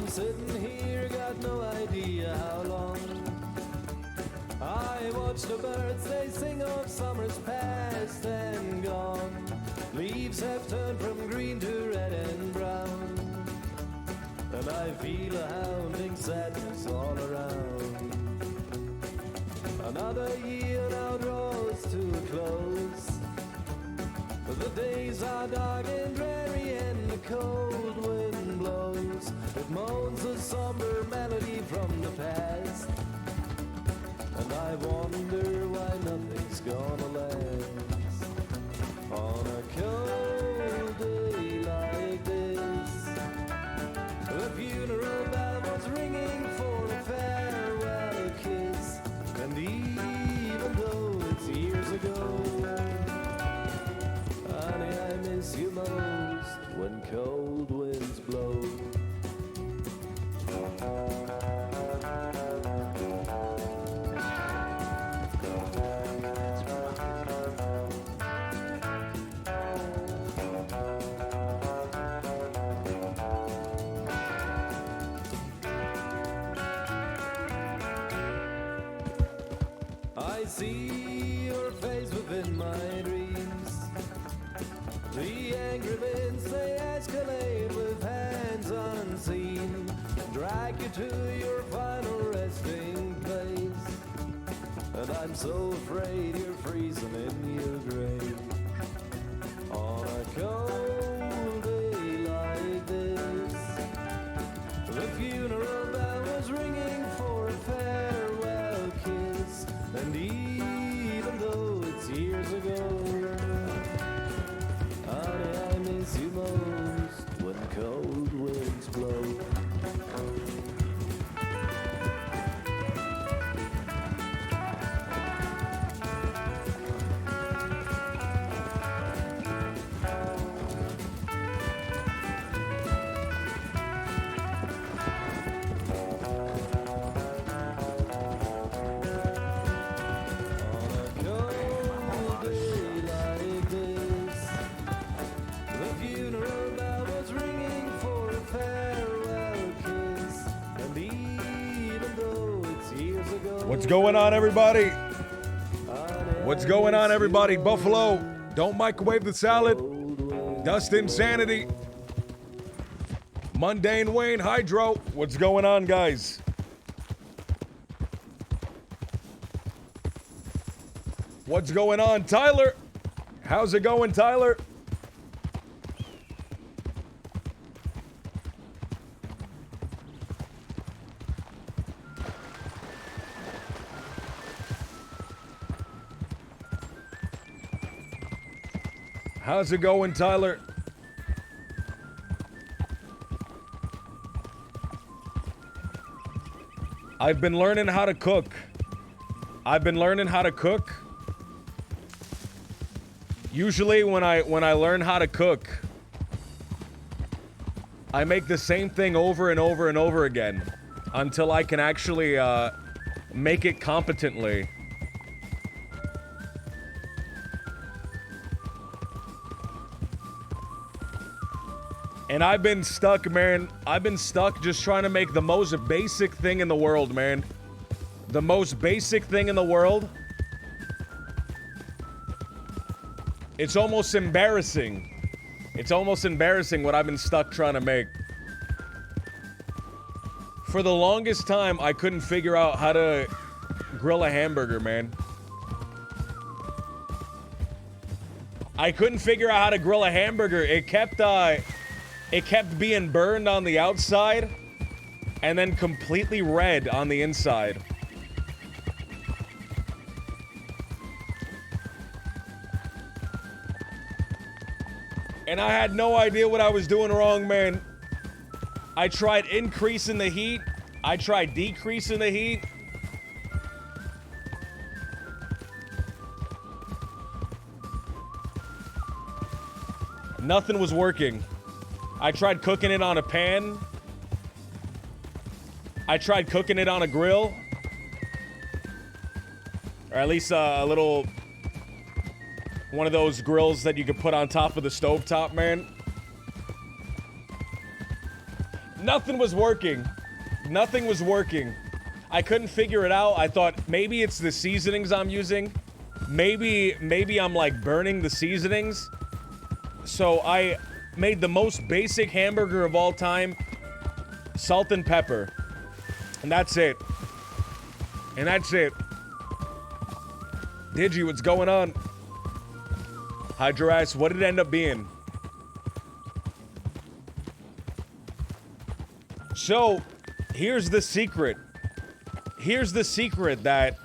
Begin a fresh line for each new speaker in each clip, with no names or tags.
Sitting here, got no idea how long. I watch the birds, they sing of summers past and gone. Leaves have turned from green to red and brown, and I feel a hounding sadness all around. Another year now draws to a close. The days are dark and dreary and the cold wind blows. It moans a somber melody from the past, and I wonder why nothing's gonna last. On a cold day like this, the funeral bell was ringing for a farewell kiss, and even though it's years ago, honey, I miss you most when cold winds blow. I see your face within my dreams. The angry winds, they escalate with hands unseen, drag you to your final resting place. And I'm so afraid you're freezing in your grave. On a cold day like this, the funeral bell was ringing for a farewell kiss, and even though it's years ago, honey, I miss you most when cold winds blow.
What's going on, everybody? What's going on, everybody? Buffalo, don't microwave the salad. Dust Insanity. Mundane Wayne, Hydro. What's going on, guys? What's going on, Tyler? How's it going, Tyler? How's it going, Tyler? I've been learning how to cook. Usually when I learn how to cook, I make the same thing over and over and over again until I can actually make it competently. And I've been stuck, man. I've been stuck just trying to make the most basic thing in the world, man. The most basic thing in the world. It's almost embarrassing. It's almost embarrassing what I've been stuck trying to make. For the longest time, I couldn't figure out how to grill a hamburger, man. I couldn't figure out how to grill a hamburger. It kept being burned on the outside and then completely red on the inside. And I had no idea what I was doing wrong, man. I tried increasing the heat. I tried decreasing the heat. Nothing was working. I tried cooking it on a pan. I tried cooking it on a grill. Or at least a little... one of those grills that you could put on top of the stovetop, man. Nothing was working. Nothing was working. I couldn't figure it out. I thought maybe it's the seasonings I'm using. Maybe I'm like burning the seasonings. So I made the most basic hamburger of all time. Salt and pepper. And that's it. And that's it. Digi, what's going on? Hydro-ass, what did it end up being? So, here's the secret. Here's the secret that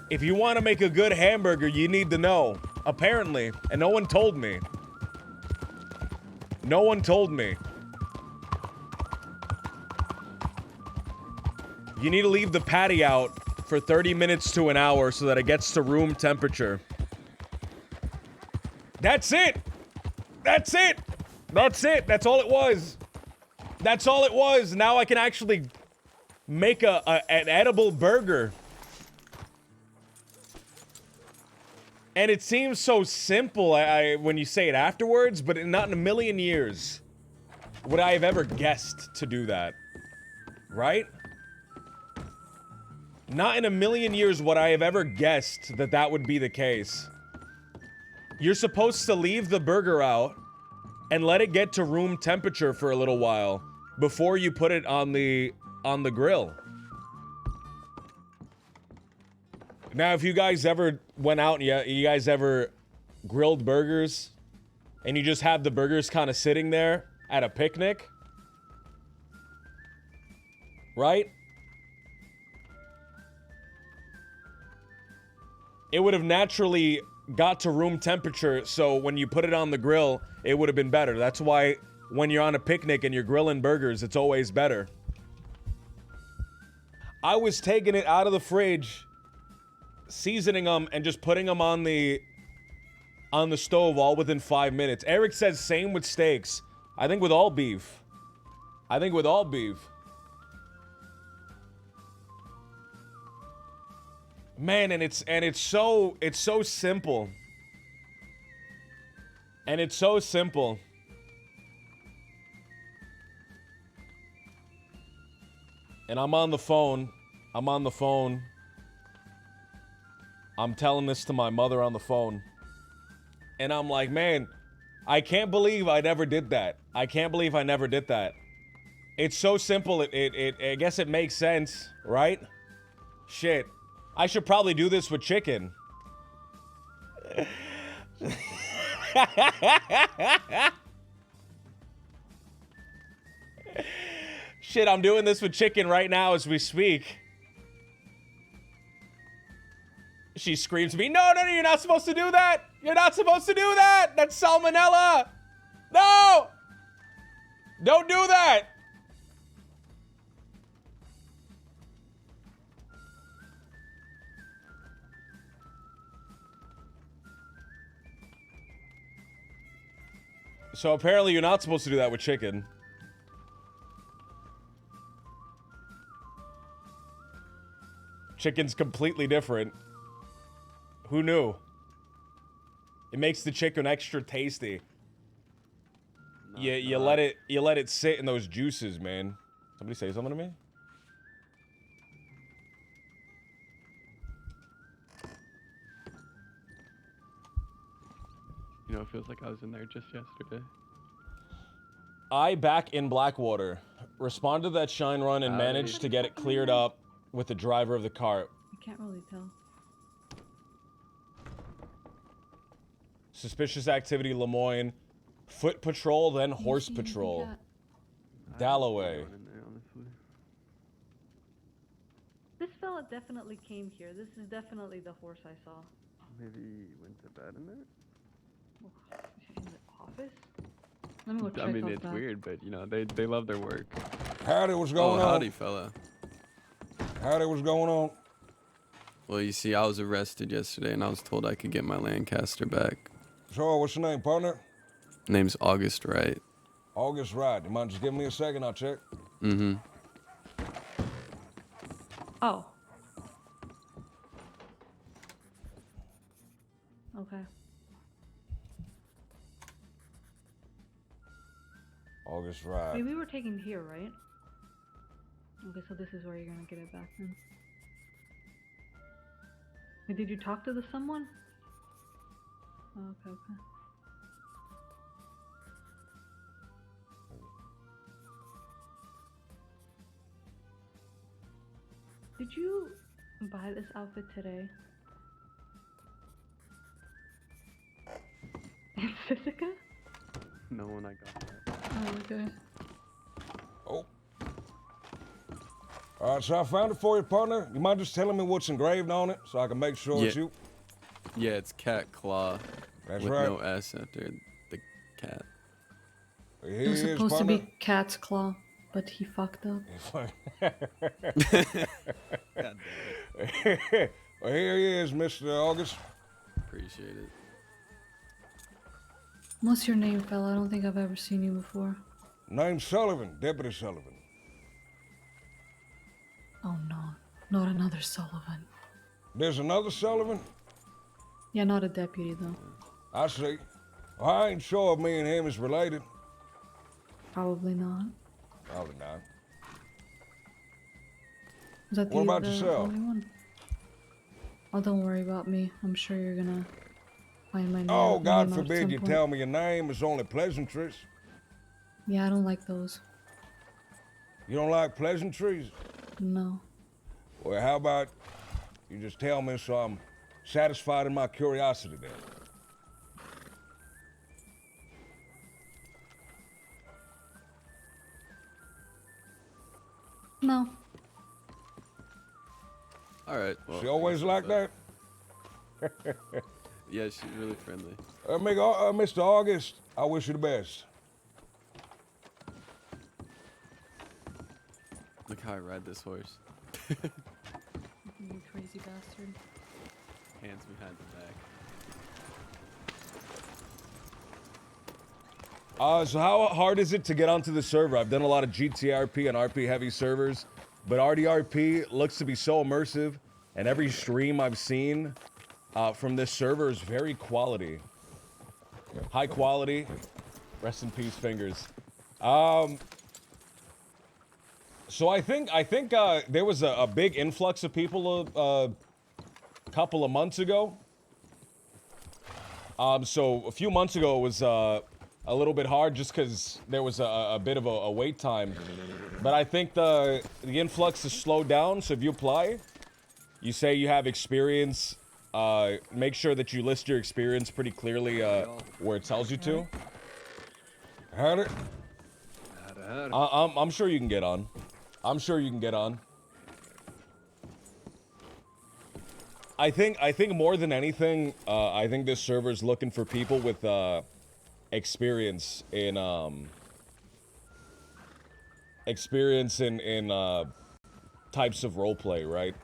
if you want to make a good hamburger, you need to know. Apparently. And no one told me. No one told me. You need to leave the patty out for 30 minutes to an hour so that it gets to room temperature. That's it! That's it! That's it! That's all it was! That's all it was! Now I can actually make an edible burger. And it seems so simple when you say it afterwards, but not in a million years would I have ever guessed to do that. Right? Not in a million years would I have ever guessed that that would be the case. You're supposed to leave the burger out and let it get to room temperature for a little while before you put it on the grill. Now, if you guys ever went out and you guys ever grilled burgers and you just have the burgers kind of sitting there at a picnic, right? It would have naturally got to room temperature, so when you put it on the grill, it would have been better. That's why when you're on a picnic and you're grilling burgers, it's always better. I was taking it out of the fridge, seasoning them, and just putting them on the stove all within 5 minutes. Eric says same with steaks. I think with all beef. I think with all beef. Man, and it's so simple. And it's so simple. And I'm on the phone. I'm telling this to my mother on the phone. And I'm like, man, I can't believe I never did that. I can't believe I never did that. It's so simple. I guess it makes sense, right? Shit. I should probably do this with chicken. Shit, I'm doing this with chicken right now as we speak. She screams at me, no, you're not supposed to do that. You're not supposed to do that. That's salmonella. No! Don't do that. So apparently you're not supposed to do that with chicken. Chicken's completely different. Who knew? It makes the chicken extra tasty. You let it sit in those juices, man. Somebody say something to me?
You know, it feels like I was in there just yesterday.
I back in Blackwater. Responded to that shine run and managed to get it cleared up with the driver of the car.
can't really tell.
Suspicious activity, Lemoyne. Foot patrol, then
Can you
horse
see anything,
patrol.
Kat?
Dalloway.
In there, honestly.
This fella definitely came here. This is definitely the horse I saw.
Maybe he went to bed in there?
In the office? Let me go check
I mean,
out
it's
that.
weird, but you know, they love their work.
Howdy, what's going on?
Howdy, fella.
Howdy, what's going on?
Well, you see, I was arrested yesterday, and I was told I could get my Lancaster back.
So, what's your name, partner?
Name's August Wright.
August Wright. You mind just giving me a second? I'll check.
Mm-hmm.
Oh. Okay.
August Wright.
Wait, we were taken here, right? Okay, so this is where you're gonna get it back then. Wait, did you talk to the someone? Oh, okay, okay. Did you buy this outfit today? In Sisika?
No one I got that.
Oh, okay.
Oh. All right, so I found it for you, partner. You mind just telling me what's engraved on it so I can make sure it's
Yeah.
you?
Yeah, it's Cat Claw.
That's
with
right.
no S after the cat.
Here
It was
he is,
supposed to be
partner.
Cat's Claw, but he fucked up.
Well, here he is, Mr. August.
Appreciate it.
What's your name, fella? I don't think I've ever seen you before.
Name's Sullivan, Deputy Sullivan.
Oh no, not another Sullivan.
There's another Sullivan?
Yeah, not a deputy though.
I see. Well, I ain't sure if me and him is related.
Probably not.
Probably not.
Is that
What about
the
yourself?
only one? Oh, don't worry about me. I'm sure you're gonna find my name.
Oh, God
name out at
forbid
some
you
point.
tell me your name. It's only pleasantries.
Yeah, I don't like those.
You don't like pleasantries?
No.
Well, how about you just tell me so I'm satisfied in my curiosity then?
No.
All right. Well,
She always like that?
Yeah, she's really friendly.
Mr. August, I wish you the best.
Look how I ride this horse.
You crazy bastard.
Hands behind the back.
So how hard is it to get onto the server? I've done a lot of GTRP and RP heavy servers, but RDRP looks to be so immersive, and every stream I've seen from this server is very quality. High quality. Rest in peace, fingers. So I think there was a big influx of people a couple of months ago. So a few months ago it was a little bit hard just because there was a bit of a wait time. But I think the influx has slowed down, so if you apply, you say you have experience, make sure that you list your experience pretty clearly where it tells you to.
Had it?
I'm sure you can get on. I'm sure you can get on. I think more than anything, I think this server is looking for people with experience in types of roleplay, right?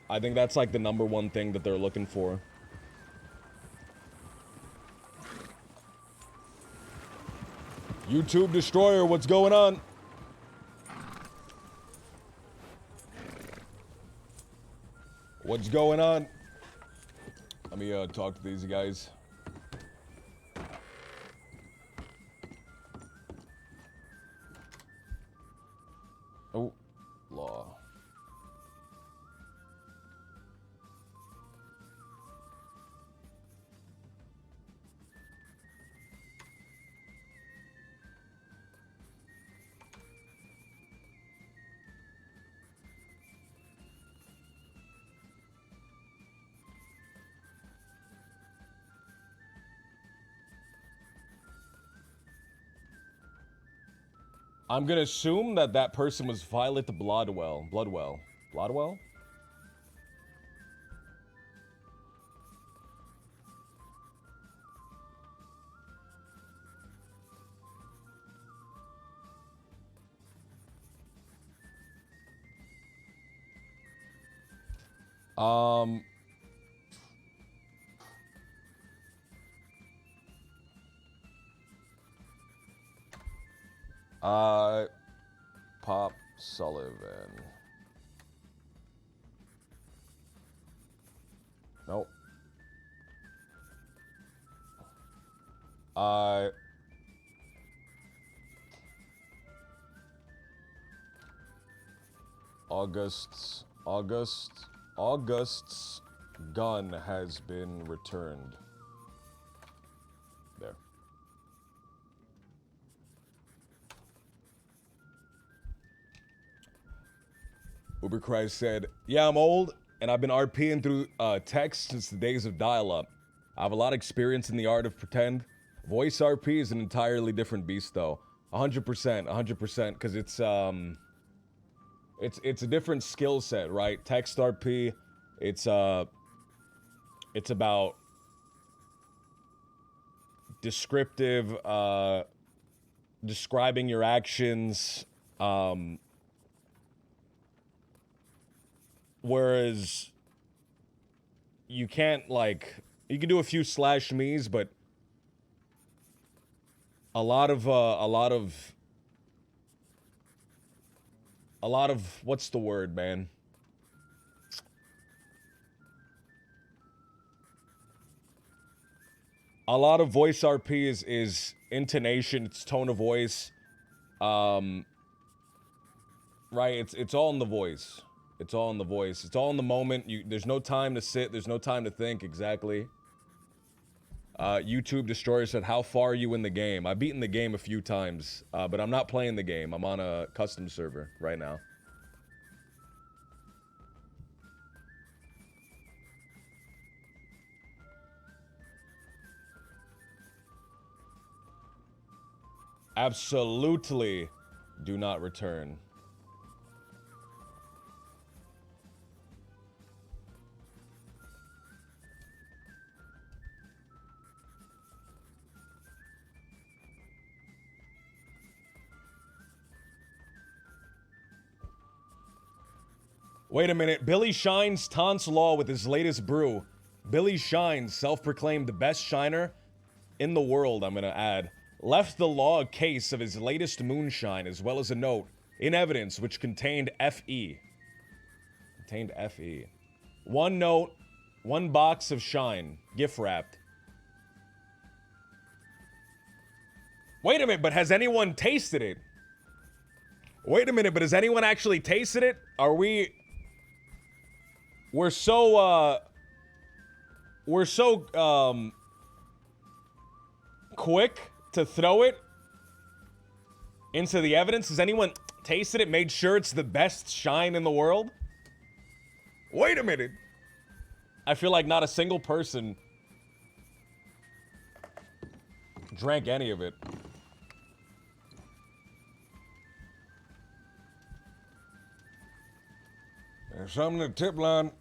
I think that's like the #1 thing that they're looking for. YouTube Destroyer, what's going on? What's going on? Let me talk to these guys. Oh, law. I'm gonna assume that that person was Violet Bloodwell. Bloodwell? Pop Sullivan. Nope. August's gun has been returned. There. Uber Christ said, yeah, I'm old, and I've been RPing through text since the days of dial-up. I have a lot of experience in the art of pretend. Voice RP is an entirely different beast, though. 100%, because it's a different skill set, right? Text RP, it's about descriptive, describing your actions, whereas you can't, like, you can do a few slash me's, but a lot of what's the word, man? A lot of voice RP is intonation, it's tone of voice. Right, it's all in the voice. It's all in the voice. It's all in the moment. There's no time to sit. There's no time to think. Exactly. YouTube Destroyer said, how far are you in the game? I've beaten the game a few times, but I'm not playing the game. I'm on a custom server right now. Absolutely do not return. Wait a minute. Billy Shines taunts Law with his latest brew. Billy Shines, self-proclaimed the best shiner in the world, I'm gonna add, left the Law a case of his latest moonshine, as well as a note in evidence which contained FE. Contained FE. One note, one box of shine, gift wrapped. Wait a minute, but has anyone tasted it? Wait a minute, but has anyone actually tasted it? We're so quick to throw it into the evidence. Has anyone tasted it, made sure it's the best shine in the world? Wait a minute. I feel like not a single person drank any of it.
There's something in the tip line.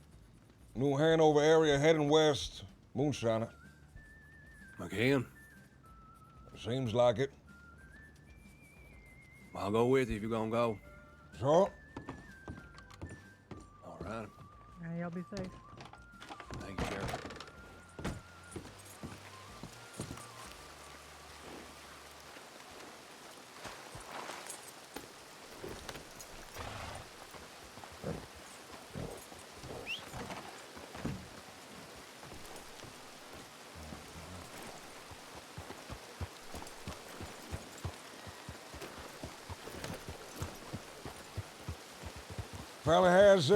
New Hanover area heading west. Moonshiner.
Again?
Seems like it.
I'll go with you if you're gonna go.
Sure.
All right.
Yeah, y'all be safe.
Thank you, Sheriff.
Fella has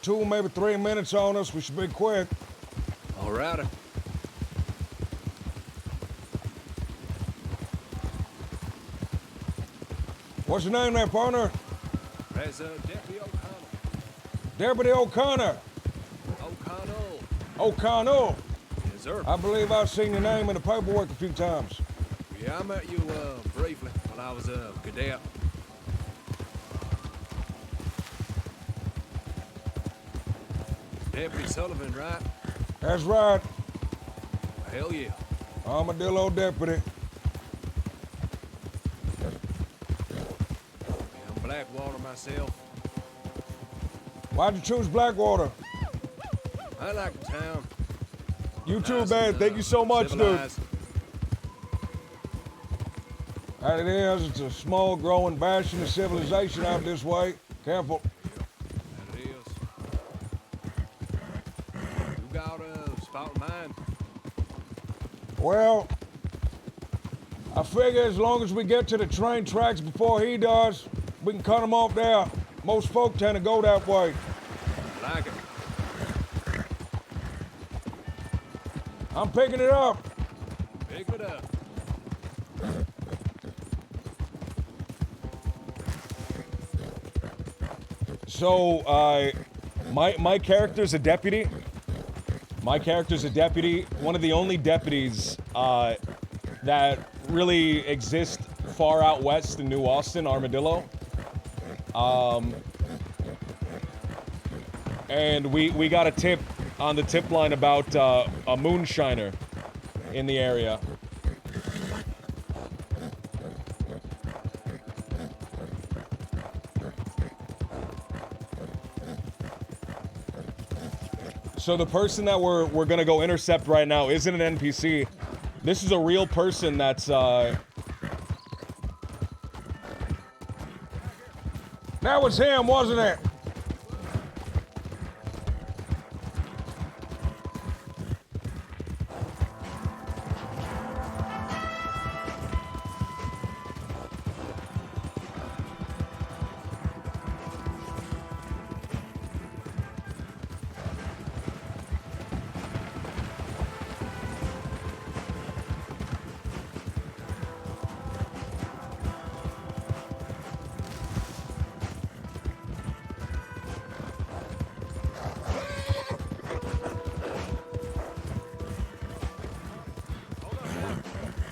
2, maybe 3 minutes on us. We should be quick.
All righty.
What's your name there, partner?
That's Deputy O'Connell.
Deputy O'Connor.
O'Connell.
O'Connell.
Yes, sir.
I believe I've seen your name in the paperwork a few times.
Yeah, I met you briefly when I was a cadet. Deputy Sullivan, right?
That's right.
Hell yeah.
Armadillo deputy.
I'm Blackwater myself.
Why'd you choose Blackwater?
I like the town.
You too,
Nice
man.
and,
Thank you so much, dude.
civilized.
That it is. It's a small, growing bastion of civilization out this way. Careful.
That it is. You got a spot in mind?
Well, I figure as long as we get to the train tracks before he does, we can cut him off there. Most folk tend to go that way.
Like it.
I'm picking it up.
Pick it up.
So, my character's a deputy. My character's a deputy. One of the only deputies that really exist far out west in New Austin, Armadillo. And we got a tip on the tip line about a moonshiner in the area. So the person that we're gonna go intercept right now isn't an NPC. This is a real person that's
That was him, wasn't it?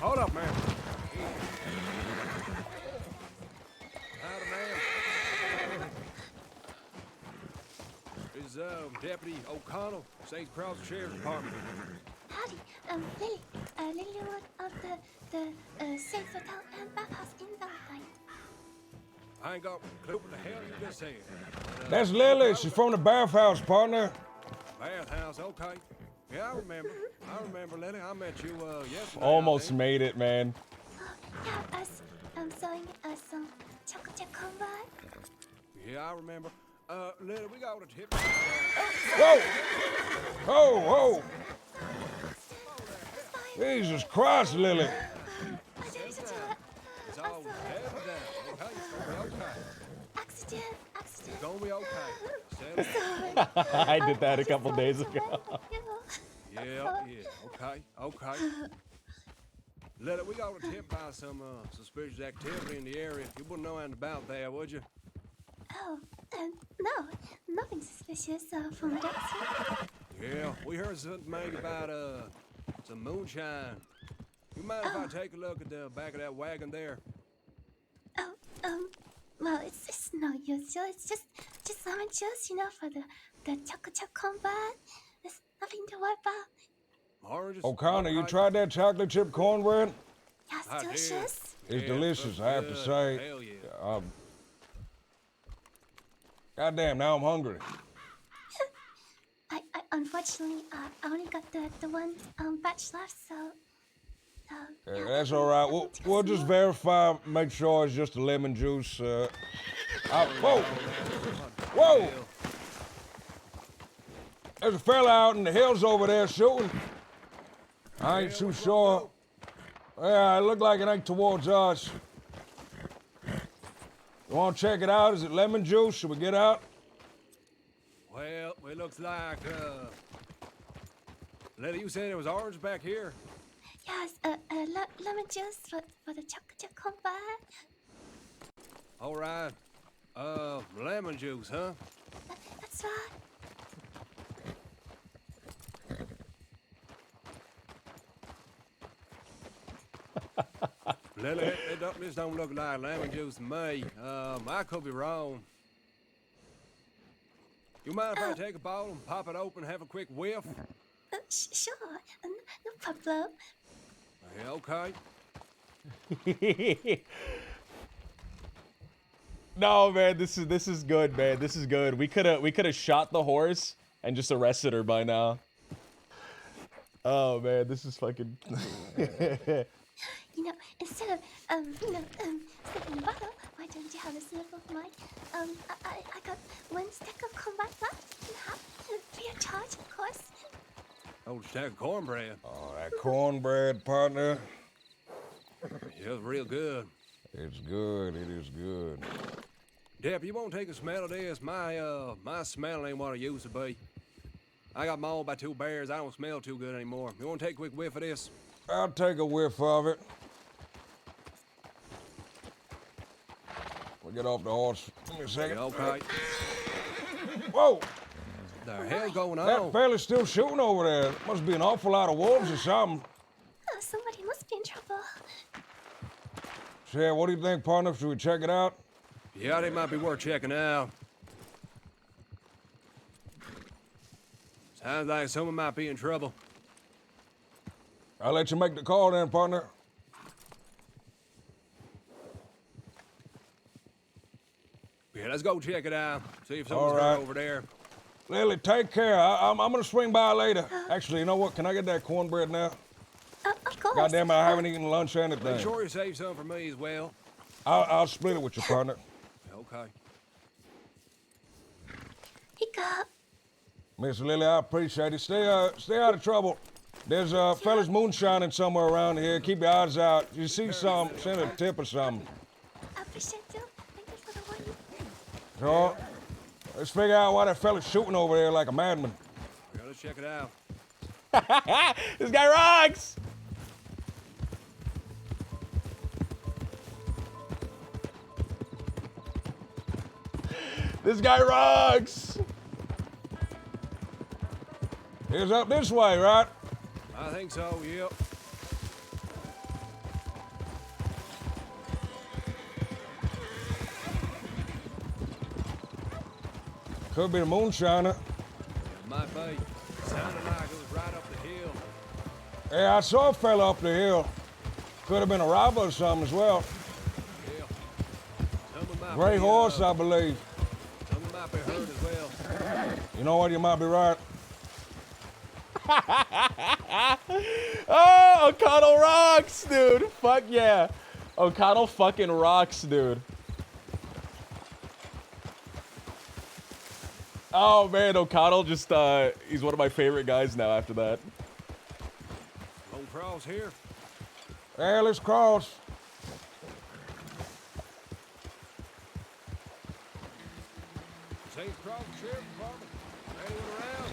Hold up, man. Howdy, man. Is Deputy O'Connell, St. Cross Sheriff's Department.
Howdy, Lily. Lily Wood of the Safe Hotel and Bathhouse in Valentine.
I ain't got a clue what the hell you just said.
That's Lily. She's from the bathhouse, partner.
Bathhouse, okay. Yeah, I remember. I remember, Lily. I met you yesterday.
almost
I think.
made it, man.
Yeah, I'm selling some chocolate combat.
Yeah, I remember. Lily, we got a tip.
Whoa! Whoa, whoa! Jesus Christ, Lily.
I didn't do it.
It's all head down, okay? It's gonna be okay.
Accident.
It's gonna be okay. Settle down.
I did that a couple days ago.
Yeah, okay. Lily, we got a tip by some suspicious activity in the area. You wouldn't know anything about that, would you?
Oh, no, nothing suspicious from that side.
Yeah, we heard something maybe about some moonshine. You mind if I take a look at the back of that wagon there?
Oh, well, it's no usual. It's just lemon juice, for the chocolate combat. There's nothing to worry about.
Oranges?
O'Connor, you
Okay.
tried that chocolate chip cornbread?
Yeah, it's
I did.
delicious.
It's
Yeah,
delicious,
looks
I have to
good.
say.
Hell yeah.
Goddamn, now I'm hungry.
I unfortunately I only got the one batch left, so yeah,
That's all right. We'll just verify, make sure it's just a lemon juice. Whoa! Whoa! There's a fella out in the hills over there shooting. I ain't too sure. Yeah, it looked like it ain't towards us. You want to check it out? Is it lemon juice? Should we get out?
Well, it looks like Lily, you said it was orange back here.
yes, lemon juice for the chocolate combat.
All right. Lemon juice, huh?
That's right.
Lily, this don't look like lemon juice to me. I could be wrong. You mind if I take a bottle and pop it open and have a quick whiff?
Sure, no problem.
Yeah, okay.
No, man, this is good, man. This is good. We could have shot the horse and just arrested her by now. Oh man, this is fucking.
You know, instead of slipping the bottle, why don't you have a sip of mine? I got one stack of combat left. You have free of charge, of course.
Old stack of cornbread.
Oh, that cornbread, partner.
Yeah, it's real good.
It's good. It is good.
Dep, you won't take a smell of this? My smell ain't what it used to be. I got mauled by 2 bears. I don't smell too good anymore. You want to take a quick whiff of this?
I'll take a whiff of it. We'll get off the horse. Give me a second.
Okay.
Whoa!
The hell going
That
on?
fella's still shooting over there. Must be an awful lot of wolves or something.
Oh, somebody must be in trouble.
Shit, what do you think, partner? Should we check it out?
Yeah, they might be worth checking out. Sounds like someone might be in trouble.
I'll let you make the call then, partner.
Yeah, let's go check it out. See if
All
someone's
right.
hurt over there.
Lily, take care. I'm gonna swing by later. Actually, you know what? Can I get that cornbread now?
Of course.
Goddamn it, I haven't eaten lunch or
Make
anything.
sure you save some for me as well.
I'll split it with you, partner.
Okay.
Hiccup.
Miss Lily, I appreciate it. Stay out of trouble. There's fellas moonshining somewhere around here. Keep your eyes out. You see some, send a tip or something.
I appreciate you. Thank you for the warning.
So, let's figure out why that fella's shooting over there like a madman.
We gotta check it out.
This guy rocks. This guy rocks.
Here's up this way, right?
I think so, yep.
Could be the moonshiner.
It might be. Sounded like it was right up the hill.
Yeah, I saw a fella up the hill. Could have been a robber or something as well.
Yeah. Someone might
Gray
be,
horse, I believe.
someone might be hurt as well.
You know what? You might be right.
Oh, O'Connell rocks, dude. Fuck yeah. O'Connell fucking rocks, dude. Oh man, O'Connell just he's one of my favorite guys now after that.
Long cross here.
Yeah, let's cross.
Saints Cross Sheriff Department. Anyone around?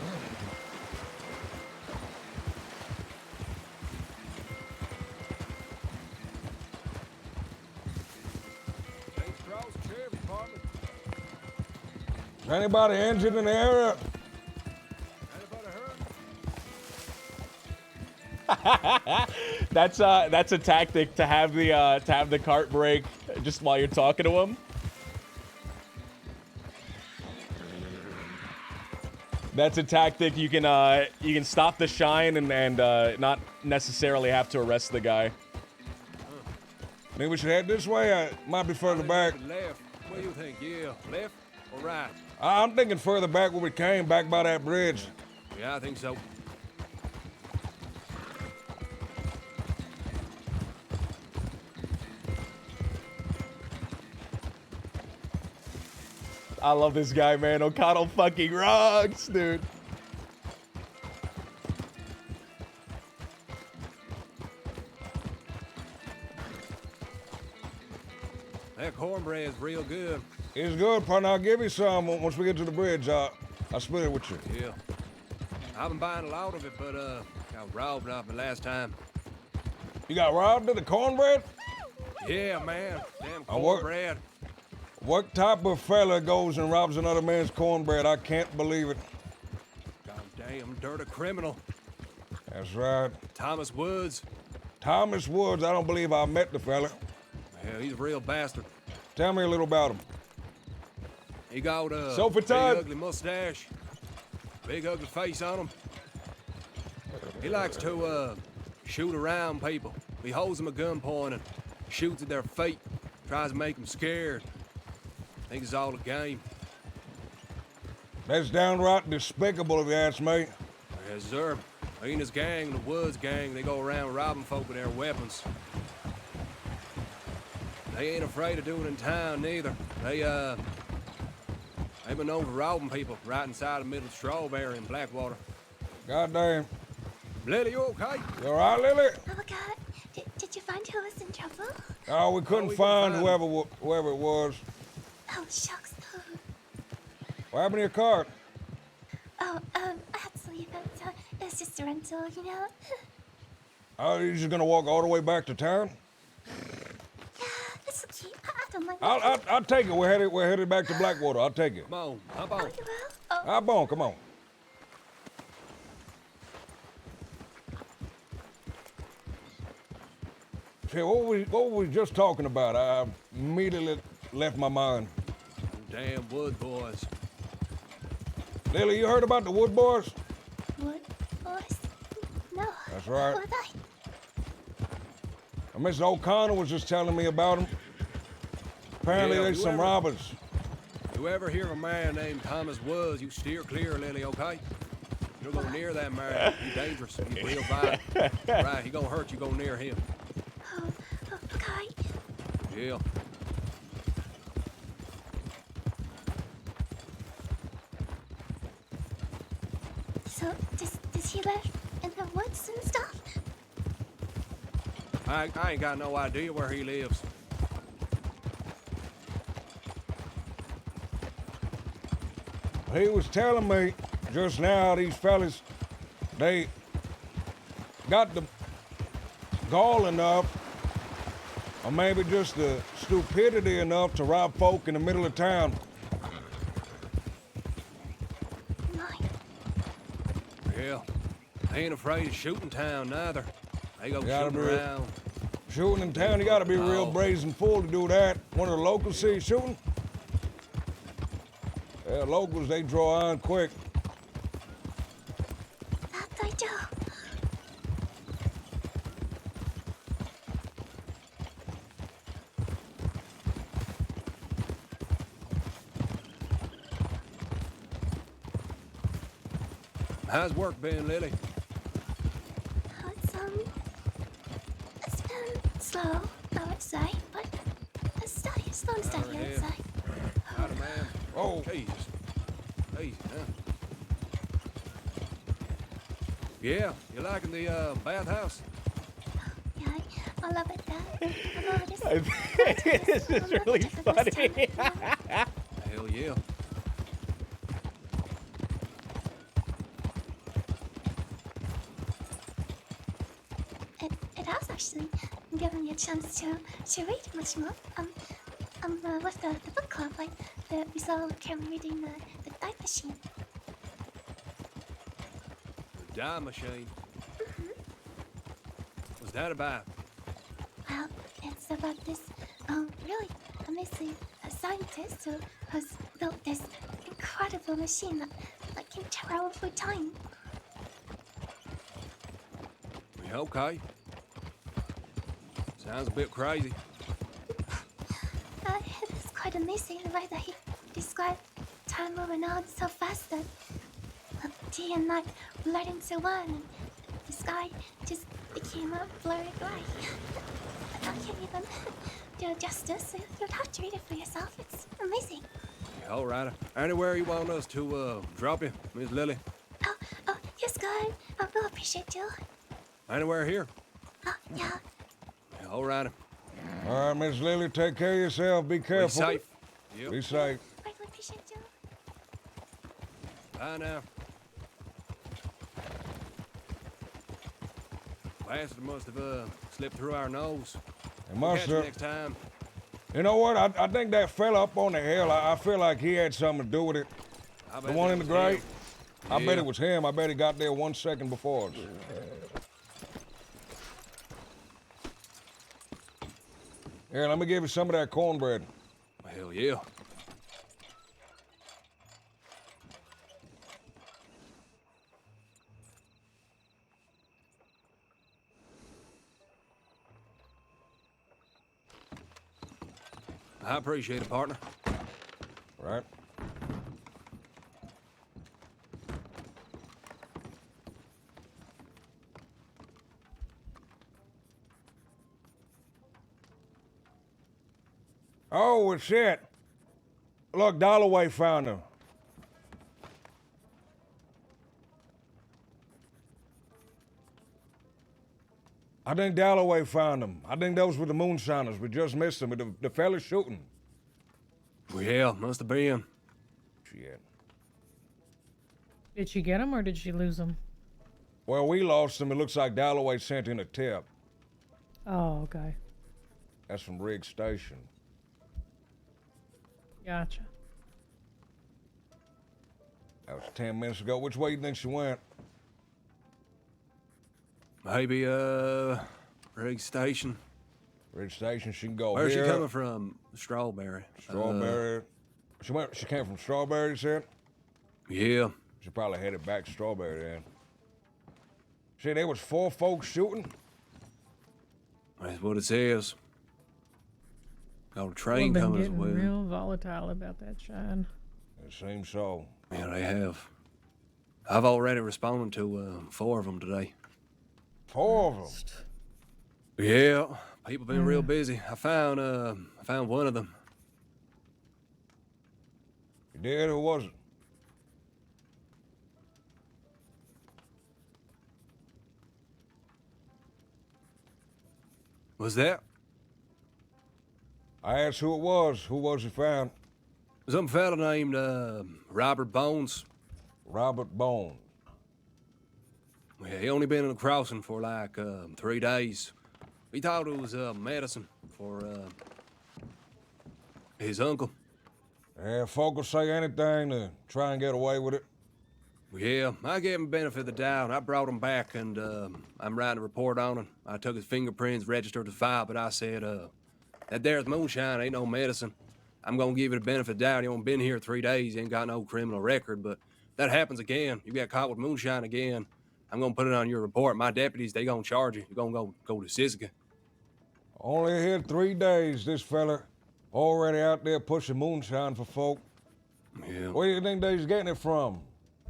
Saints Cross Sheriff Department.
Is anybody injured in the area?
Anybody hurt?
That's a tactic to have the cart break just while you're talking to him. That's a tactic you can stop the shine and not necessarily have to arrest the guy.
Maybe we should head this way. It might be further back.
Left. What do you think? Yeah, left or right?
I'm thinking further back where we came, back by that bridge.
Yeah, I think so.
I love this guy, man. O'Connell fucking rocks, dude.
That cornbread is real good.
It's good, partner. I'll give you some once we get to the bridge. I'll split it with you.
Yeah. I've been buying a lot of it, but got robbed off it last time.
You got robbed of the cornbread?
Yeah, man. Damn
I work-
cornbread.
What type of fella goes and robs another man's cornbread? I can't believe it.
Goddamn dirty criminal.
That's right.
Thomas Woods.
Thomas Woods, I don't believe I met the fella.
Yeah, he's a real bastard.
Tell me a little about him.
He got a
So for
big
time.
ugly mustache, big ugly face on him. He likes to shoot around people. He holds them a gunpoint and shoots at their feet, tries to make them scared. Thinks it's all a game.
That's downright despicable if you ask me.
Yes, sir. He and his gang, the Woods gang, they go around robbing folk with their weapons. They ain't afraid to do it in town, neither. They've been known for robbing people right inside the middle of Strawberry and Blackwater.
Goddamn.
Lily, you okay?
You all right, Lily?
Oh God, did you find who was in trouble?
Oh, we couldn't
we
find
couldn't find
whoever it was.
Oh shucks.
What happened to your car?
Oh, I had to leave it. It's just a rental, you know.
Oh, you're just gonna walk all the way back to town?
Yeah, it's okay. I don't mind.
I'll take it. We're headed back to Blackwater. I'll take it.
Come on, hop
Oh,
on.
you will? Oh,
Hop on, come on. Say, what were we just talking about? I immediately left my mind.
Damn Wood boys.
Lily, you heard about the Wood Boys?
what? Boys? No.
That's right.
Who are they?
Mrs. O'Connor was just telling me about them. Apparently,
Yeah,
there's some
whoever-
robbers.
You ever hear of a man named Thomas Woods, you steer clear, Lily, okay? You don't go near that man. He's dangerous. He's real violent. Right, he gonna hurt you, go near him.
Oh, okay.
Yeah.
So, does he live in the woods and stuff?
I ain't got no idea where he lives.
He was telling me just now, these fellas, they got the gall enough, or maybe just the stupidity enough to rob folk in the middle of town.
Mine.
Yeah. They ain't afraid of shooting town, neither. They go
Gotta
shooting
be-
around.
Shooting in town, you gotta be real
Oh.
brazen fool to do that. One of the locals see you shooting? Yeah, locals, they draw on quick.
That I do.
How's work been, Lily?
Oh, it's been slow, I would say, but it's steady, slow and steady, I would
yeah.
say.
Howdy, man.
Oh,
Jesus. Easy, huh? Yeah, you liking the bathhouse?
Yeah, I love it, Dad. I love it.
This is really funny.
Hell yeah.
It has actually given me a chance to read much more. With the book club, like we saw Cam reading the Night Machine.
The dye machine. What's that about?
Well, it's about this really amazing scientist who's built this incredible machine that can travel through time.
Yeah, okay. Sounds a bit crazy.
It is quite amazing the way that he described time moving on so fast that day and night blurred into one, and the sky just became a blurry gray. I can't even do it justice. You'd have to read it for yourself. It's amazing.
Yeah, all right. Anywhere you want us to drop you, Miss Lily?
Oh, yes, good. I will appreciate you.
Anywhere here?
Oh, yeah.
Yeah, all right.
all right, Miss Lily, take care of yourself. Be
Be
careful.
safe. Yep.
Be safe.
I will appreciate you.
Bye now. Bastard must have slipped through our nose.
It
We'll
must
catch you
have.
next time.
You know what? I think that fella up on the hill, I feel like he had something to do with it.
I
The
bet
one
that
in the
was
gray?
him.
I bet
Yeah.
it was him. I bet he got there 1 second before us. Here, let me give you some of that cornbread.
Hell yeah. I appreciate it, partner.
Right? Oh, well, shit. Look, Dalloway found him. I think Dalloway found him. I think those were the moonshiners. We just missed them with the fella shooting.
Well, yeah, must have been.
Shit.
Did she get him or did she lose him?
Well, we lost him. It looks like Dalloway sent in a tip.
Oh, okay.
That's from Riggs Station.
Gotcha.
That was 10 minutes ago. Which way you think she went?
Maybe, Riggs Station.
Riggs Station, she can go
Where's
here.
she coming from? Strawberry.
Strawberry. She came from Strawberry, you said?
Yeah.
She probably headed back to Strawberry then. See, there was 4 folks shooting.
That's what it says. Got a
They've
train
been
coming as
getting
well.
real volatile about that, Shine.
It seems so.
Yeah, they have. I've already responded to 4 of them today.
4 of them.
Yeah, people been real busy. I found one of them.
You did? Who was it?
Was that?
I asked who it was. Who was it found?
Some fella named Robert Bones.
Robert Bone.
Yeah, he only been in the crossing for like 3 days. He thought it was medicine for his uncle.
Yeah, folk will say anything to try and get away with it.
Yeah, I gave him the benefit of the doubt. I brought him back, and I'm writing a report on him. I took his fingerprints, registered the file, but I said, that there's moonshine ain't no medicine. I'm gonna give it the benefit of the doubt. He only been here 3 days. He ain't got no criminal record, but if that happens again, you get caught with moonshine again, I'm gonna put it on your report. My deputies, they gonna charge you. You're gonna go to Siska.
Only here 3 days, this fella. Already out there pushing moonshine for folk.
Yeah.
Where do you think they's getting it from?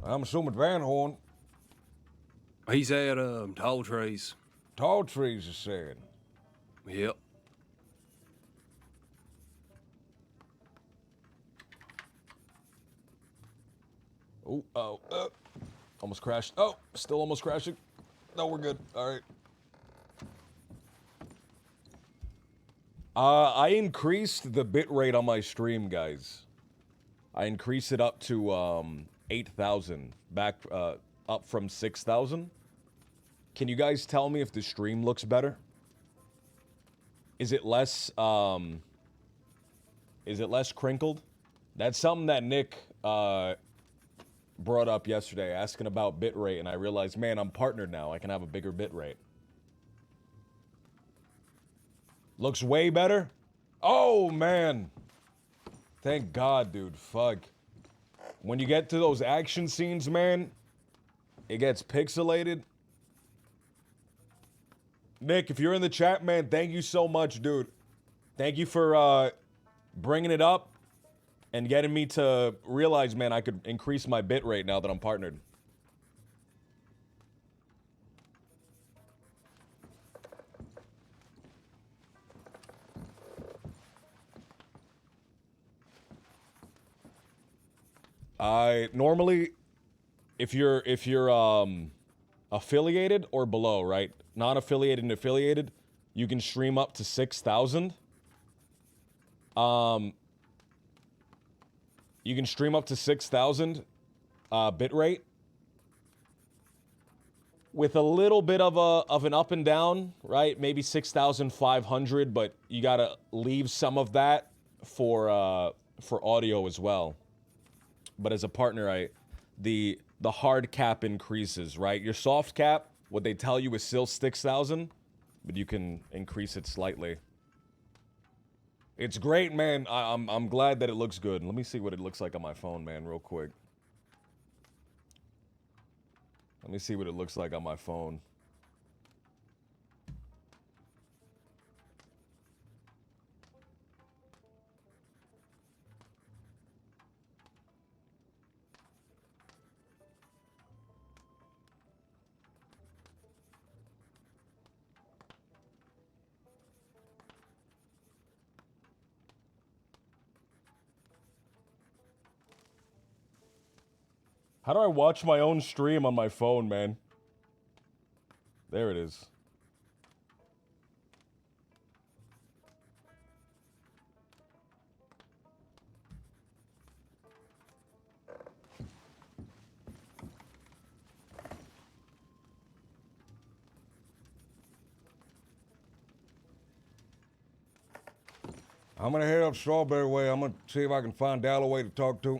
I'm assuming Van Horn.
He said, tall trees.
Tall trees, he said.
Yep.
Almost crashed. Oh, still almost crashing. No, we're good. All right. I increased the bit rate on my stream, guys. I increased it up to 8,000, back up from 6,000. Can you guys tell me if the stream looks better? Is it less crinkled? That's something that Nick brought up yesterday, asking about bitrate, and I realized, man, I'm partnered now. I can have a bigger bitrate. Looks way better? Oh, man. Thank God, dude. Fuck. When you get to those action scenes, man, it gets pixelated. Nick, if you're in the chat, man, thank you so much, dude. Thank you for bringing it up and getting me to realize, man, I could increase my bit rate now that I'm partnered. I normally, if you're affiliated or below, right? Non-affiliated and affiliated, you can stream up to 6,000. You can stream up to 6,000 bit rate with a little bit of an up and down, right? Maybe 6,500, but you gotta leave some of that for audio as well. But as a partner, the hard cap increases, right? Your soft cap, what they tell you is still 6,000, but you can increase it slightly. It's great, man. I'm glad that it looks good. Let me see what it looks like on my phone, man, real quick. Let me see what it looks like on my phone. How do I watch my own stream on my phone, man? There it is.
I'm gonna head up Strawberry Way. I'm gonna see if I can find Dalloway to talk to.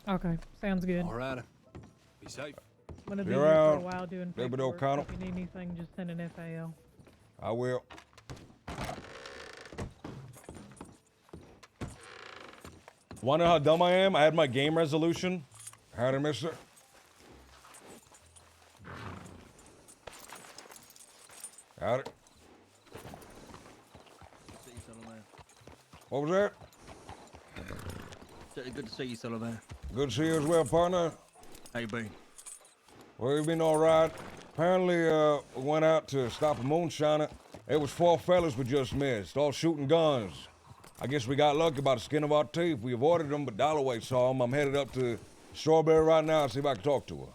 Okay, sounds good.
All right. Be safe.
I'm gonna be
See
here for a
around.
while doing
David
paperwork.
O'Connell.
If you need anything, just send an FAL.
I will.
Wanna know how dumb I am? I had my game resolution.
Howdy, mister. Howdy.
See you, Sullivan.
What was that?
Good to see you, Sullivan.
Good to see you as well, partner.
How you been?
Well, we've been all right. Apparently, we went out to stop a moonshiner. It was 4 fellas we just missed, all shooting guns. I guess we got lucky by the skin of our teeth. We avoided them, but Dalloway saw them. I'm headed up to Strawberry right now and see if I can talk to her.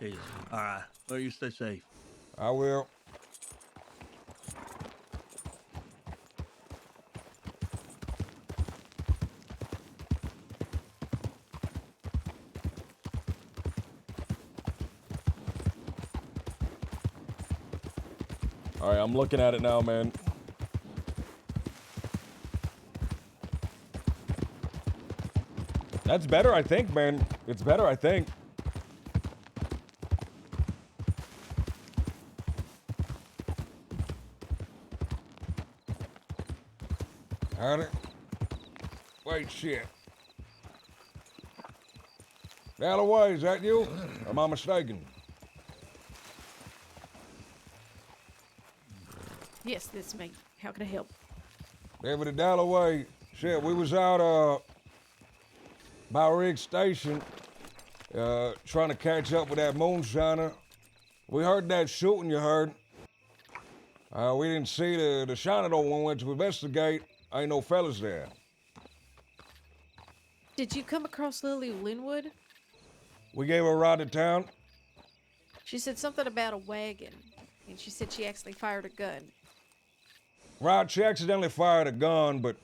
Jesus. All right. Well, you stay safe.
I will.
All right, I'm looking at it now, man. That's better, I think, man. It's better, I think.
Howdy. Wait, shit. Dalloway, is that you? Or am I mistaken?
Yes, that's me. How can I help?
David Dalloway. Shit, we was out, by Riggs Station, trying to catch up with that moonshiner. We heard that shooting you heard. We didn't see the shiner though when we went to investigate. Ain't no fellas there.
Did you come across Lily Linwood?
We gave her a ride to town.
She said something about a wagon, and she said she actually fired a gun.
Right, she accidentally fired a gun, but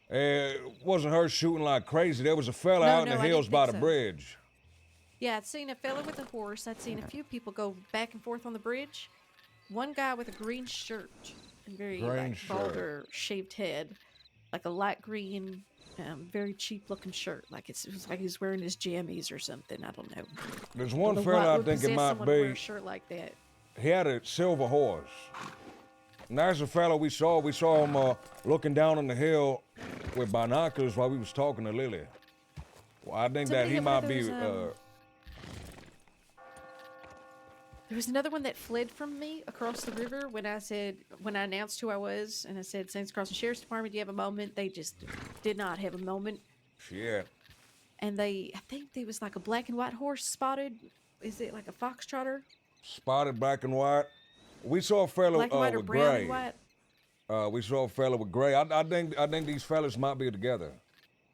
it wasn't her shooting like crazy. There was a fella out in the
I
hills
didn't
by
think
the
so.
bridge.
Yeah, I'd seen a fella with a horse. I'd seen a few people go back and forth on the bridge. One guy with a green shirt and very
Green
like vulgar shaved head, like a light green, very cheap looking shirt. Like it was like he's wearing his jammies or something. I don't know.
There's one
But
fella
what
I
would
think it
possess
might
someone to wear
be.
a shirt like that?
He had a silver horse. And there's a fella we saw. We saw him looking down on the hill with binoculars while we was talking to Lily. Well, I think that
Somebody
he
had one
might
of
be.
those, There was another one that fled from me across the river when I announced who I was, and I said, Saints Crossing Sheriff's Department, do you have a moment? They just did not have a moment.
Shit.
And I think there was like a black and white horse spotted. Is it like a foxtrotter?
Spotted black and white. We saw a fella
Black and white or
with
brown
gray.
and white?
We saw a fella with gray. I think these fellas might be together.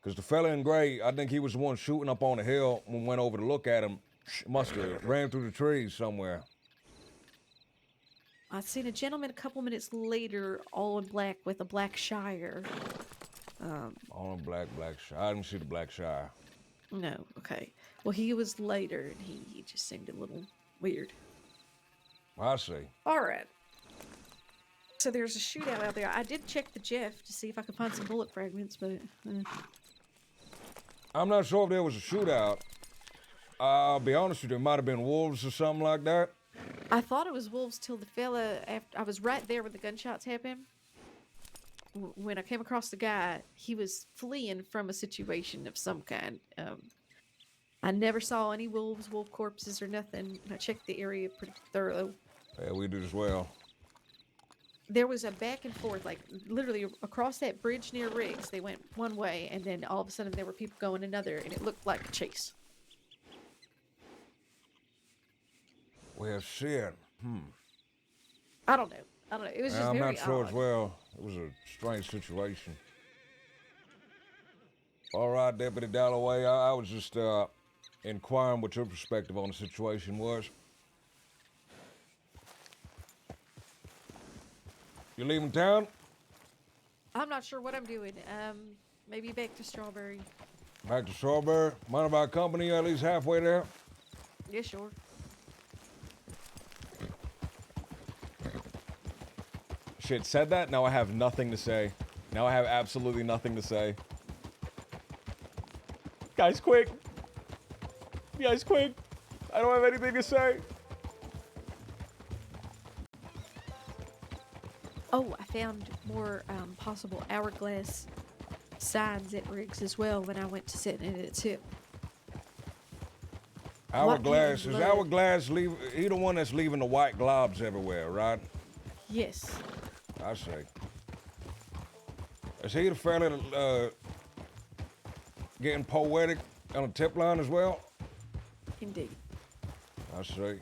Cause the fella in gray, I think he was the one shooting up on the hill when we went over to look at him. Must have ran through the trees somewhere.
I'd seen a gentleman a couple minutes later, all in black with a black shire.
On a black shire. I didn't see the black shire.
No, okay. Well, he was later, and he just seemed a little weird.
I see.
All right. So there's a shootout out there. I did check the Jeff to see if I could find some bullet fragments, but
I'm not sure if there was a shootout. I'll be honest with you, there might have been wolves or something like that.
I thought it was wolves till the fella. After I was right there when the gunshots happened. When I came across the guy, he was fleeing from a situation of some kind. I never saw any wolf corpses or nothing. I checked the area pretty thorough.
Yeah, we did as well.
There was a back and forth, like literally across that bridge near Riggs. They went one way, and then all of a sudden there were people going another, and it looked like a chase.
Well, shit.
I don't know. It was just
I'm
very
not sure
odd.
as well. It was a strange situation. All right, Deputy Dalloway, I was just inquiring what your perspective on the situation was. You leaving town?
I'm not sure what I'm doing. Maybe back to Strawberry.
Back to Strawberry? Mind if I accompany you at least halfway there?
Yeah, sure.
Shit, said that? Now I have nothing to say. Now I have absolutely nothing to say. Guys, quick! Guys, quick! I don't have anything to say.
Oh, I found more possible hourglass signs at rigs as well when I went to sit in at tip.
Hourglass, is
blood.
Hourglass he the one that's leaving the white globs everywhere, right?
Yes.
I see. Is he the fella that, getting poetic on the tip line as well?
Indeed.
I see.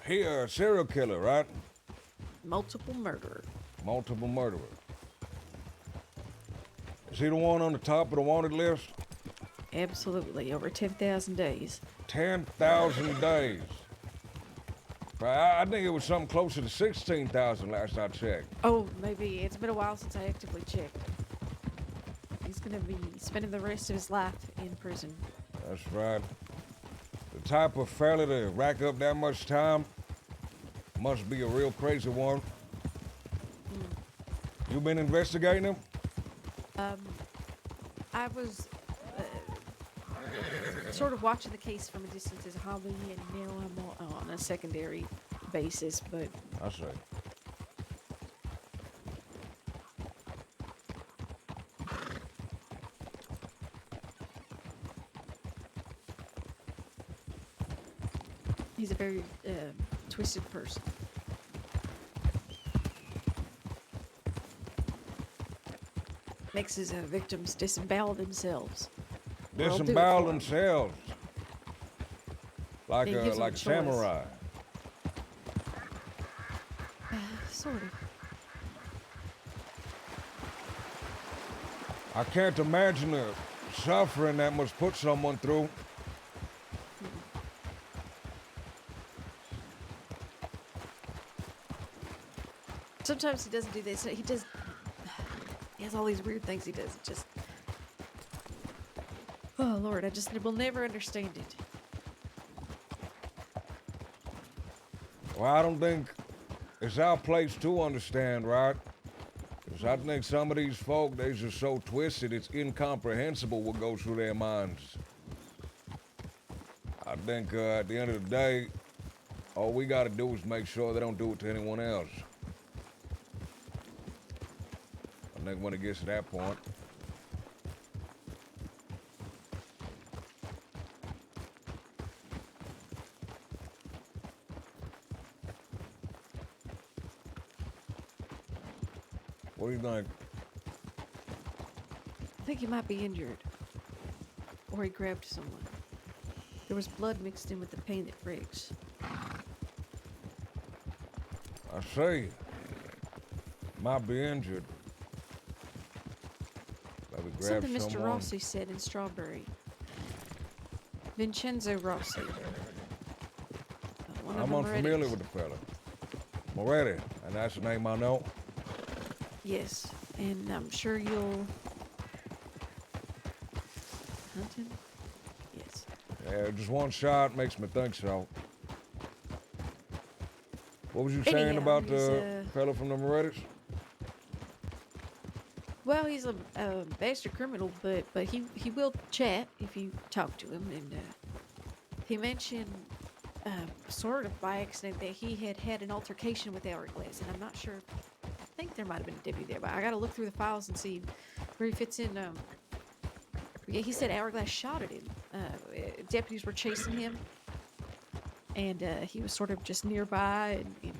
He a serial killer, right?
Multiple murderer.
Multiple murderer. Is he the one on the top of the wanted list?
Absolutely. Over 10,000 days.
10,000 days. I think it was something closer to 16,000 last I checked.
Oh, maybe. It's been a while since I actively checked. He's gonna be spending the rest of his life in prison.
That's right. The type of fella to rack up that much time must be a real crazy one. You been investigating him?
I was sort of watching the case from a distance as a hobby, and now I'm on a secondary basis, but
I see.
he's a very twisted person. Makes his victims disembowel themselves. Or I'll do it
Disembowel
for 'em.
themselves. Like
He
a
gives 'em
like
a
a
choice.
samurai.
Sort of.
I can't imagine the suffering that must put someone through.
Sometimes he doesn't do this. He does. He has all these weird things he does. It just. Oh Lord, I just will never understand it.
Well, I don't think it's our place to understand, right? Because I think some of these folk, they're just so twisted, it's incomprehensible what goes through their minds. I think at the end of the day, all we gotta do is make sure they don't do it to anyone else. I think when it gets to that point, what do you think?
I think he might be injured. Or he grabbed someone. There was blood mixed in with the paint at Riggs.
I see. Might be injured. Maybe grab
Something Mr.
someone.
Rossi said in Strawberry. Vincenzo Rossi. One of
I'm
the
unfamiliar
Morettis.
with the fella. Moretti, and that's the name I know.
Yes, and I'm sure you'll... Hunt him? Yes.
Yeah, just one shot makes me think so. What was you saying
Anyhow,
about
he's,
the fella from the Morettis?
Well, he's a bastard criminal, but he will chat if you talk to him, and he mentioned sort of by accident that he had an altercation with Hourglass, and I'm not sure. I think there might have been a deputy there, but I got to look through the files and see where he fits in. Yeah, he said Hourglass shot at him. Deputies were chasing him, and he was sort of just nearby, and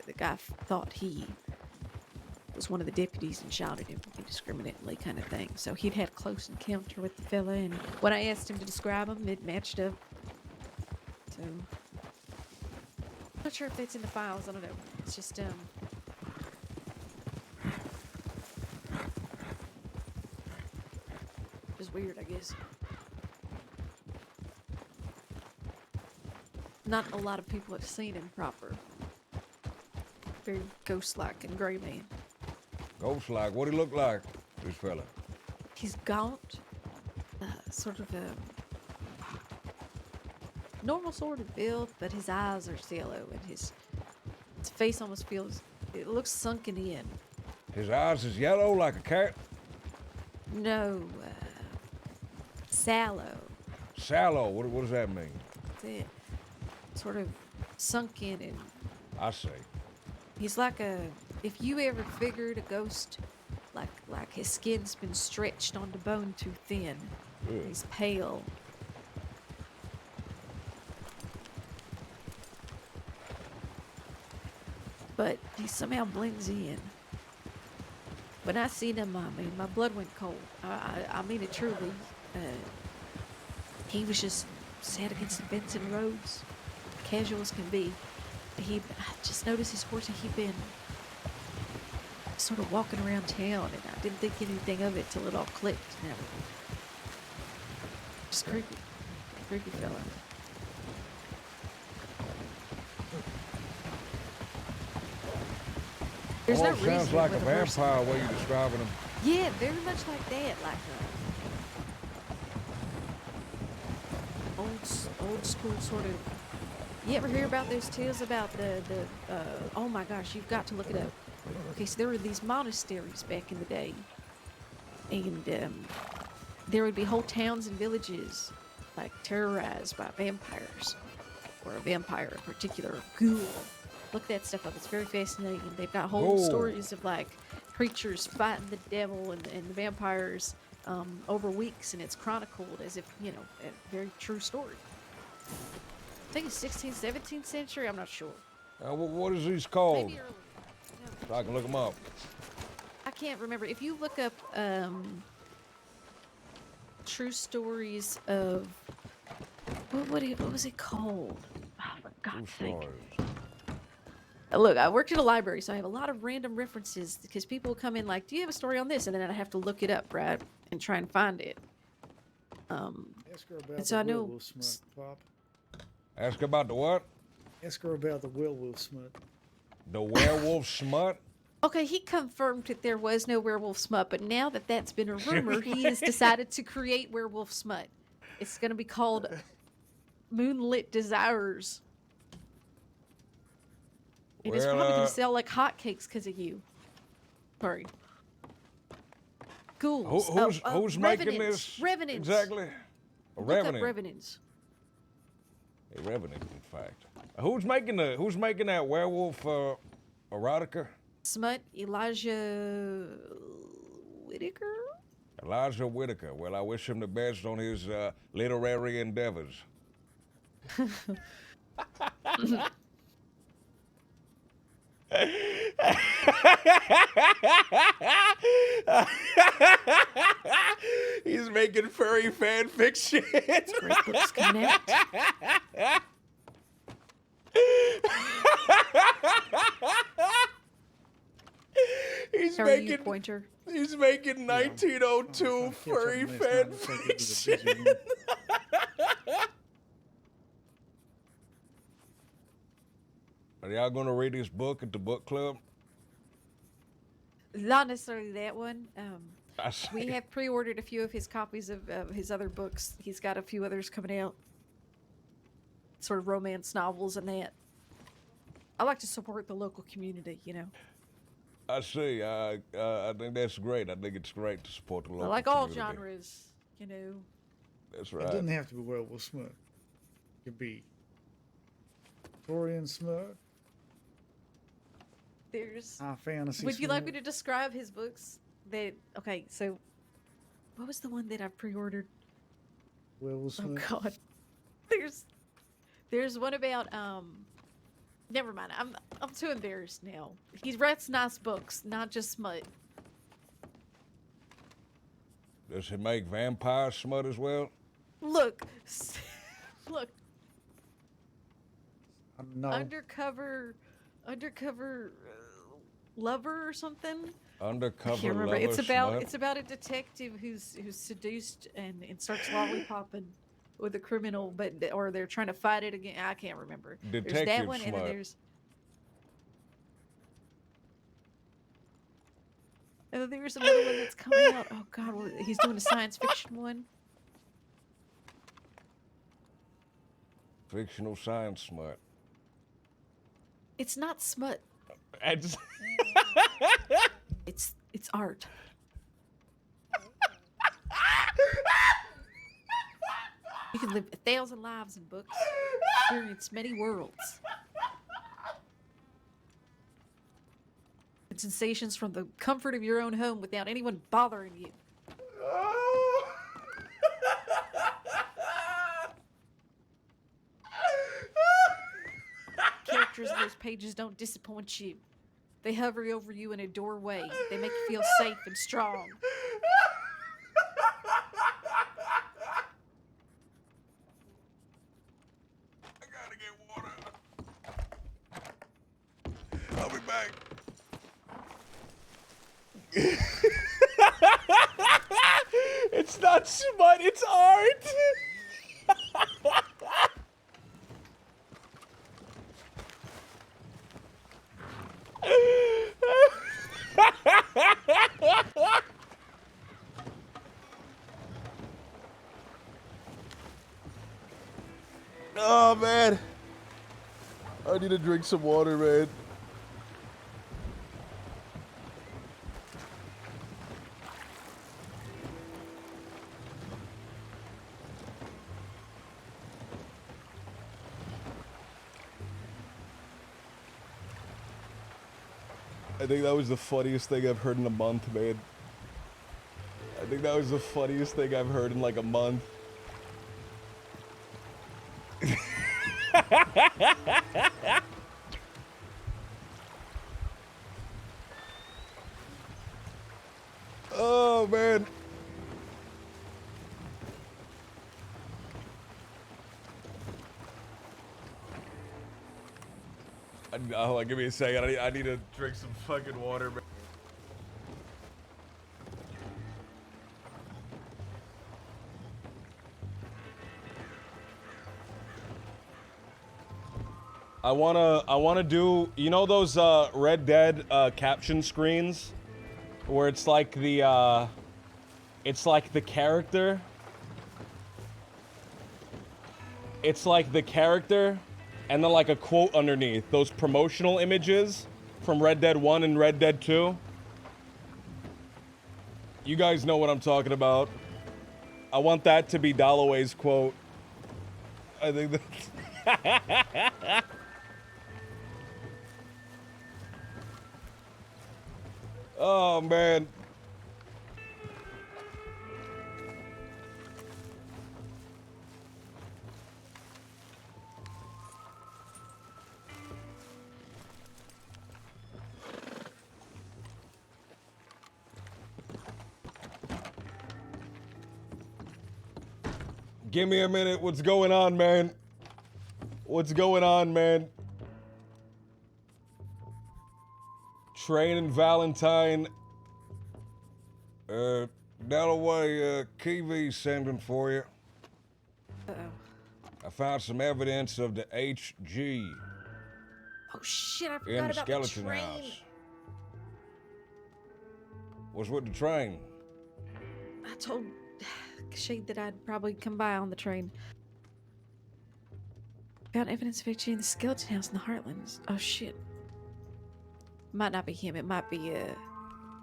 the guy thought he was one of the deputies and shot at him indiscriminately, kind of thing. So he'd had a close encounter with the fella, and when I asked him to describe him, it matched up. So, not sure if that's in the files. I don't know. It's just just weird, I guess. not a lot of people have seen him proper. Very ghost-like and gray man.
Ghost like, what he look like, this fella?
He's gaunt, sort of a normal sort of build, but his eyes are yellow and his face almost feels, it looks sunken in.
His eyes is yellow like a cat?
No, sallow.
Sallow, what does that mean?
That's it. Sort of sunk in, and
I see.
he's like if you ever figured a ghost, like his skin's been stretched onto bone too thin.
Ugh.
He's pale. But he somehow blends in. When I seen him, I mean, my blood went cold. I mean it truly. He was just sat against the Benson roads, casual as can be. I just noticed his horse, and he'd been sort of walking around town, and I didn't think anything of it till it all clicked. Now, just creepy fella. There's no
Almost sounds
reason
like a
with person
vampire
like
way
that.
you're describing him.
Yeah, very much like that, like old school sort of. You ever hear about those tales about the oh my gosh, you've got to look it up. Okay, so there were these monasteries back in the day, and there would be whole towns and villages like terrorized by vampires, or a vampire in particular, a ghoul. Look that stuff up. It's very fascinating. They've got whole stories of like creatures fighting the devil and the vampires over weeks, and it's chronicled as if, you know, a very true story. I think it's 16th, 17th century. I'm not sure.
What is these called?
Maybe earlier.
So I can look them up.
I can't remember. If you look up true stories of what was it called? Oh, for God's sake. Look, I worked at a library, so I have a lot of random references because people come in like, do you have a story on this? And then I have to look it up, right? And try and find it.
Ask her about
and so
the
I know.
werewolf smut, Pop.
Ask about the what?
Ask her about the werewolf smut.
The werewolf smut?
Okay, he confirmed that there was no werewolf smut, but now that that's been a rumor, he has decided to create werewolf smut. It's going to be called Moonlit Desires. And it's probably going to sell like hotcakes because of you. Sorry. Ghouls.
Who's making this?
Revenants.
Exactly. A
Look
revenant.
up Revenants.
A revenant, in fact. Who's making that werewolf erotica?
Smut. Elijah Whitaker.
Elijah Whitaker. Well, I wish him the best on his literary endeavors.
He's making furry fan fiction.
Great books coming out.
He's
How are you, Pointer?
He's making 1902 furry fan fiction.
Are y'all gonna read this book at the book club?
Not necessarily that one.
I see.
We have pre-ordered a few of his copies of his other books. He's got a few others coming out. Sort of romance novels and that. I like to support the local community, you know.
I see. I think that's great. I think it's great to support the local
I like all
community.
genres, you know.
That's
It
right.
doesn't have to be werewolf smut. It could be Victorian smut,
There's.
high fantasy
Would you
smut.
like me to describe his books? Okay, so what was the one that I pre-ordered?
werewolf
Oh
smut?
God. There's one about never mind. I'm too embarrassed now. He writes nice books, not just smut.
Does he make vampire smut as well?
Look. Look.
No.
Undercover lover or something. I
Undercover
can't remember.
lover
It's about
smut?
it's about a detective who's seduced and starts lollipopping with a criminal, but or they're trying to fight it again. I can't remember. There's that
Detective
one, and then
smut.
there's another one that's coming out. Oh God, he's doing a science fiction one.
Fictional science smut.
It's not smut.
I just
It's art. You can live 1,000 lives in books, experience many worlds. And sensations from the comfort of your own home without anyone bothering you. Characters in those pages don't disappoint you. They hover over you in a doorway. They make you feel safe and strong.
I'll be back.
It's not smut, it's art.
Oh man, I need to drink some water, man.
I think that was the funniest thing I've heard in a month, man. I think that was the funniest thing I've heard in like a month.
Oh man.
Hold on, give me a second. I need to drink some fucking water, man. I wanna do, you know those Red Dead caption screens where it's like the character. It's like the character and then like a quote underneath. Those promotional images from Red Dead 1 and Red Dead 2. You guys know what I'm talking about. I want that to be Dalloway's quote. I think that's... Oh, man. Give me a minute. What's going on, man? What's going on, man? Train and Valentine.
Dalloway, Kiwi's sending for you.
Uh-oh.
I found some evidence of the HG
Oh shit, I
in
forgot
the
about the
skeleton
train.
house. What's with the train?
I told Shade that I'd probably come by on the train. Found evidence of HG in the skeleton house in the Heartlands. Oh shit. Might not be him. It might be,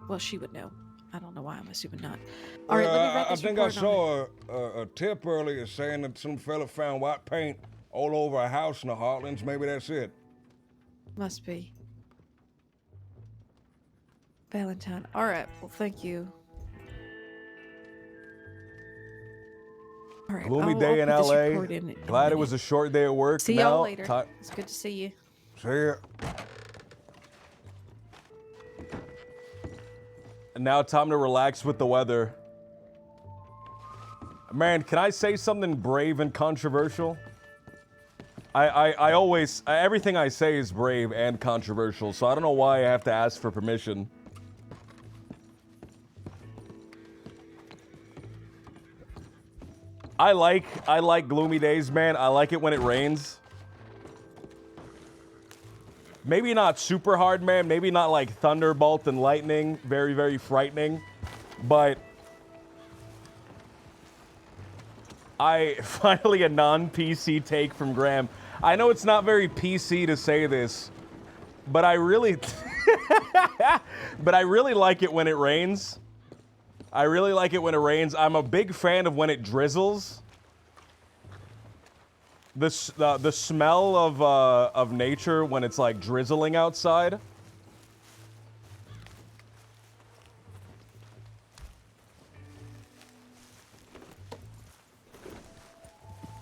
well, she would know. I don't know why. I'm assuming not. All right, let me write
I
this
think I
report
saw a tip earlier saying that some fella found white paint all over a house in the Heartlands. Maybe that's it.
Must be. Valentine. All right. Well, thank you. All right.
Gloomy
I'll
day in
put this
LA.
report in a
Glad it
minute.
was a short day at work.
See
now,
y'all later. It's good to see you.
See ya.
And now time to relax with the weather. Man, can I say something brave and controversial? I always, everything I say is brave and controversial, so I don't know why I have to ask for permission. I like gloomy days, man. I like it when it rains. Maybe not super hard, man. Maybe not like thunderbolt and lightning. Very, very frightening. But finally a non-PC take from Graham. I know it's not very PC to say this, but I really like it when it rains. I really like it when it rains. I'm a big fan of when it drizzles. The smell of nature when it's like drizzling outside.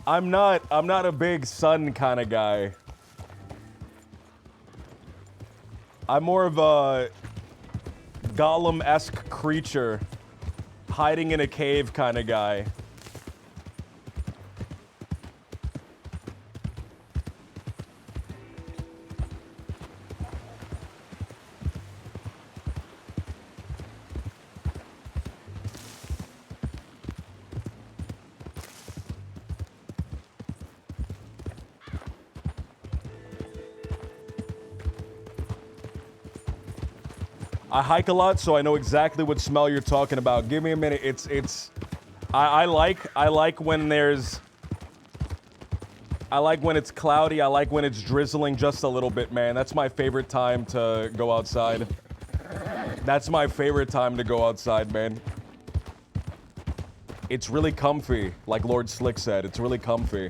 I'm not a big sun kind of guy. I'm more of a Gollum-esque creature hiding in a cave kind of guy. I hike a lot, so I know exactly what smell you're talking about. Give me a minute. I like when there's, I like when it's cloudy. I like when it's drizzling just a little bit, man. That's my favorite time to go outside. That's my favorite time to go outside, man. It's really comfy, like Lord Slick said. It's really comfy.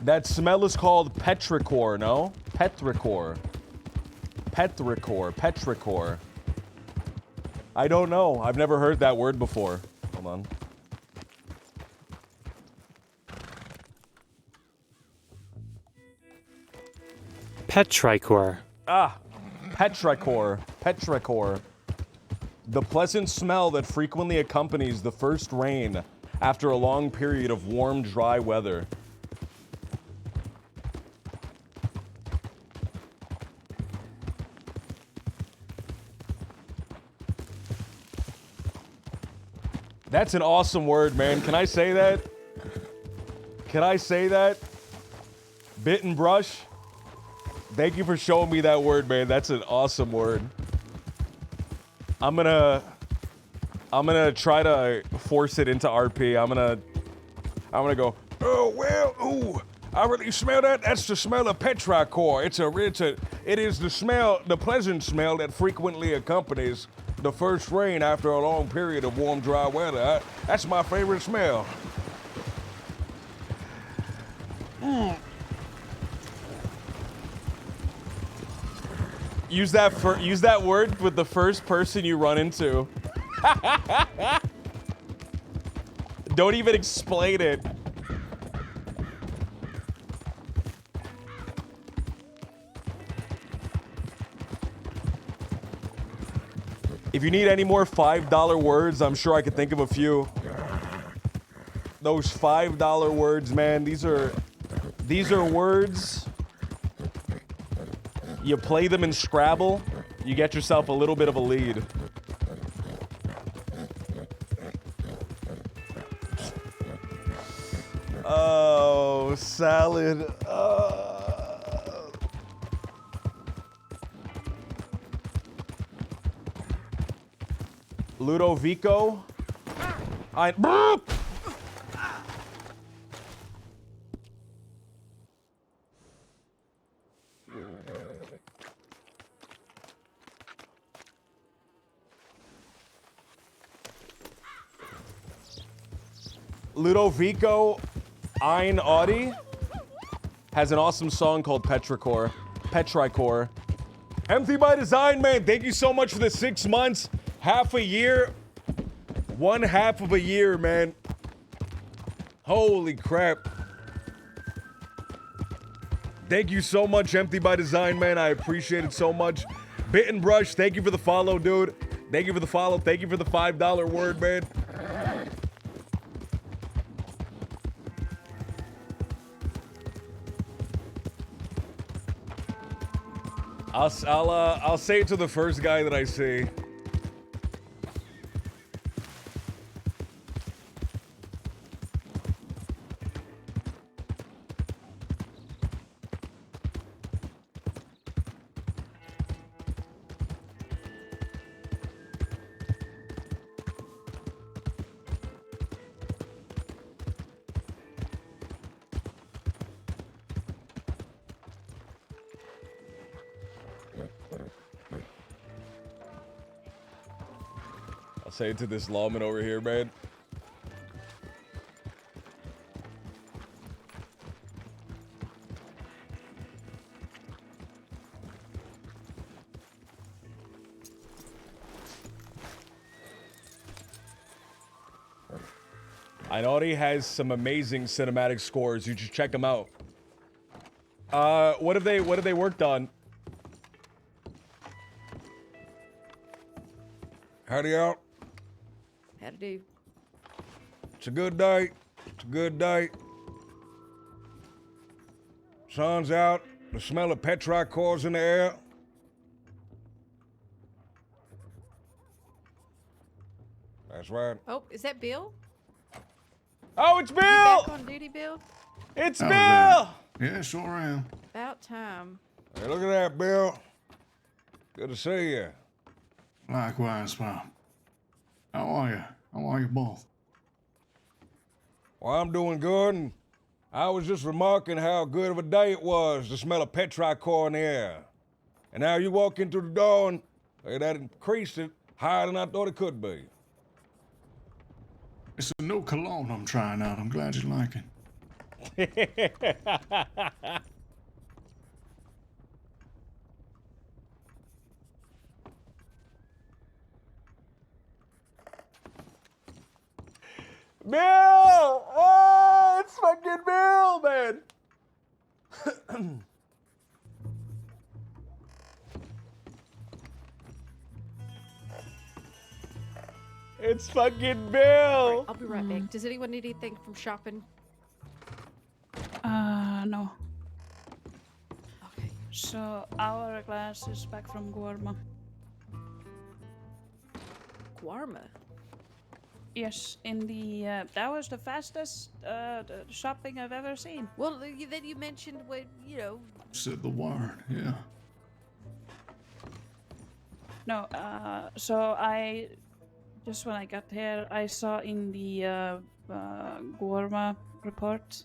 That smell is called petrichor, no? Petrichor. Petrichor. I don't know. I've never heard that word before. Hold on.
Petrichor.
Ah, petrichor. The pleasant smell that frequently accompanies the first rain after a long period of warm, dry weather. That's an awesome word, man. Can I say that? Can I say that? Bit and brush? Thank you for showing me that word, man. That's an awesome word. I'm gonna try to force it into RP. I'm gonna go, oh, well, ooh, I really smell that. That's the smell of petrichor. It is the smell, the pleasant smell that frequently accompanies the first rain after a long period of warm, dry weather. That's my favorite smell. Use that word with the first person you run into. Don't even explain it. If you need any more $5 words, I'm sure I could think of a few. Those $5 words, man, these are words. You play them in Scrabble, you get yourself a little bit of a lead. Oh, salad. Ludovico. Ludovico Ein Audi has an awesome song called Petrichor. Empty by Design, man. Thank you so much for the 6 months. Half a year. 1/2 of a year, man. Holy crap. Thank you so much, Empty by Design, man. I appreciate it so much. Bit and Brush, thank you for the follow, dude. Thank you for the follow. Thank you for the $5 word, man. I'll say it to the first guy that I see. I'll say it to this lawman over here, man. I know he has some amazing cinematic scores. You should check them out. What have they worked on?
Howdy out.
How to do?
It's a good day. It's a good day. Sun's out. The smell of petrichor's in the air. That's right.
Oh, is that Bill?
Oh, it's Bill!
You back on duty, Bill?
It's
Oh,
Bill!
Yeah, sure am.
About time.
Hey, look at that, Bill. Good to see you.
Likewise, pal. How are you? How are you both?
Well, I'm doing good, and I was just remarking how good of a day it was to smell of petrichor in the air. And now you walk into the door, and that increased it higher than I thought it could be.
It's a new cologne I'm trying out. I'm glad you like it.
Bill! Oh, it's fucking Bill, man. It's fucking Bill.
I'll be right back. Does anyone need anything from shopping?
No.
Okay.
So, Hourglass is back from Guarma.
Guarma?
Yes, in the, that was the fastest, the shopping I've ever seen.
Well, then you mentioned what, you know.
Said the word, yeah.
No, so I, just when I got here, I saw in the, Guarma report,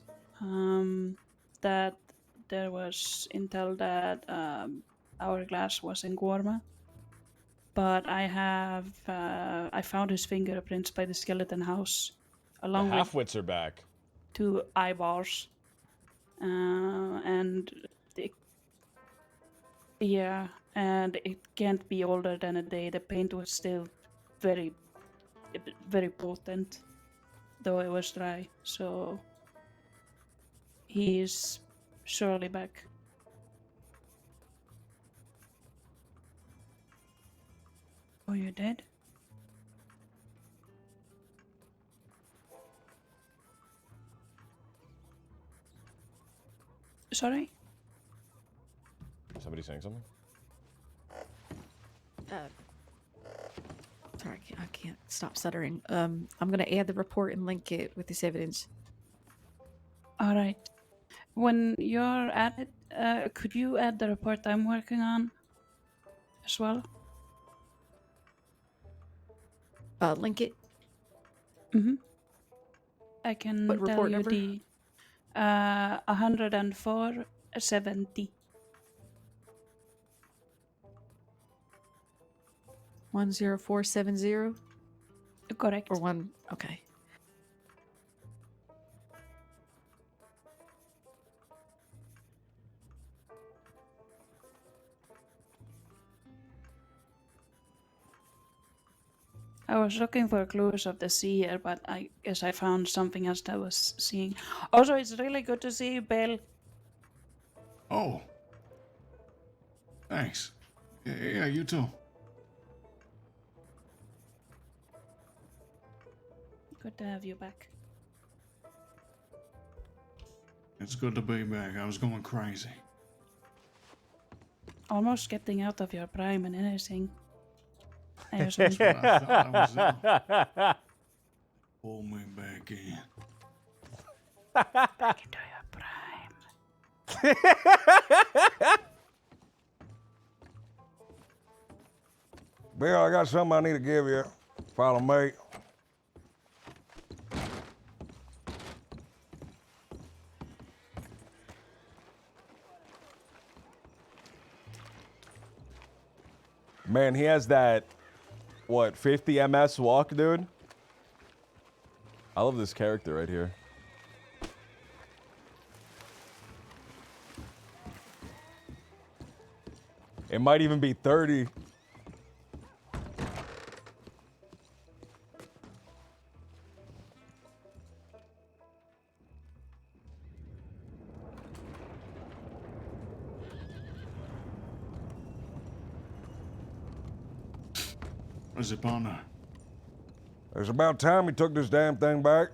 that there was intel that, Hourglass was in Guarma. But I have, I found his fingerprints by the skeleton house, along
The
with
halfwits are back.
2 eyeballs. And yeah, and it can't be older than a day. The paint was still very, very potent, though it was dry. So he is surely back. Oh, you're dead? Sorry?
Somebody saying something?
Sorry, I can't stop stuttering. I'm gonna add the report and link it with this evidence.
All right. When you're at it, could you add the report I'm working on as well?
Link it.
Mm-hmm. I can
What
tell
report
you
number?
the 10470.
10470?
Correct.
Or one. Okay.
I was looking for clues of the sea here, but I guess I found something else that I was seeing. Also, it's really good to see you, Bill.
Oh. Thanks. Yeah, you too.
Good to have you back.
It's good to be back. I was going crazy.
Almost getting out of your prime and everything.
That's what I thought I was pull me back in.
Back into your prime.
Bill, I got something I need to give you. Follow me.
Man, he has that, what, 50 MS walk, dude? I love this character right here. It might even be 30.
What's it, partner?
It's about time we took this damn thing back.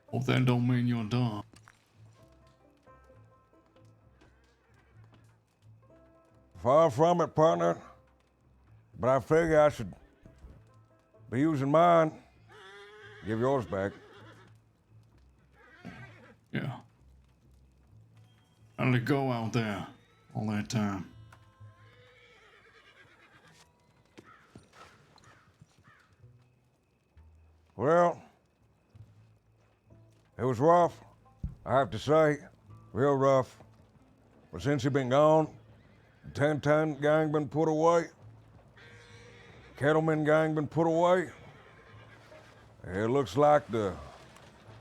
Well, that don't mean you're done.
Far from it, partner. But I figure I should be using mine. Give yours back.
Yeah. How'd it go out there all that time?
Well, it was rough, I have to say. Real rough. But since you've been gone, the 10-10 gang been put away. Kettleman gang been put away. It looks like the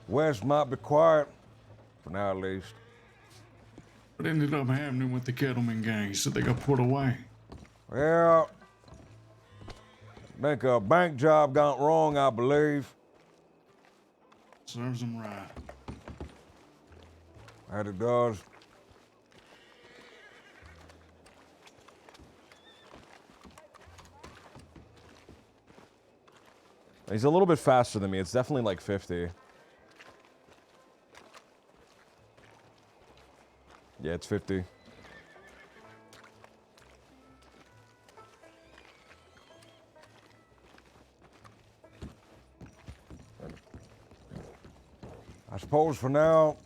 West might be quiet, for now at least.
What ended up happening with the Kettleman gang? You said they got put away.
Well, I think a bank job got wrong, I believe.
Serves them right.
That it does.
He's a little bit faster than me. It's definitely like 50. Yeah, it's 50.
I suppose for now,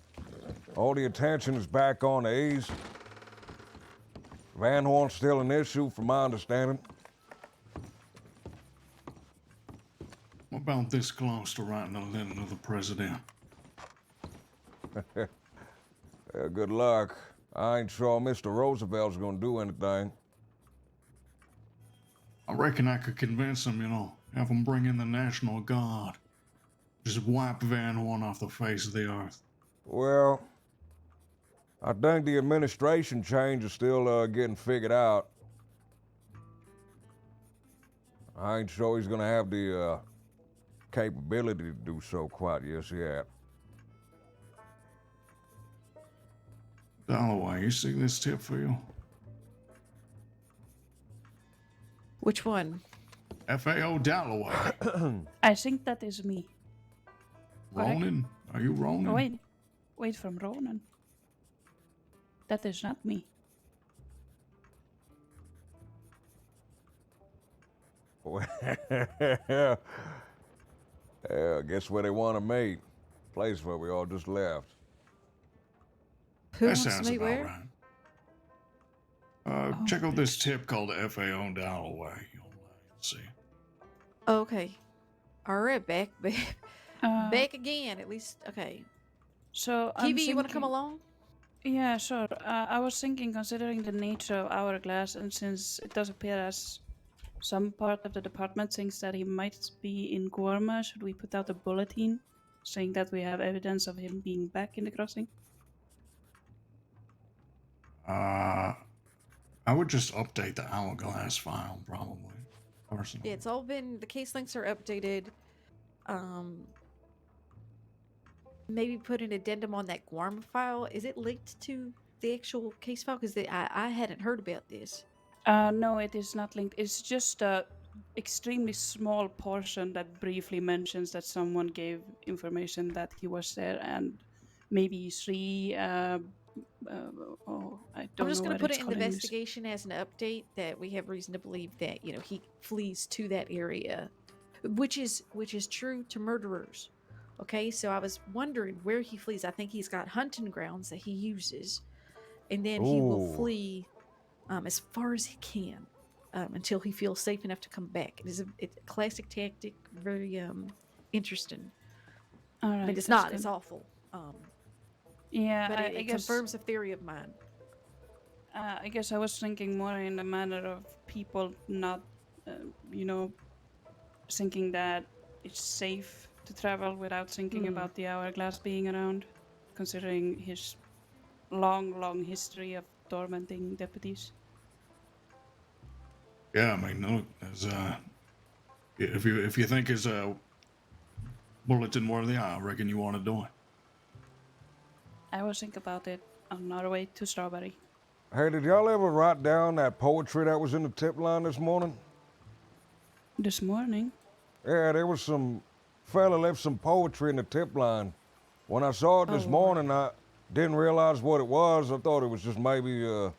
all the attention is back on the East. Van Horn's still an issue, from my understanding.
What about this close to writing a letter to the president?
Good luck. I ain't sure Mr. Roosevelt's gonna do anything.
I reckon I could convince him, you know, have him bring in the National Guard. Just wipe Van Horn off the face of the earth.
Well, I think the administration change is still getting figured out. I ain't sure he's gonna have the capability to do so quite just yet.
Dalloway, you see this tip for you?
Which one?
FAO Dalloway.
I think that is me.
Ronan? Are you Ronan?
Oh, wait from Ronan. That is not me.
Well, guess where they want to meet? Place where we all just left.
Who
That
wants to
sounds
meet
about
where?
right. Check out this tip called FAO Dalloway. You'll see.
Okay. All right, back. Back again, at least. Okay.
So,
Kiwi, you want to come along?
Yeah, sure. I was thinking, considering the nature of Hourglass, and since it does appear as some part of the department thinks that he might be in Gorma, should we put out a bulletin saying that we have evidence of him being back in the crossing?
I would just update the Hourglass file, probably, personally.
Yeah, it's all been, the case links are updated. maybe put an addendum on that Guarma file. Is it linked to the actual case file? Because I hadn't heard about this.
No, it is not linked. It's just a extremely small portion that briefly mentions that someone gave information that he was there, and maybe three. I don't
I'm just
know
going to
what
put
it's
it in the
called in English.
investigation as an update that we have reason to believe that he flees to that area, which is true to murderers. Okay, so I was wondering where he flees. I think he's got hunting grounds that he uses, and then he will
Ooh.
flee as far as he can until he feels safe enough to come back. It's a classic tactic, very interesting.
All
I
right,
mean, it's
that's
not. It's
good.
awful.
Yeah,
But
I
it
guess.
confirms a theory of mine.
I guess I was thinking more in the manner of people not, you know, thinking that it's safe to travel without thinking about the hourglass being around, considering his long history of tormenting deputies.
Yeah, I mean, look, if you think it's a bulletin worthy, I reckon you want to do it.
I will think about it on our way to Strawberry.
Hey, did y'all ever write down that poetry that was in the tip line this morning?
This morning?
Yeah, there was some fella left some poetry in the tip line. When I saw it this morning, I didn't realize what it was. I thought it was just maybe, I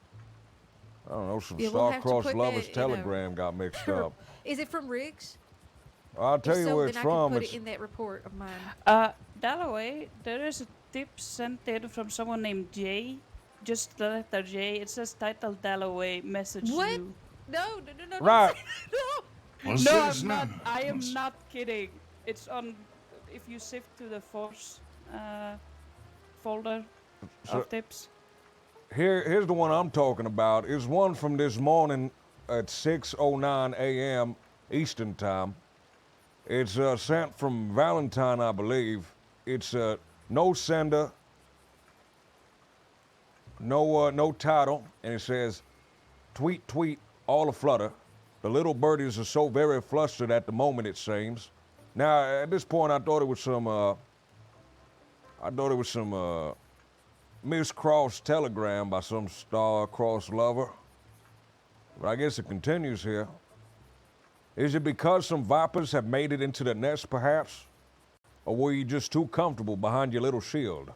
don't know, some
Yeah, we'll have to
star-crossed
put
lovers
that in a-
telegram got mixed up.
Is it from Riggs?
I'll tell
If
you
so,
where
then
it's
I can
from.
put
It's
it in that report of mine.
Dalloway, there is a tip sent in from someone named Jay. Just the letter J. It says title Dalloway message
What?
you.
No,
right.
No.
What's
No,
this
I'm
now?
not. I am not kidding. It's on. If you sift to the Force folder of tips.
Here's the one I'm talking about. It's one from this morning at 6:09 a.m. Eastern Time. It's sent from Valentine, I believe. It's no sender, no title, and it says, "Tweet, tweet, all aflutter. The little birdies are so very flustered at the moment, it seems." Now, at this point, I thought it was some miscrossed telegram by some star-crossed lover. But I guess it continues here. Is it because some vipers have made it into the nest, perhaps? Or were you just too comfortable behind your little shield?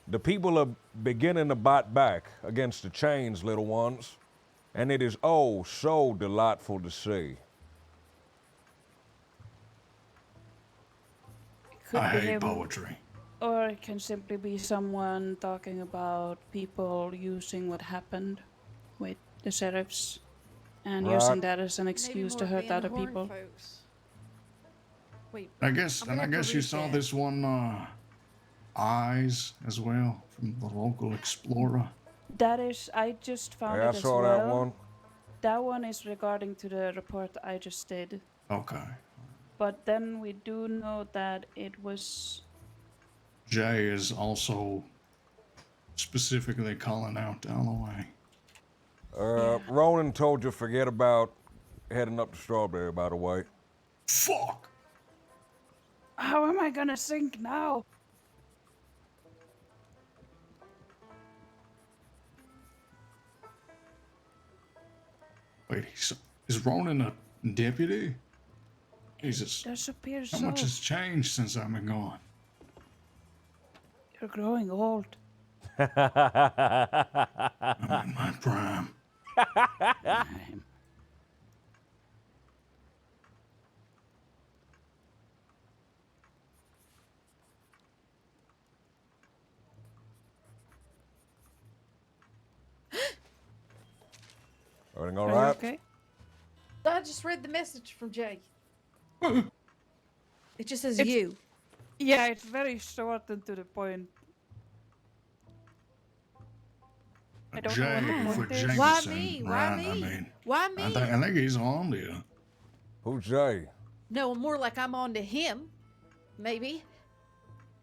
The people are beginning to bite back against the chains, little ones, and it is oh so delightful to see.
Could
I
be
hate
him,
poetry.
or it can simply be someone talking about people using what happened with the sheriffs and
Right.
using that as an
Maybe
excuse
more
to hurt
Van
other
Horn
people.
folks. Wait.
I guess,
I'm
and
gonna
I
have to
guess you
read
saw
that.
this one, Eyes as well from the local explorer.
That is, I just found
Yeah, I
it as
saw
well.
that one.
That one is regarding to the report I just did.
Okay.
But then we do know that it was.
Jay is also specifically calling out Dalloway.
Ronan told you forget about heading up to Strawberry, by the way.
Fuck!
How am I gonna sink now?
Wait, is Ronan a deputy? Jesus.
That appears
How
so.
much has changed since I've been gone?
You're growing old.
I'm in my prime.
Everything all
Are you
right?
okay?
I just read the message from Jay. It just says you.
Yeah, it's very short and to the point. I don't know what the
Jay for
point is.
Jameson,
Why me? Why
right?
me?
I mean,
Why me?
I think he's on to you.
Who's Jay?
No, more like I'm on to him. Maybe.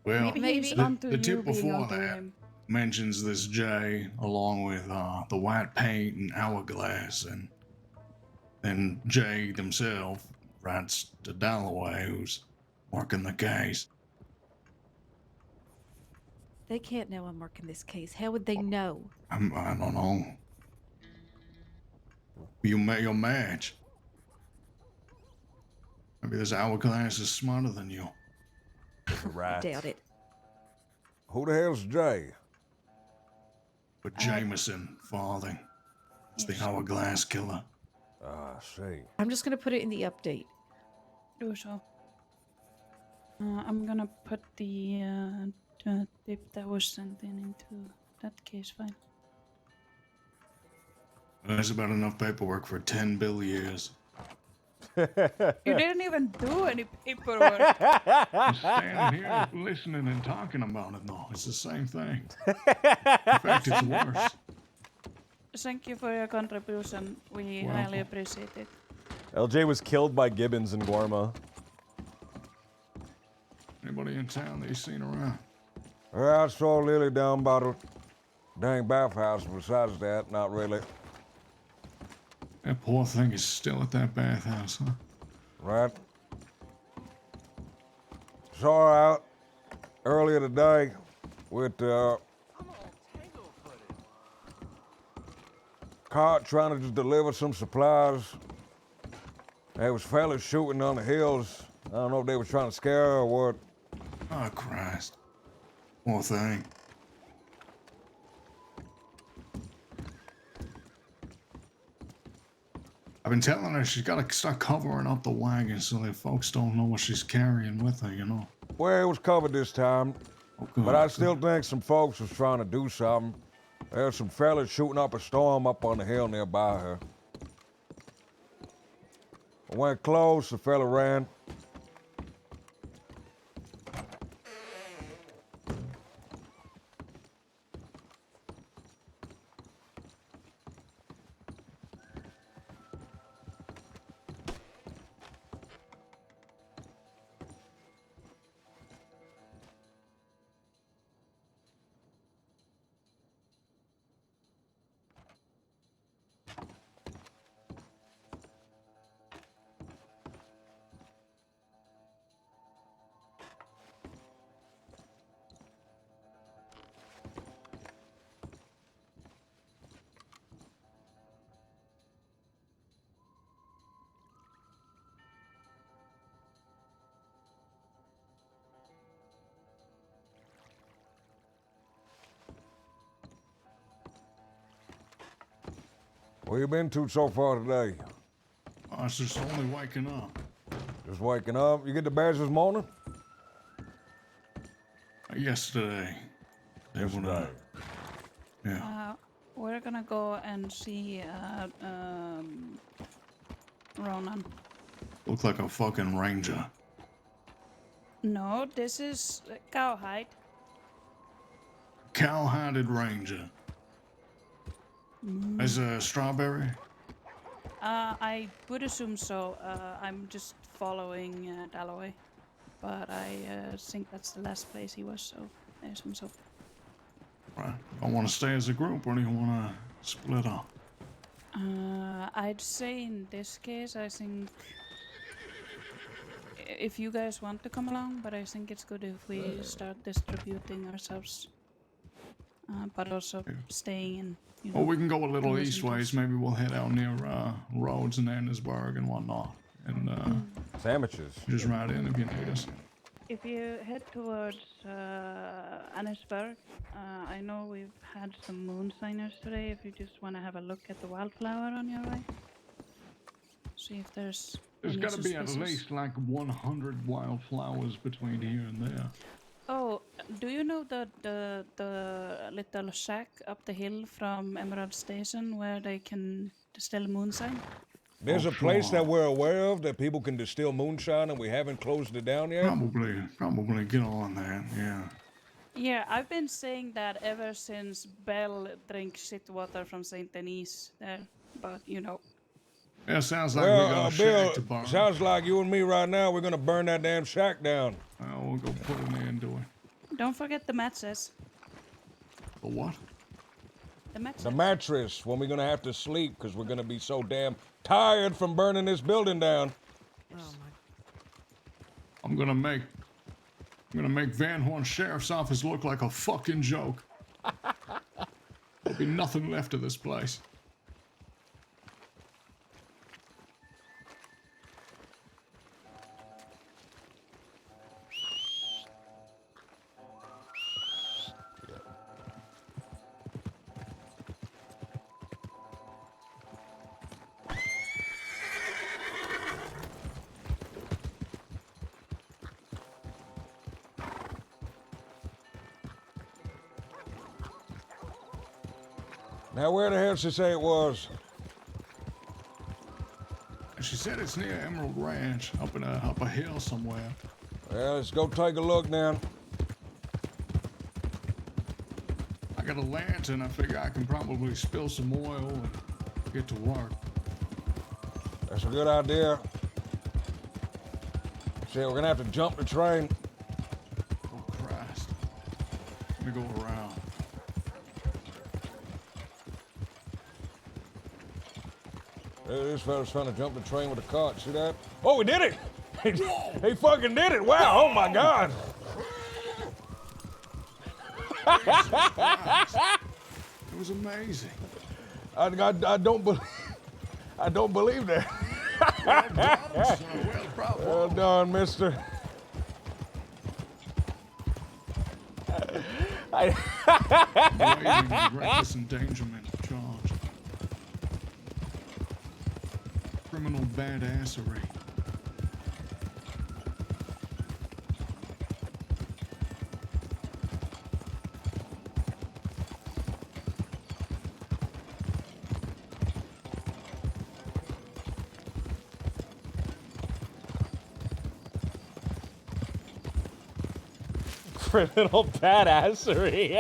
Well,
Maybe.
the tip before that mentions this Jay along with the white paint and hourglass, and then Jay himself writes to Dalloway, who's working the case.
They can't know I'm working this case. How would they know?
I don't know. You're match. Maybe this hourglass is smarter than you.
Right.
Doubt it.
Who the hell's Jay?
But Jameson, Farthing. It's the hourglass killer.
Ah, I see.
I'm just gonna put it in the update.
Do so. I'm gonna put the tip that was sent in into that case file.
That's about enough paperwork for 10 bill years.
You didn't even do any paperwork.
I'm standing here listening and talking about it, though. It's the same thing. In fact, it's worse.
Thank you for your contribution. We highly appreciate it.
LJ was killed by Gibbons in Guarma.
Anybody in town that you seen around?
Well, I saw Lily down by the dang bathhouse. Besides that, not really.
That poor thing is still at that bathhouse, huh?
Right. Saw her out earlier today with cart trying to just deliver some supplies. There was fellas shooting on the hills. I don't know if they were trying to scare her or what.
Oh, Christ. Poor thing. I've been telling her she's got to start covering up the wagon so that folks don't know what she's carrying with her, you know.
Well, it was covered this time.
Oh, good,
but I still think some folks was trying to do something. There's some fellas shooting up a storm up on the hill nearby her. I went close, the fella ran. Where you been to so far today?
I was just only waking up.
Just waking up? You get the badge this morning?
Yesterday.
Yesterday.
Yeah.
We're gonna go and see Ronan.
Looked like a fucking ranger.
No, this is Cowhide.
Cow-hided ranger. As a strawberry?
I would assume so. I'm just following Dalloway. But I think that's the last place he was, so I assume so.
Right. I want to stay as a group, or do you want to split up?
I'd say in this case, I think if you guys want to come along, but I think it's good if we start distributing ourselves. But also staying in. You know,
Well, we can go a little eastways. Maybe we'll head out near Rhodes and Andersburg and whatnot. And
sandwiches.
Just ride in if you need us.
If you head towards Annisburg, I know we've had some moonsigners today. If you just want to have a look at the wildflower on your way, see if there's.
There's
any
got to be at
suspicious.
least like 100 wildflowers between here and there.
Oh, do you know the little shack up the hill from Emerald Station where they can distill moonshine?
There's a place that we're aware of that people can distill moonshine and we haven't closed it down yet?
Probably get on that, yeah.
Yeah, I've been saying that ever since Belle drinks shit water from St. Denis there, but you know.
Yeah, sounds like we got a shack to
Bill,
burn.
sounds like you and me right now, we're gonna burn that damn shack down.
We'll go put an end to it.
Don't forget the matches.
The what?
The matches.
The mattress, when we're gonna have to sleep because we're gonna be so damn tired from burning this building down.
Oh my.
I'm gonna make I'm gonna make Van Horn Sheriff's Office look like a fucking joke. There'll be nothing left of this place.
Now, where the hell she say it was?
She said it's near Emerald Ranch, up a hill somewhere.
Well, let's go take a look now.
I got a lantern. I figure I can probably spill some oil and get to work.
That's a good idea. Shit, we're gonna have to jump the train.
Oh, Christ. Let me go around.
This fella's trying to jump the train with a cart. See that? Oh, he did it! He fucking did it! Wow! Oh my God!
It was amazing.
I don't believe. I don't believe that. Well done, mister.
Reckless endangerment charge. Criminal badassery.
Criminal badassery.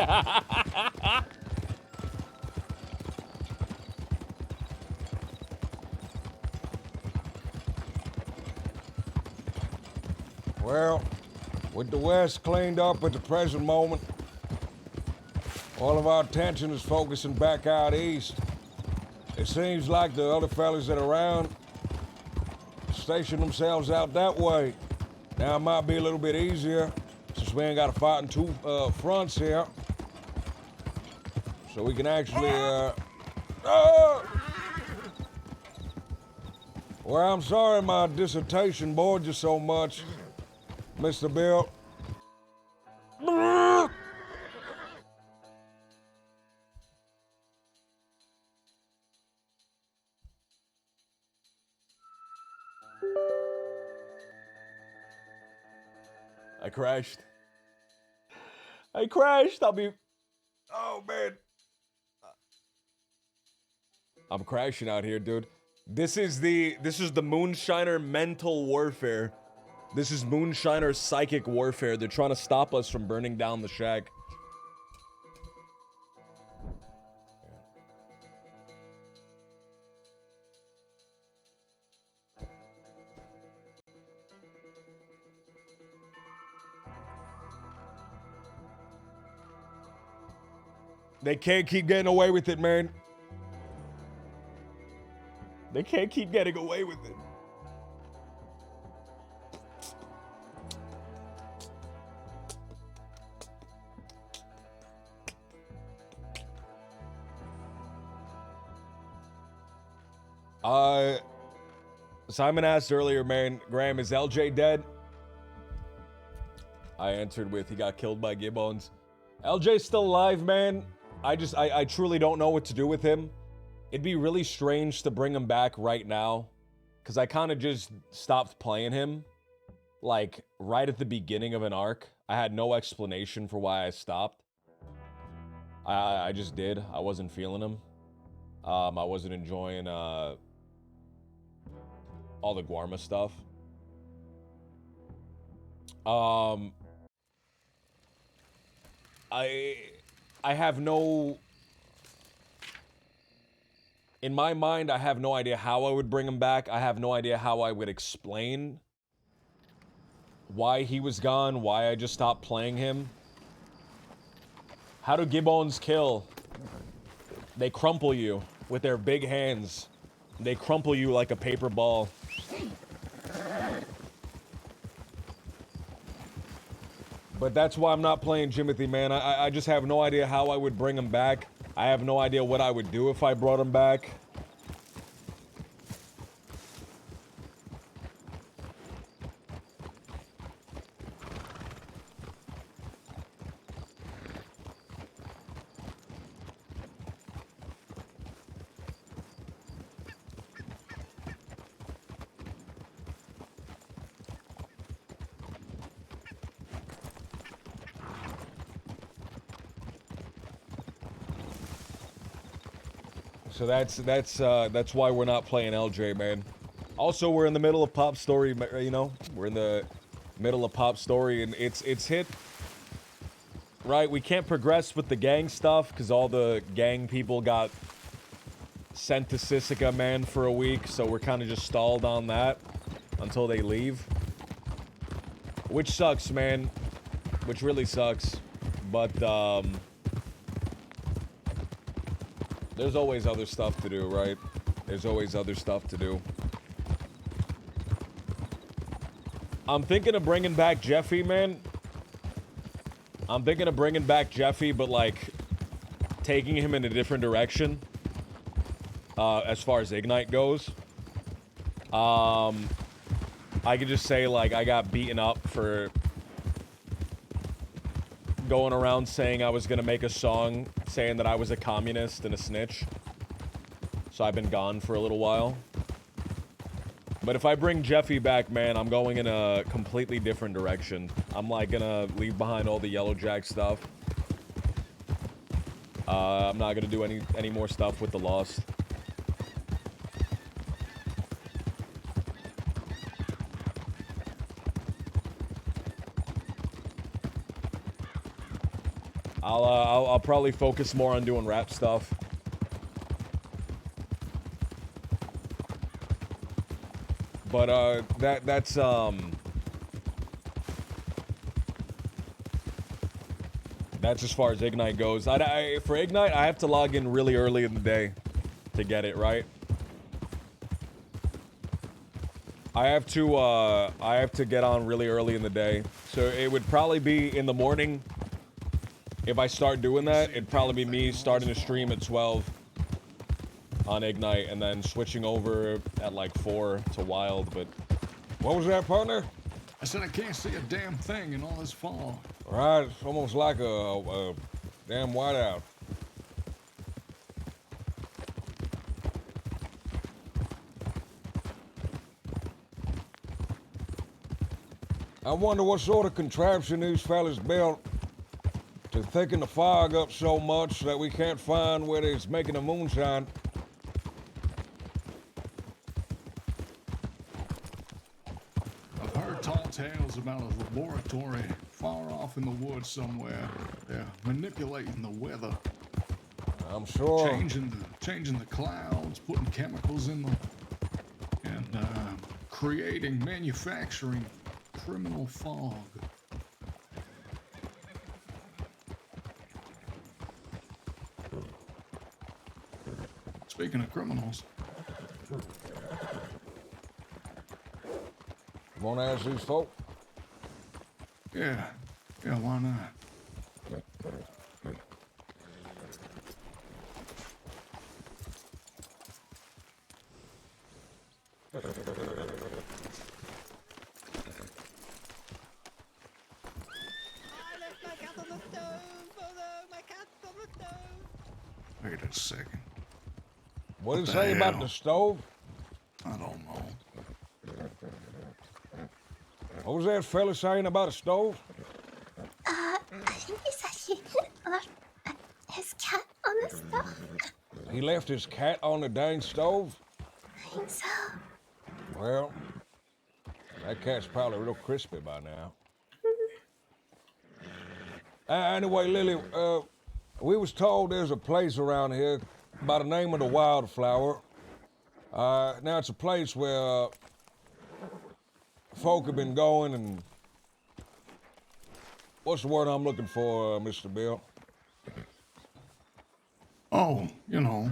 Well, with the West cleaned up at the present moment, all of our attention is focusing back out east. It seems like the other fellas that are around station themselves out that way. Now it might be a little bit easier since we ain't got to fight in two fronts here. So we can actually, Well, I'm sorry my dissertation bored you so much, Mr. Bill.
I crashed. I crashed.
Oh, man.
I'm crashing out here, dude. This is the Moonshiner mental warfare. This is Moonshiner psychic warfare. They're trying to stop us from burning down the shack. They can't keep getting away with it, man. They can't keep getting away with it. Simon asked earlier, man, Graham, is LJ dead? I answered with, he got killed by Gibbons. LJ's still alive, man. I truly don't know what to do with him. It'd be really strange to bring him back right now, because I kind of just stopped playing him, like, right at the beginning of an arc. I had no explanation for why I stopped. I just did. I wasn't feeling him. I wasn't enjoying, all the Guarma stuff. I have no... In my mind, I have no idea how I would bring him back. I have no idea how I would explain why he was gone, why I just stopped playing him. How do Gibbons kill? They crumple you with their big hands. They crumple you like a paper ball. But that's why I'm not playing Jimothy, man. I just have no idea how I would bring him back. I have no idea what I would do if I brought him back. So that's why we're not playing LJ, man. Also, we're in the middle of Pop Story, you know? We're in the middle of Pop Story, and it's hit... Right, we can't progress with the gang stuff, because all the gang people got sent to Sisika, man, for a week, so we're kind of just stalled on that until they leave. Which sucks, man. Which really sucks. But, there's always other stuff to do, right? There's always other stuff to do. I'm thinking of bringing back Jeffy, man. I'm thinking of bringing back Jeffy, but, like, taking him in a different direction. As far as Ignite goes. I could just say, like, I got beaten up for going around saying I was gonna make a song saying that I was a communist and a snitch. So I've been gone for a little while. But if I bring Jeffy back, man, I'm going in a completely different direction. I'm, like, gonna leave behind all the Yellow Jack stuff. I'm not gonna do any more stuff with the Lost. I'll probably focus more on doing rap stuff. But that's as far as Ignite goes. For Ignite, I have to log in really early in the day to get it, right? I have to get on really early in the day. So it would probably be in the morning. If I start doing that, it'd probably be me starting to stream at 12 on Ignite and then switching over at like 4 to Wild, but...
What was that, partner?
I said I can't see a damn thing in all this fog.
Right, it's almost like a damn whiteout. I wonder what sort of contraption these fellas built to thicken the fog up so much that we can't find where it's making the moonshine.
I've heard tall tales about a laboratory far off in the woods somewhere. They're manipulating the weather.
I'm sure.
Changing the clouds, putting chemicals in them, and manufacturing criminal fog. Speaking of criminals.
You wanna ask these folk?
Yeah, why not? Wait a second.
What did it say about the stove?
I don't know.
What was that fella saying about a stove?
I think he said he left his cat on the stove.
He left his cat on the dang stove?
I think so.
Well, that cat's probably real crispy by now. Anyway, Lily, we was told there's a place around here by the name of the Wildflower. Now it's a place where folk have been going and... What's the word I'm looking for, Mr. Bill?
Oh, you know,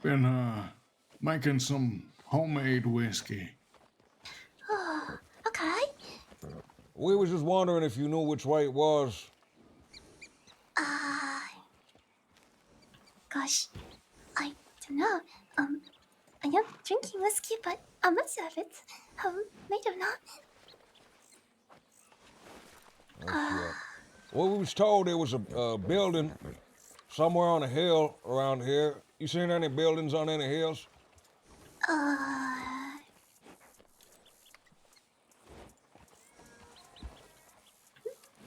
been making some homemade whiskey.
Oh, okay.
We was just wondering if you knew which way it was.
Gosh, I don't know. I am drinking whiskey, but I'm not sure if it's made or not.
Well, we was told there was a building somewhere on a hill around here. You seen any buildings on any hills?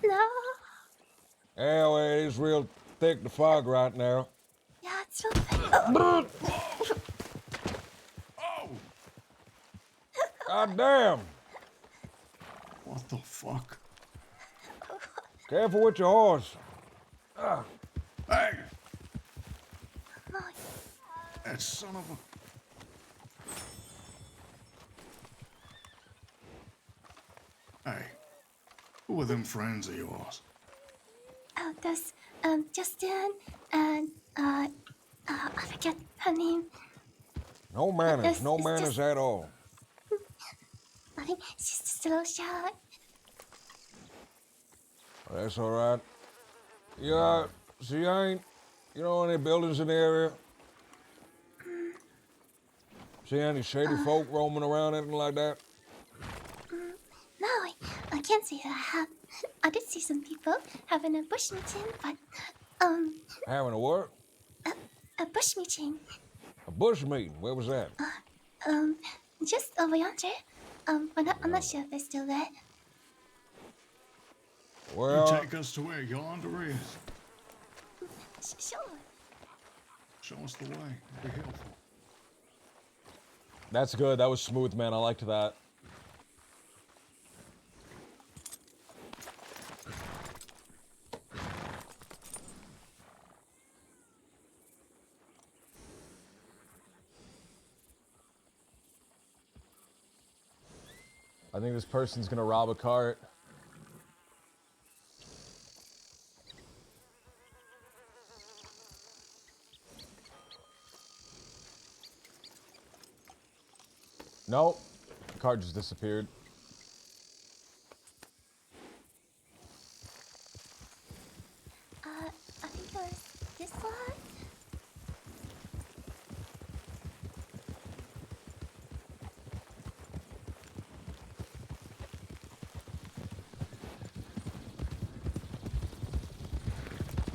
No.
Yeah, well, it's real thick, the fog right now.
Yeah, it's real thick.
God damn!
What the fuck?
Careful with your horse.
Hey! That son of a... Hey, who are them friends of yours?
Oh, there's Justin and I forget her name.
No manners, no
It's
manners
just-
at all.
I think she's just a little shy.
That's all right. Yeah, see, you know any buildings in the area? See any shady folk roaming around, anything like that?
No, I can't say that I have. I did see some people having a bush meeting, but
Having a what?
a bush meeting.
A bush meeting. Where was that?
Just over yonder. But I'm not sure if they're still there.
Well,
You take us to where yonder is.
Sure.
Show us the way. It'd be helpful.
That's good. That was smooth, man. I liked that. I think this person's gonna rob a cart. Nope. The cart just disappeared.
I think it was this one.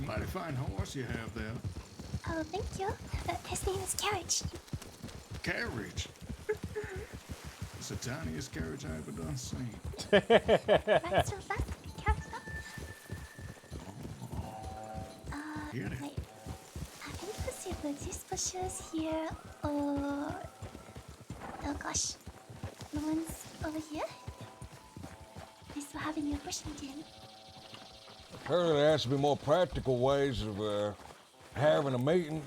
Mighty fine horse you have there.
Oh, thank you. His name is Carriage.
Carriage. It's the tiniest carriage I ever done seen.
That's so fast. Carriage,
Get it.
wait. I think it's either these bushes here or... Oh gosh. The ones over here? These were having a bush meeting.
Apparently there has to be more practical ways of having a meeting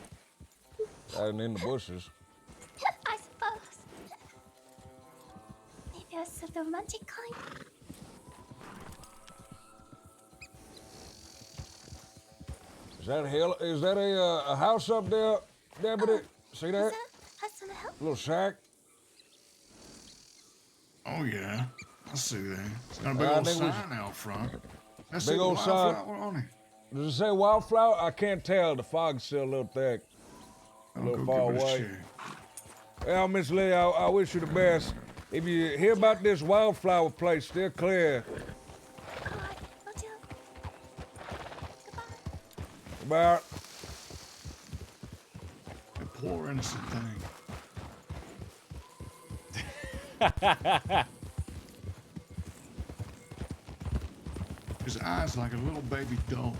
than in the bushes.
I suppose. Maybe it was the romantic kind.
Is that a hill? Is that a house up there, Deputy? See that?
That's on the hill.
Little shack?
Oh, yeah. I see that. It's got a big
I
old
think we
sign out front. That's
Big
the
old sign.
wildflower on it.
Does it say wildflower? I can't tell. The fog's still a little thick. A
I'll
little
go
far
give it a
away.
check.
Well, Miss Lee, I wish you the best. If you hear about this wildflower place, steer clear.
Alright, will do. Goodbye.
About
A poor innocent thing. His eyes like a little baby doe.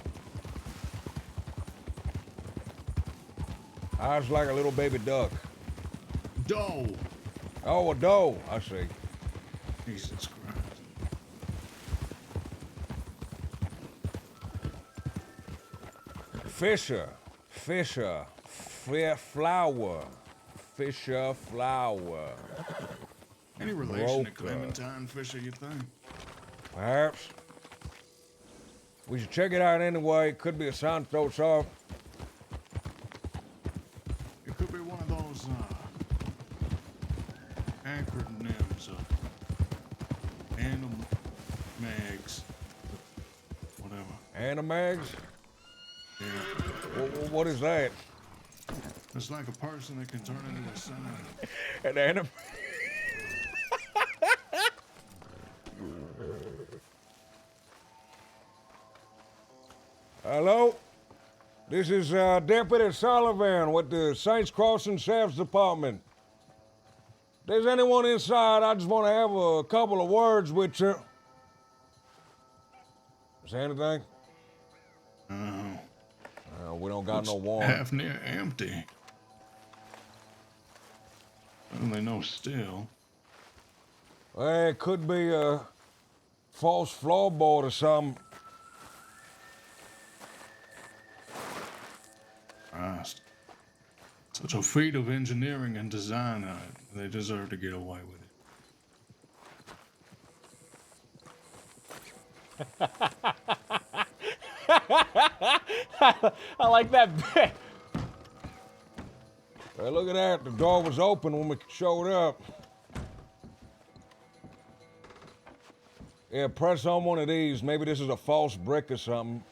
eyes like a little baby duck.
Doe.
Oh, a doe. I see.
Jesus Christ.
Fisher. Flower. Fisher flower.
Any relation to
Broker.
Clementine Fisher, you think?
Perhaps. We should check it out anyway. Could be a sign to throw us off.
It could be one of those, acronyms. Animal. Animags. Whatever.
Animags?
Yeah.
What is that?
It's like a person that can turn into a sign.
An anim. Hello? This is Deputy Sullivan with the Saints Crossing Sheriff's Department. If there's anyone inside, I just want to have a couple of words with you. Is there anything? We don't got no warrant.
Half near empty. And they know still.
Well, it could be a false floorboard or something.
Christ. Such a feat of engineering and design, they deserve to get away with it.
I like that bit.
Hey, look at that. The door was open when we showed up. Yeah, press on one of these. Maybe this is a false brick or something.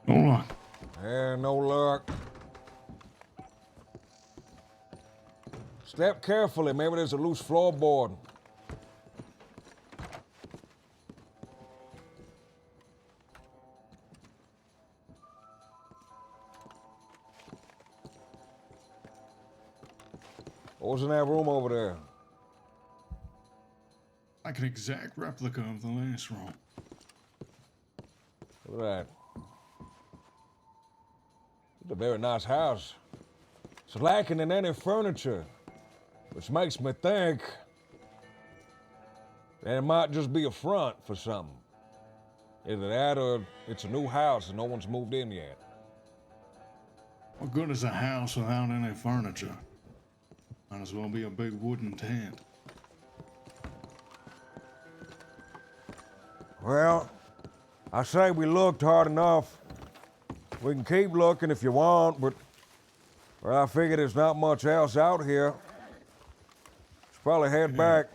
No luck.
Yeah, no luck. Step carefully. Maybe there's a loose floorboard. What was in that room over there?
Like an exact replica of the last room.
Look at that. It's a very nice house. It's lacking in any furniture, which makes me think that it might just be a front for something. Either that or it's a new house and no one's moved in yet.
What good is a house without any furniture? Might as well be a big wooden tent.
Well, I say we looked hard enough. We can keep looking if you want, but well, I figure there's not much else out here. Should probably head back.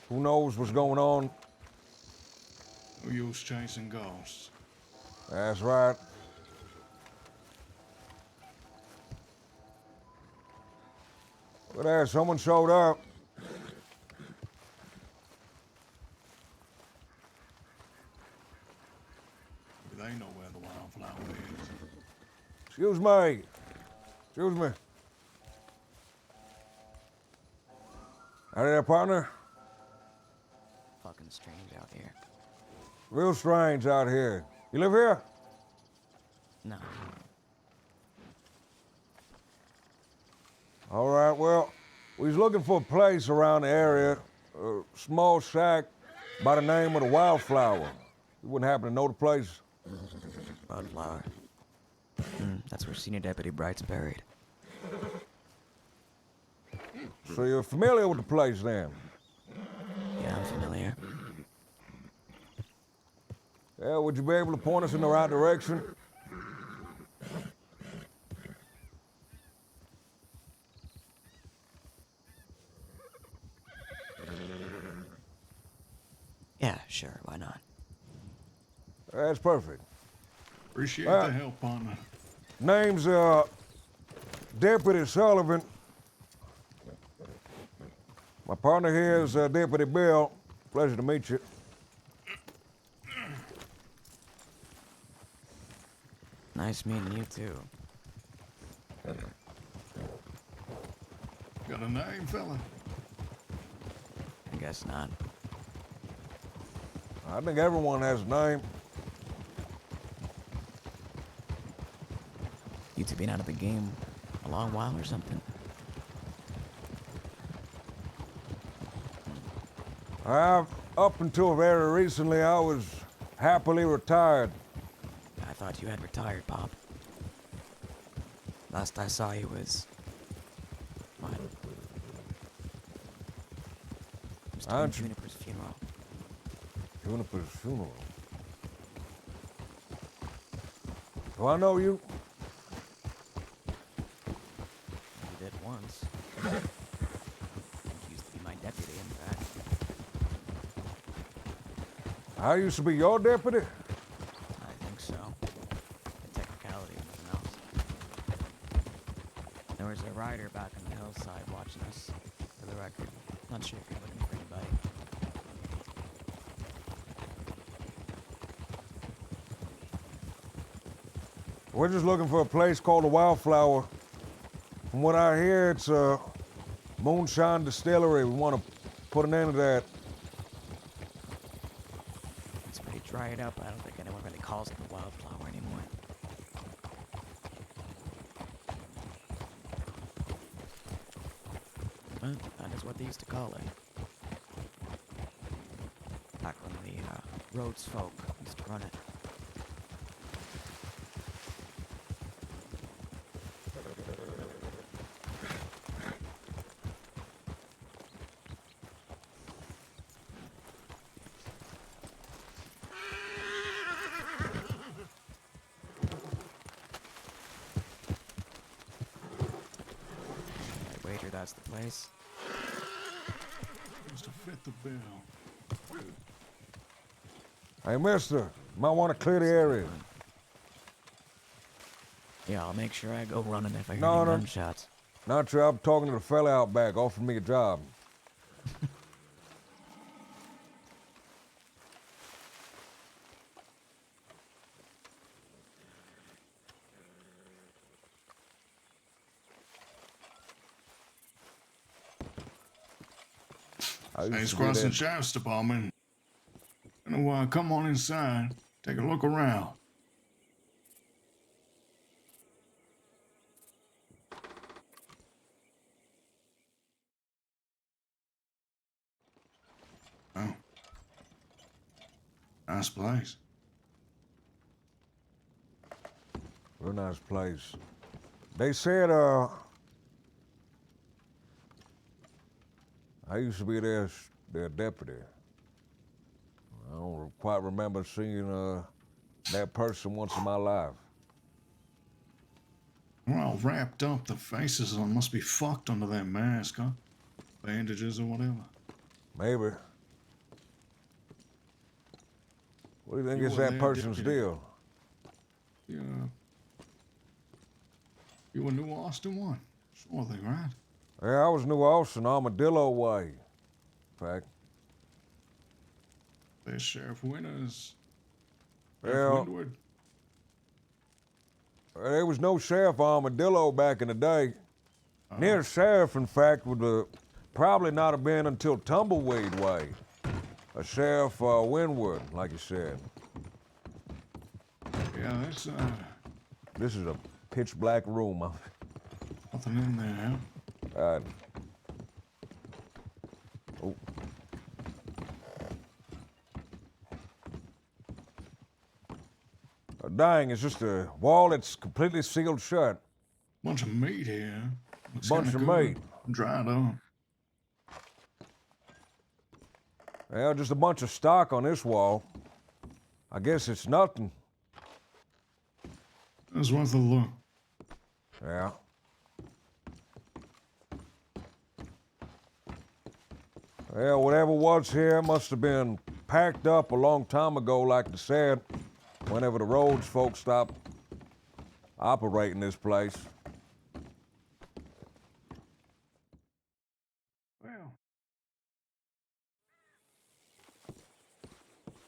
Who knows what's going on?
No use chasing ghosts.
That's right. Look at that, someone showed up.
They know where the wildflower is.
Excuse me. Excuse me. Howdy there, partner.
Fucking strange out here.
Real strange out here. You live here?
No.
All right, well, we was looking for a place around the area, a small shack by the name of the Wildflower. You wouldn't happen to know the place?
Wildflower. That's where Senior Deputy Bright's buried.
So you're familiar with the place then?
Yeah, I'm familiar.
Yeah, would you be able to point us in the right direction?
Yeah, sure, why not?
That's perfect.
Appreciate the help, partner.
Name's Deputy Sullivan. My partner here is Deputy Bill. Pleasure to meet you.
Nice meeting you too.
Got a name, fella?
I guess not.
I think everyone has a name.
You two been out of the game a long while or something?
Up until very recently, I was happily retired.
I thought you had retired, Pop. Last I saw you was... what? It was
Aren't
Tom
you-
Juniper's funeral.
Juniper's funeral. Do I know you?
You did once. You used to be my deputy, in fact.
I used to be your deputy?
I think so. The technicality, if nothing else. There was a rider back on the hillside watching us. For the record, not sure if you're looking for anybody.
We're just looking for a place called the Wildflower. From what I hear, it's a moonshine distillery. We want to put an end to that.
It's pretty dried up. I don't think anyone really calls it the Wildflower anymore. But that is what they used to call it. Back when the Rhodes folk used to run it. I wager that's the place.
Just to fit the bill.
Hey, mister, might want to clear the area.
Yeah, I'll make sure I go running if I hear
No,
any
no.
gunshots.
Not true. I'm talking to the fella out back, offering me a job.
States Crossing Sheriff's Department. Come on inside. Take a look around. Oh. Nice place.
Real nice place. They said, I used to be their deputy. I don't quite remember seeing that person once in my life.
We're all wrapped up. The faces on must be fucked under that mask, huh? Bandages or whatever.
Maybe. What do you think
You
is
were
that
there,
person's
deputy.
deal?
Yeah. You a New Austin one? Surely, right?
Yeah, I was New Austin, Armadillo way. In fact.
There's Sheriff Winters.
Well,
Sheriff Windward.
there was no Sheriff Armadillo back in the day. Nearest sheriff, in fact, would probably not have been until Tumbleweed way. A Sheriff Windward, like you said.
Yeah, that's
This is a pitch black room.
nothing in there, huh?
Oh. Dang, it's just a wall that's completely sealed shut.
Bunch of meat here. Looks
Bunch
kinda
of
good.
meat.
Dried up.
Yeah, just a bunch of stock on this wall. I guess it's nothing.
It's worth a look.
Yeah. Well, whatever was here must have been packed up a long time ago, like they said, whenever the Rhodes folks stopped operating this place.
Well,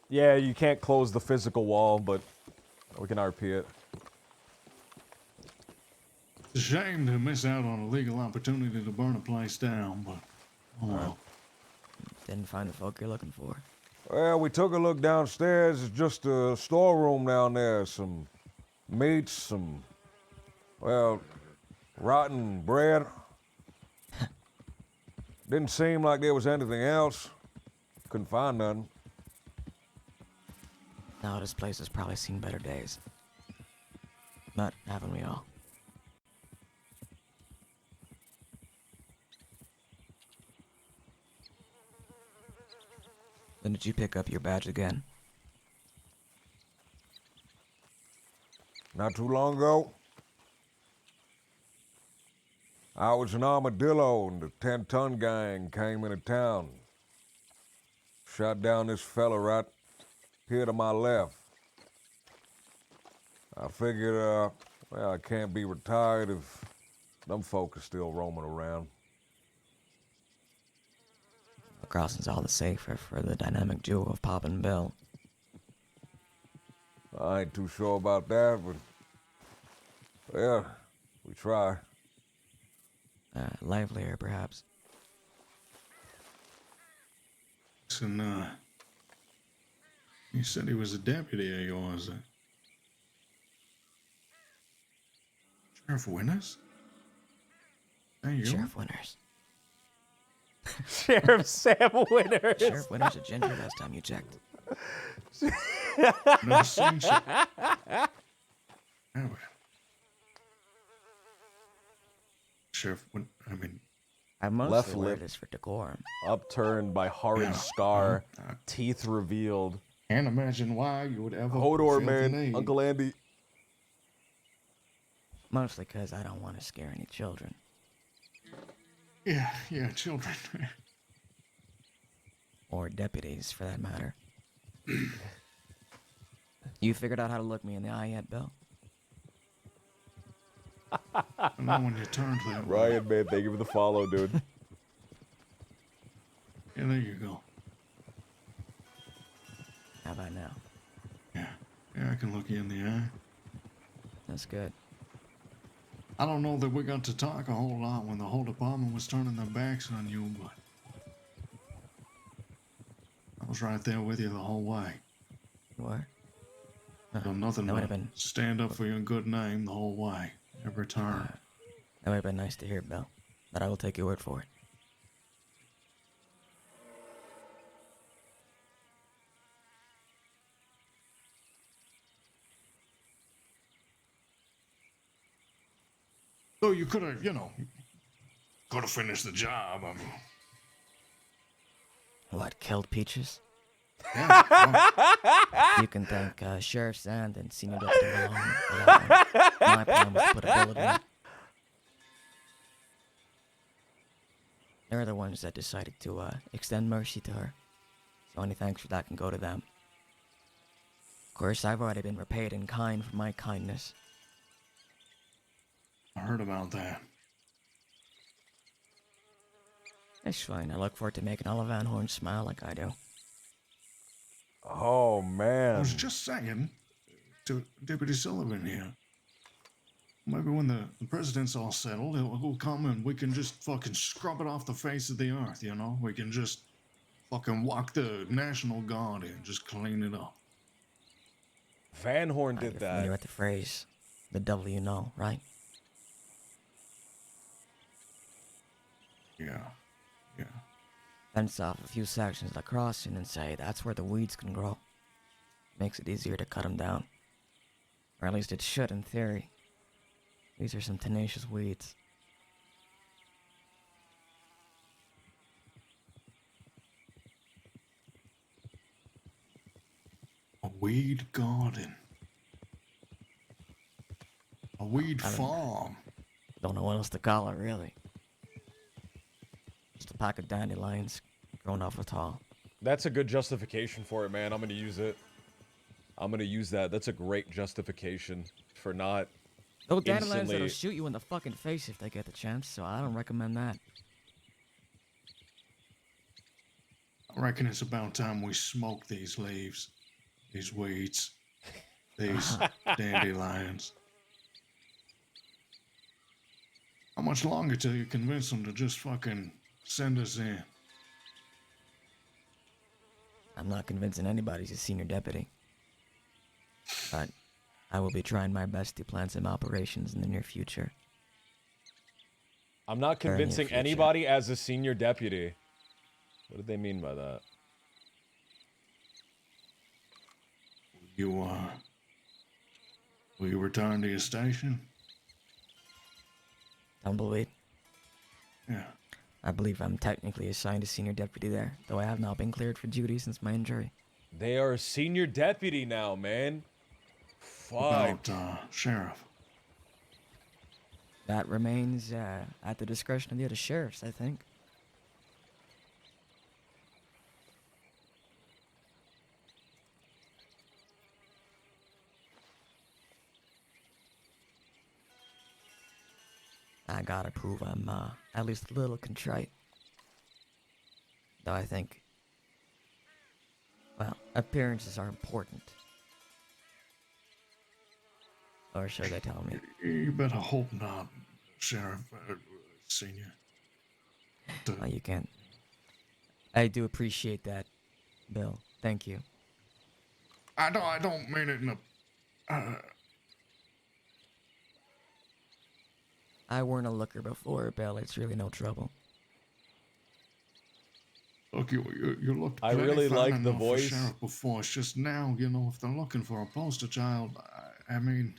Yeah, you can't close the physical wall, but we can RP it.
it's a shame to miss out on a legal opportunity to burn a place down, but oh well.
Didn't find the folk you're looking for.
Well, we took a look downstairs. It's just a storeroom down there. Some meats, some, well, rotten bread. Didn't seem like there was anything else. Couldn't find nothing.
Now this place has probably seen better days. But haven't we all? When did you pick up your badge again?
Not too long ago. I was an armadillo and the 10-ton gang came into town. Shot down this fella right here to my left. I figured, well, I can't be retired if them folk are still roaming around.
The crossing's all the safer for the dynamic duo of Pop and Bill.
I ain't too sure about that, but yeah, we try.
Livelier, perhaps.
And, you said he was a deputy of yours. Sheriff Winters? Hey, you?
Sheriff Winters.
Sheriff Sam Winters.
Sheriff Winters a ginger last time you checked.
Never seen shit. Anyway. Sheriff,
I mostly
Left
wear
lip
this for decorum.
upturned by horrid scar, teeth revealed.
Can't imagine why you would ever
Hodor,
feel the
man,
need.
Uncle Andy.
Mostly because I don't want to scare any children.
Yeah, children.
Or deputies, for that matter. You figured out how to look me in the eye yet, Bill?
I know when you turned that way.
Ryan, man, thank you for the follow, dude.
Yeah, there you go.
How about now?
Yeah, I can look you in the eye.
That's good.
I don't know that we got to talk a whole lot when the whole department was turning their backs on you, but I was right there with you the whole way.
What?
Done nothing
that
but
would've been-
stand up for your good name the whole way, every turn.
That would have been nice to hear, Bill. But I will take your word for it.
So you could have, could have finished the job. I mean,
What, killed Peaches?
yeah,
You can thank Sheriff Sand and Senior Deputy Malone for that one. My plan was to put a bullet in it. They're the ones that decided to extend mercy to her. So any thanks for that can go to them. Of course, I've already been repaid in kind for my kindness.
I heard about that.
It's fine. I look forward to making Olive Van Horn smile like I do.
Oh,
I
man.
was just saying to Deputy Sullivan here. Maybe when the president's all settled, he'll come and we can just fucking scrub it off the face of the earth, We can just fucking walk the National Guard in, just clean it up.
Van Horn did
You're
that.
familiar with the phrase, the devil you know, right?
Yeah.
Fence off a few sections of the crossing and say that's where the weeds can grow. Makes it easier to cut them down. Or at least it should in theory. These are some tenacious weeds.
A weed garden. A weed farm.
Don't know what else to call it, really. Just a pack of dandelions grown off a tall.
That's a good justification for it, man. I'm gonna use it. I'm gonna use that. That's a great justification for not
Those dandelions
instantly...
that'll shoot you in the fucking face if they get the chance, so I don't recommend that.
I reckon it's about time we smoke these leaves, these weeds, these dandelions. How much longer till you convince them to just fucking send us in?
I'm not convincing anybody he's a senior deputy. But I will be trying my best to plan some operations in the near future.
I'm not
Very near
convincing
future.
anybody as a senior deputy. What did they mean by that?
Will you return to your station?
Tumbleweed?
Yeah.
I believe I'm technically assigned a senior deputy there, though I have not been cleared for duty since my injury.
They are a senior deputy now, man. Fuck.
About, Sheriff?
That remains at the discretion of the other sheriffs, I think. I gotta prove I'm at least a little contrite. Though I think, well, appearances are important. Or should they tell me?
You better hope not, Sheriff, Senior.
Oh, you can't. I do appreciate that, Bill. Thank you.
I don't mean it in a...
I weren't a looker before, Bill. It's really no trouble.
Look, you looked
I
plenty
really
fine
like the
enough for
voice.
Sheriff before. It's just now, you know, if they're looking for a poster child, I mean...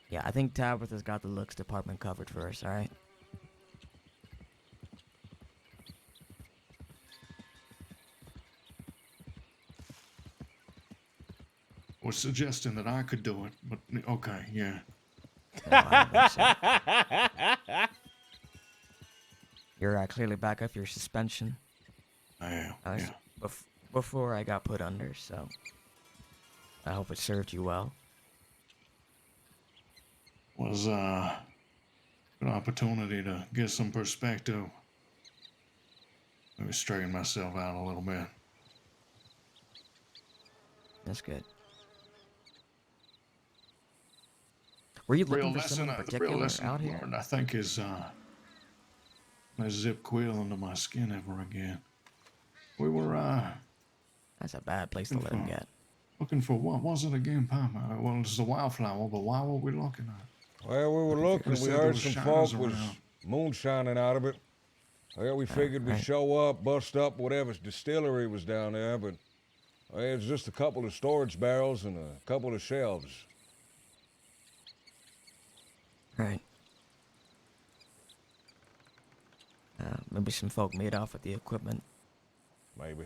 Yeah, I think Tabitha's got the looks department covered for us, alright?
Was suggesting that I could do it, but okay, yeah.
No, I don't think so. You're clearly back off your suspension.
I am, yeah.
Before I got put under, so I hope it served you well.
Was an opportunity to get some perspective. Maybe straighten myself out a little bit.
That's good. Were you looking for someone in particular
the real lesson
out
I
here?
learned, I think, is let's zip quill into my skin ever again. We were
That's a bad place to let him get.
looking for what was it again, Papa? Well, it's the wildflower, but why were we looking at it?
Well, we were looking. We
said there
heard
was
some
shiners
folk was
around.
moonshining out of it. Well, we figured we'd show up, bust up whatever distillery was down there, but well, it was just a couple of storage barrels and a couple of shelves.
Right. Maybe some folk made off with the equipment.
Maybe.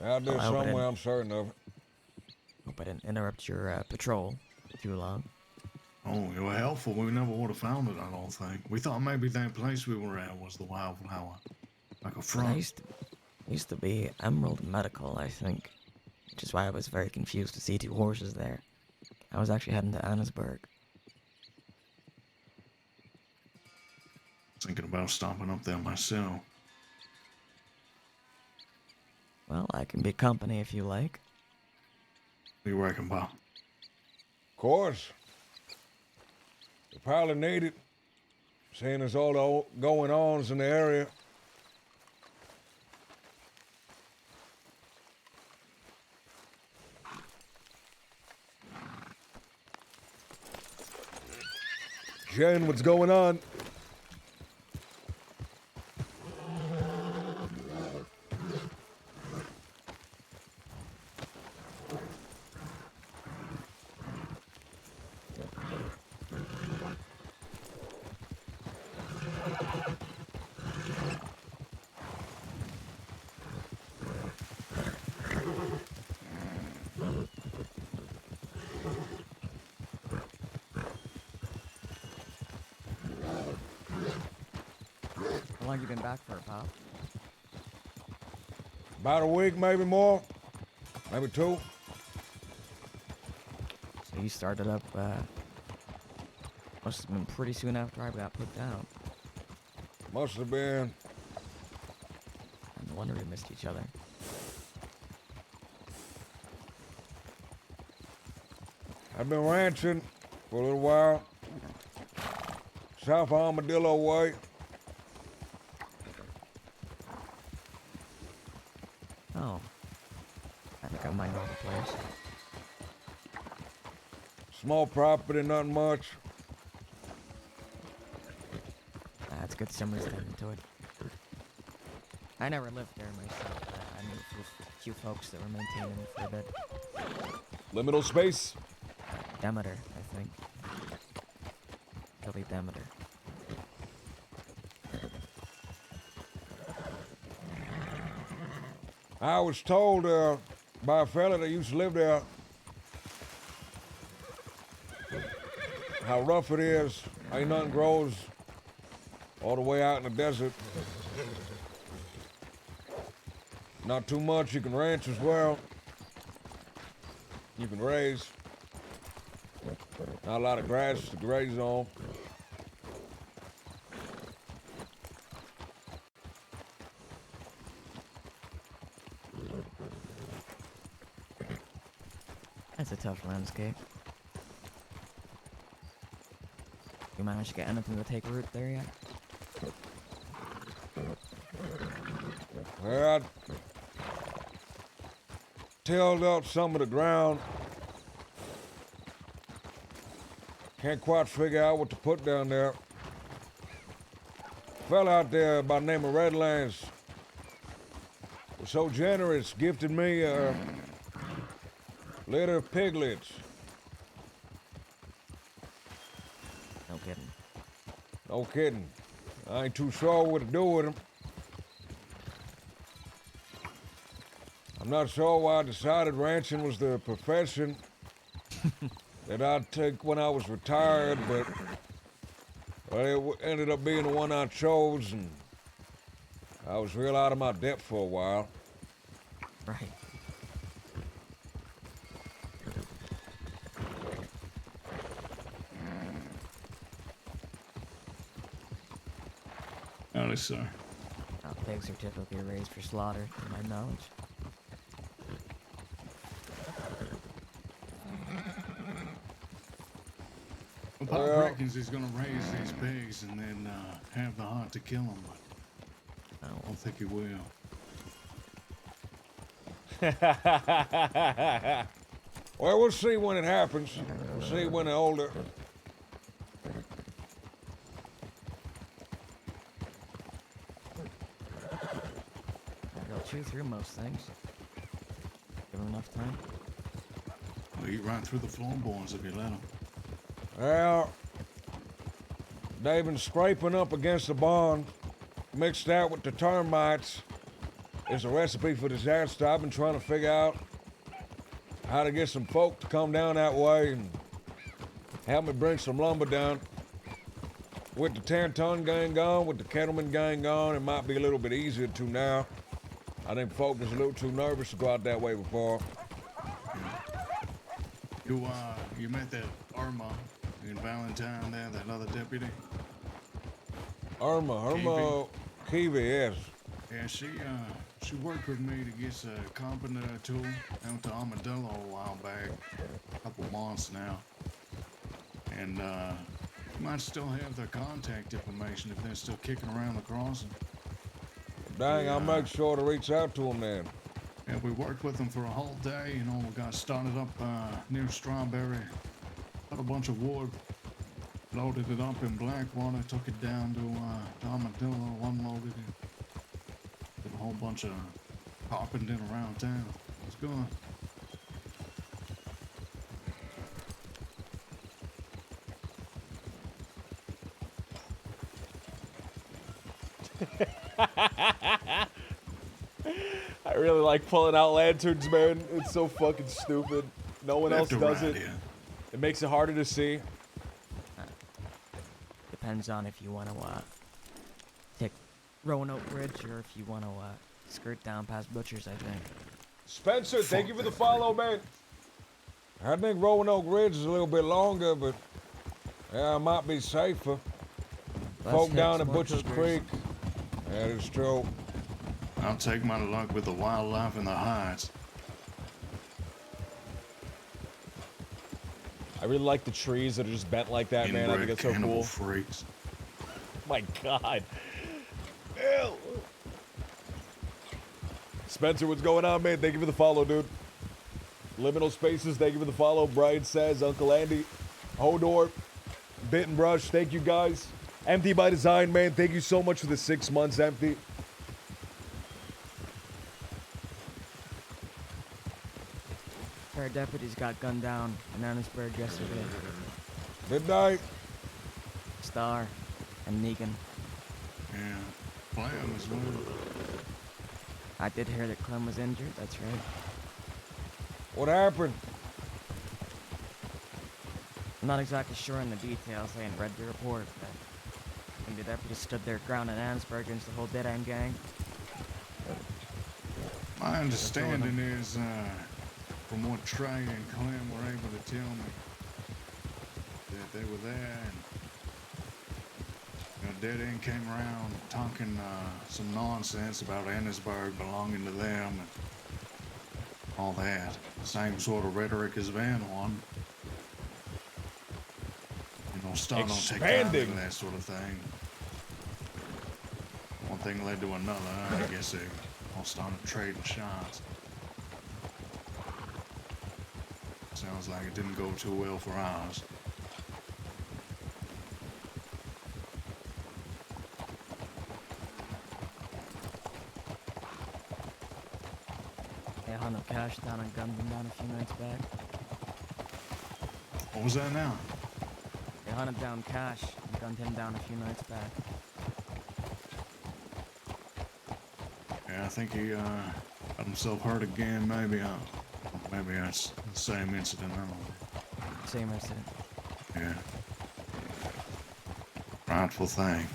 Out there
I hope I
somewhere,
didn't-
I'm certain of it.
Hope I didn't interrupt your patrol too long.
Oh, you were helpful. We never would have found it, I don't think. We thought maybe that place we were at was the wildflower. Like a front.
Used to be Emerald Medical, I think. Which is why I was very confused to see two horses there. I was actually heading to Annesburg.
Thinking about stopping up there myself.
Well, I can be company if you like.
What do you reckon, Bob?
Of course. We probably need it, seeing as all the going ons in the area. Jen, what's going on?
How long you been back for, Pop?
About a week, maybe more. Maybe 2.
So you started up, must have been pretty soon after I got put down.
Must have been.
No wonder we missed each other.
I've been ranching for a little while. South Armadillo way.
Oh. I think I might know the place.
Small property, nothing much.
It's good somebody's getting into it. I never lived there myself, but I knew a few folks that were maintaining it for a bit.
Liminal space.
Demeter, I think. Billy Demeter.
I was told by a fella that used to live there how rough it is. Ain't nothing grows all the way out in the desert. Not too much. You can ranch as well. You can raise. Not a lot of grass to graze on.
That's a tough landscape. You managed to get anything to take root there yet?
Well, I tilled up some of the ground. Can't quite figure out what to put down there. Fella out there by the name of Redlands was so generous, gifted me a litter of piglets.
No kidding.
No kidding. I ain't too sure what to do with them. I'm not sure why I decided ranching was the profession that I'd take when I was retired, but well, it ended up being the one I chose, and I was real out of my depth for a while.
Right.
Howdy, sir.
Pigs are typically raised for slaughter, to my knowledge.
Well, Pop reckons he's gonna raise these pigs and then have the heart to kill them, but I don't think he will.
Well, we'll see when it happens. We'll see when they're older.
They'll chew through most things. Give them enough time.
They'll eat right through the floorboards if you let them.
Well, they've been scraping up against the barn. Mixed that with the termites is a recipe for disaster. I've been trying to figure out how to get some folk to come down that way and help me bring some lumber down. With the 10-ton gang gone, with the Kettleman gang gone, it might be a little bit easier to now. I think folk is a little too nervous to go out that way before.
You met that Irma in Valentine there, that other deputy?
Irma Kiwi, yes.
Yeah, she worked with me to get a carpenter tool out to Armadillo a while back, a couple months now. And you might still have their contact information if they're still kicking around the crossing.
Dang, I'll make sure to reach out to them then.
Yeah, we worked with them for a whole day. You know, we got started up near Strawberry. Got a bunch of wood, loaded it up in Blackwater, took it down to Armadillo, unloaded it. Did a whole bunch of carpenting around town. It was good.
I really like pulling out lanterns, man. It's so fucking stupid. No one else does it. It makes it harder to see.
Depends on if you want to take Roanoke Bridge or if you want to skirt down past Butcher's, I think.
Spencer, thank you for the follow, man.
I think Roanoke Ridge is a little bit longer, but yeah, it might be safer. Folk down at Butcher's Creek. That is true.
I'll take my luck with the wildlife and the heights.
I really like the trees that are just bent like that, man. I think it's so cool.
Freaks.
My God. Ew. Spencer, what's going on, man? Thank you for the follow, dude. Liminal Spaces, thank you for the follow. Brian says, Uncle Andy, Hodor, Bit and Brush, thank you guys. Empty by Design, man, thank you so much for the 6 months, Empty.
pair of deputies got gunned down in Annisburg yesterday.
Midnight.
Star and Negan.
Yeah, Clem as well.
I did hear that Clem was injured, that's right.
What happened?
I'm not exactly sure on the details, I ain't read the report, but I think the deputies stood their ground in Annisburg against the whole Dead End gang.
My understanding is, from what Trey and Clem were able to tell me, that they were there and Dead End came around talking some nonsense about Annisburg belonging to them and all that. Same sort of rhetoric as Van on. Start on
Expanding.
and that sort of thing. One thing led to another. I guess they all started trading shots. Sounds like it didn't go too well for ours.
They hunted Cash down and gunned him down a few nights back.
What was that now?
They hunted down Cash and gunned him down a few nights back.
Yeah, I think he got himself hurt again. Maybe that's the same incident. I don't know.
Same incident.
Yeah. Frightful thing.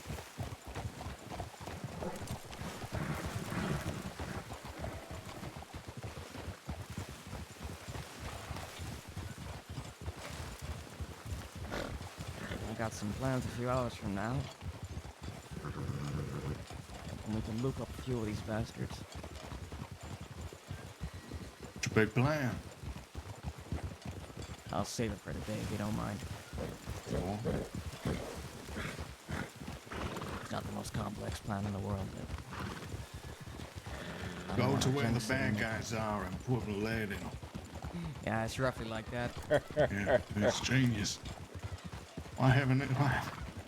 Got some plans a few hours from now. And we can loop up a few of these bastards.
What's your big plan?
I'll save it for the day if you don't mind. It's not the most complex plan in the world, but...
Go to where the bad guys are and put a lead in them.
Yeah, it's roughly like that.
Yeah, it's genius. Why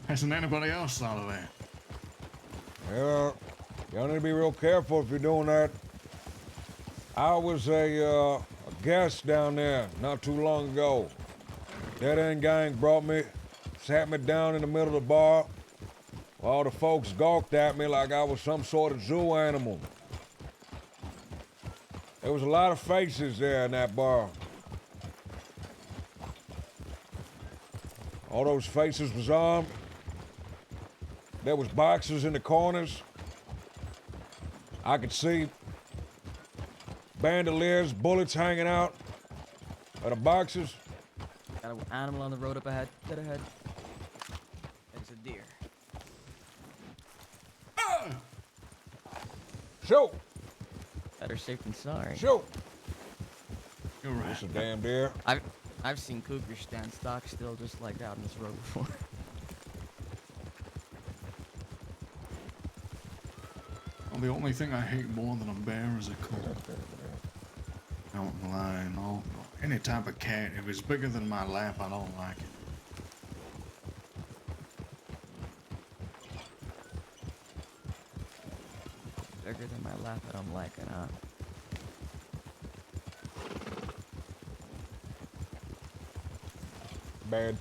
hasn't anybody else thought of that?
Yeah, y'all need to be real careful if you're doing that. I was a guest down there not too long ago. Dead End gang brought me, sat me down in the middle of the bar. All the folks gawked at me like I was some sort of zoo animal. There was a lot of faces there in that bar. All those faces was armed. There was boxes in the corners. I could see bandoliers, bullets hanging out of the boxes.
Got an animal on the road up ahead. Dead ahead. There's a deer.
Shoot!
Better safe than sorry.
Shoot!
You're right.
It's a damn deer.
I've seen cougars stand stock still just like out on this road before.
Well, the only thing I hate more than a bear is a cold. Mountain lion, any type of cat. If it's bigger than my lap, I don't like it.
Bigger than my lap, I don't like it, huh?
Bad.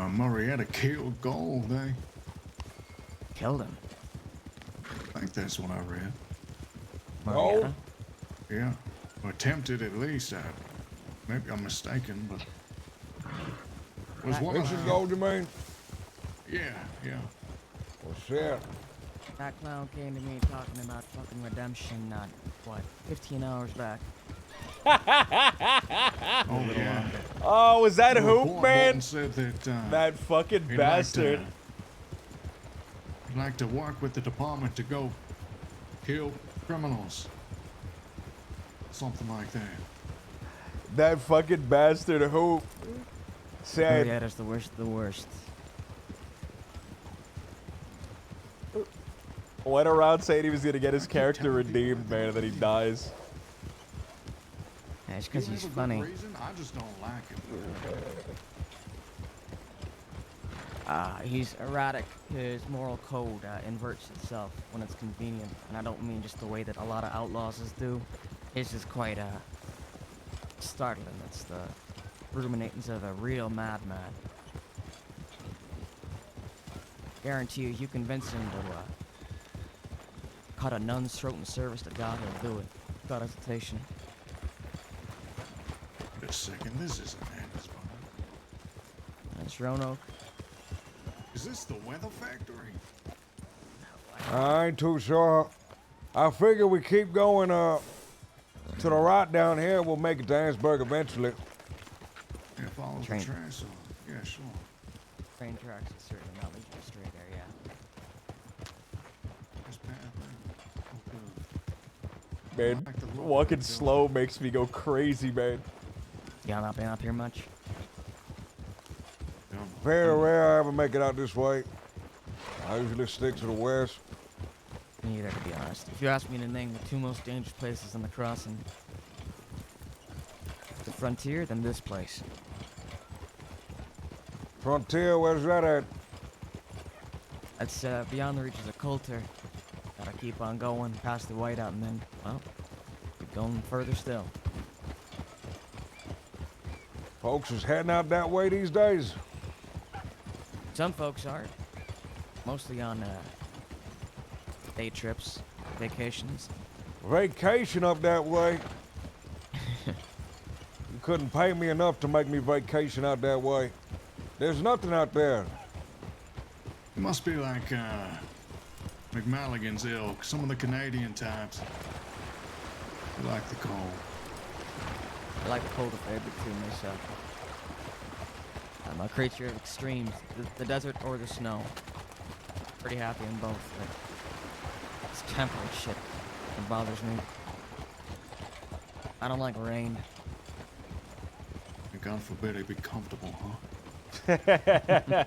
Marietta killed Gold, eh?
Killed him?
I think that's what I read.
Marietta?
Yeah. Or attempted at least. Maybe I'm mistaken, but... Was one
Vincent Gold, you mean?
Yeah.
Well, shit.
That clown came to me talking about fucking redemption, 15 hours back.
Oh, yeah.
Oh, was that
Well,
Hoop, man?
Said that,
that fucking bastard.
like to work with the department to go kill criminals. Something like that.
That fucking bastard Hoop said.
Yeah, that's the worst of the worst.
Went around saying he was gonna get his character redeemed, man, and then he dies.
Yeah, it's because he's funny.
I just don't like him.
He's erratic. His moral code inverts itself when it's convenient. And I don't mean just the way that a lot of outlaws do. His is quite startling. It's the ruminations of a real madman. Guarantee you convince him to cut a nun's throat in service to God, he'll do it without hesitation.
Wait a second, this isn't Andy's barn.
That's Roanoke.
Is this the weather factory?
I ain't too sure. I figure we keep going to the right down here. We'll make it to Annesburg eventually.
Yeah, follow
Train.
the tracks. Yeah, sure.
Train tracks is certainly not leading you straight there, yeah.
This path,
Man, walking slow makes me go crazy, man.
Y'all not been up here much?
Very rare I ever make it out this way. I usually stick to the west.
Neither, to be honest. If you ask me to name the two most dangerous places on the crossing, the frontier, then this place.
Frontier, where's that at?
That's beyond the reaches of Coulter. Gotta keep on going past the whiteout and then, well, keep going further still.
Folks is heading out that way these days.
Some folks are. Mostly on day trips, vacations.
Vacation up that way. You couldn't pay me enough to make me vacation out that way. There's nothing out there.
It must be like McMalligan's ilk, some of the Canadian types. They like the cold.
I like the cold a fair bit too myself. I'm a creature of extremes, the desert or the snow. Pretty happy in both, but it's temperate shit that bothers me. I don't like rain.
God forbid it be comfortable, huh?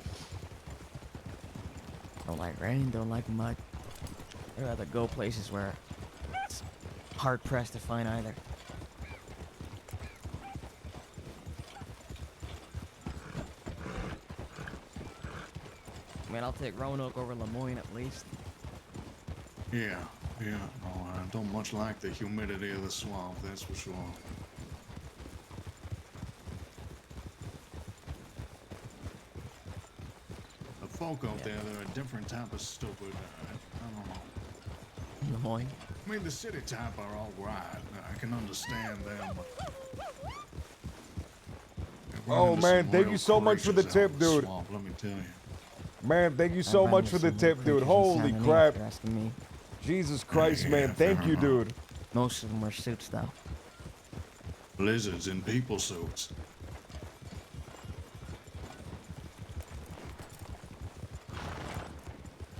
Don't like rain, don't like mud. I'd rather go places where it's hard pressed to find either. I mean, I'll take Roanoke over Lemoyne at least.
Yeah. No, I don't much like the humidity of the swamp, that's for sure. The folk out there, they're a different type of stupid. I don't know.
Lemoyne?
I mean, the city type are all right. I can understand them, but...
Oh, man, thank you so much for the tip, dude.
Swamp, let me tell you.
Man, thank you so much for the tip, dude. Holy crap. Jesus Christ, man. Thank you, dude.
Most of them wear suits, though.
Lizards in people suits.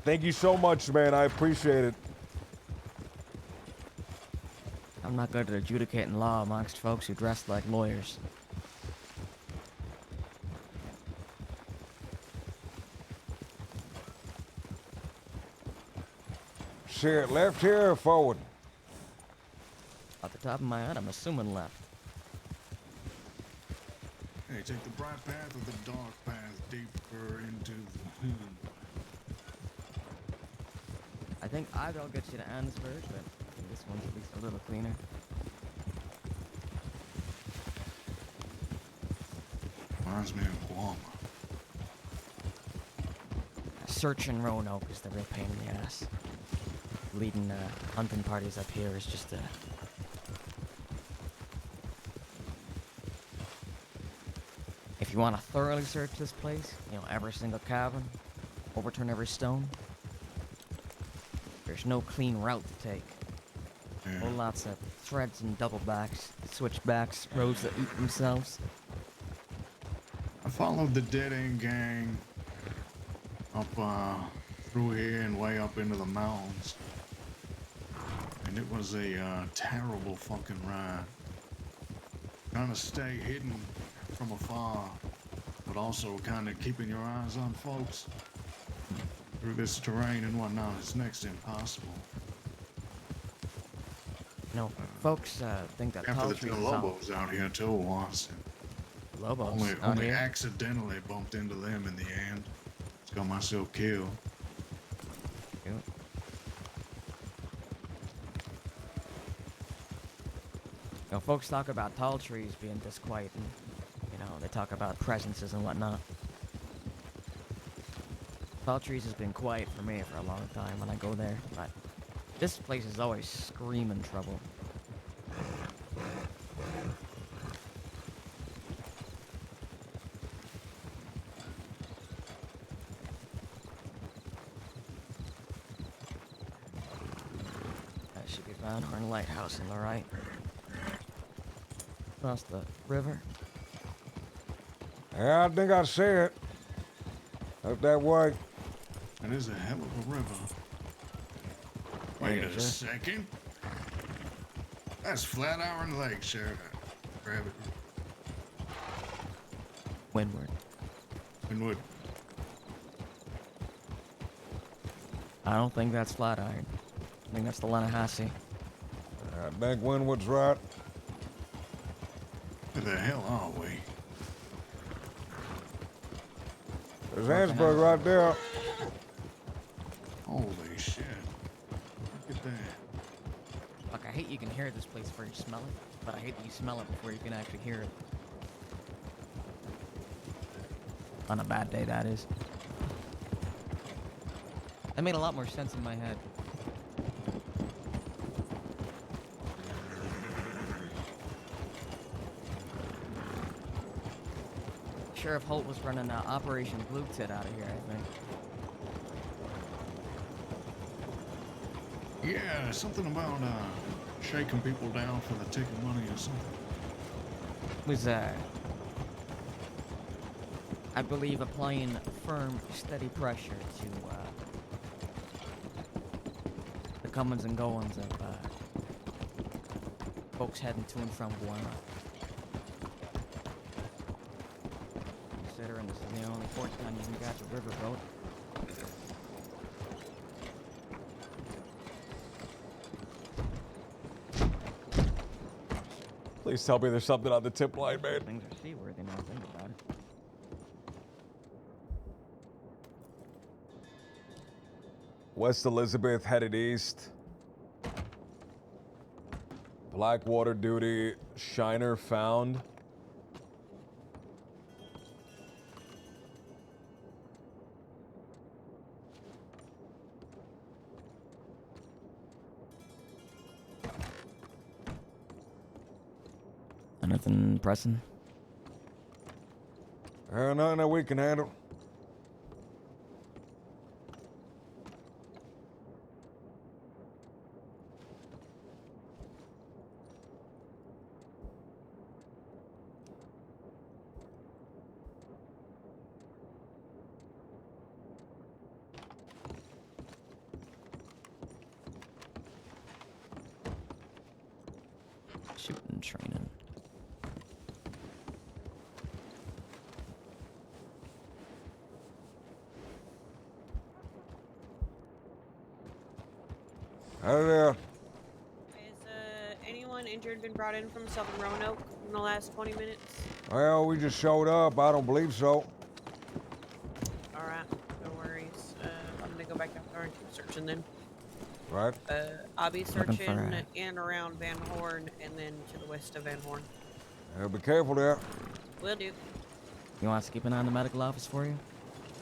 Thank you so much, man. I appreciate it.
I'm not good at adjudicating law amongst folks who dress like lawyers.
Shit, left here or forward?
Off the top of my head, I'm assuming left.
Hey, take the bright path or the dark path deeper into the...
I think either will get you to Annesburg, but I think this one's at least a little cleaner.
Reminds me of Guam.
Searching Roanoke is the real pain in the ass. Leading hunting parties up here is just If you want to thoroughly search this place, you know, every single cabin, overturn every stone, there's no clean route to take. Whole lots of threads and double backs, switchbacks, roads that eat themselves.
I followed the dead-end gang up through here and way up into the mountains. And it was a terrible fucking ride. Trying to stay hidden from afar, but also kind of keeping your eyes on folks through this terrain and whatnot is next to impossible.
No, folks think that
After
tall
the
trees
two
is all-
Lobos out here too once.
Lobos out
Only
here?
accidentally bumped into them in the end. Just got myself killed.
Yep. You know, folks talk about tall trees being disquieting. You know, they talk about presences and whatnot. Tall trees has been quiet for me for a long time when I go there, but this place is always screaming trouble. That should be Van Horn Lighthouse on the right. Across the river.
Yeah, I think I see it. Up that way.
That is a hell of a river. Wait a second. That's Flatiron Lake, Sheriff. Grab it.
Windward.
Windward.
I don't think that's Flatiron. I think that's the Lanahassee.
I think Windward's right.
Where the hell are we?
There's Ansburg right there.
Holy shit. Look at that.
Look, I hate you can hear this place before you smell it, but I hate that you smell it before you can actually hear it. On a bad day, that is. That made a lot more sense in my head. Sheriff Holt was running Operation Blue Tit out of here, I think.
Yeah, something about shaking people down for the ticket money or something.
Was I believe applying firm, steady pressure to the comings and goings of folks heading to and from Guarma. Considering this is the only port time you can catch a riverboat.
Please tell me there's something on the tip line, man.
Things are seaworthy now, think about it.
West Elizabeth headed east. Blackwater duty. Shiner found.
Nothing pressing?
Nothing that we can handle.
Shooting training.
Howdy there.
Has anyone injured been brought in from Southern Roanoke in the last 20 minutes?
Well, we just showed up. I don't believe so.
Alright, no worries. I'm gonna go back out there and keep searching then.
Right.
I'll be
Looking for,
searching in and around Van Horn and then to the west of Van Horn.
Be careful there.
Will do.
You want us to keep an eye on the medical office for you?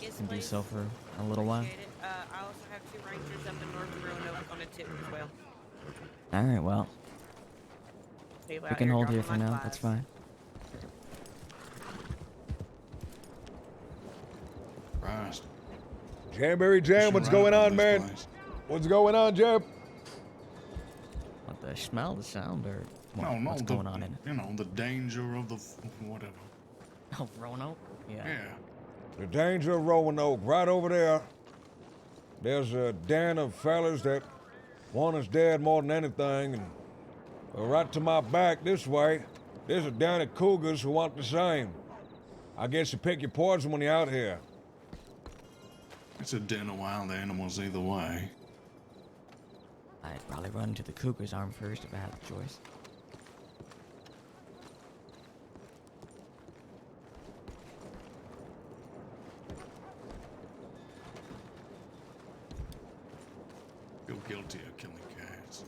Yes,
Can do
please.
so for a little while.
Appreciate it. I also have 2 rangers up in Northern Roanoke on a tip as well.
Alright, well.
People
We
out
can
here
hold here
dropping
for
like
now, that's
flies.
fine.
Christ.
Jamberry Jam, what's going on, man? What's going on, Jam?
What, the smell, the sound, or what,
No,
what's going on in it?
You know, the danger of the whatever.
Oh, Roanoke? Yeah.
Yeah.
The danger of Roanoke, right over there. There's a den of fellas that want us dead more than anything, and right to my back this way, there's a den of cougars who want the same. I guess you pick your poison when you're out here.
It's a den of wild animals either way.
I'd probably run to the cougar's arm first if I had the choice.
Feel guilty of killing cats.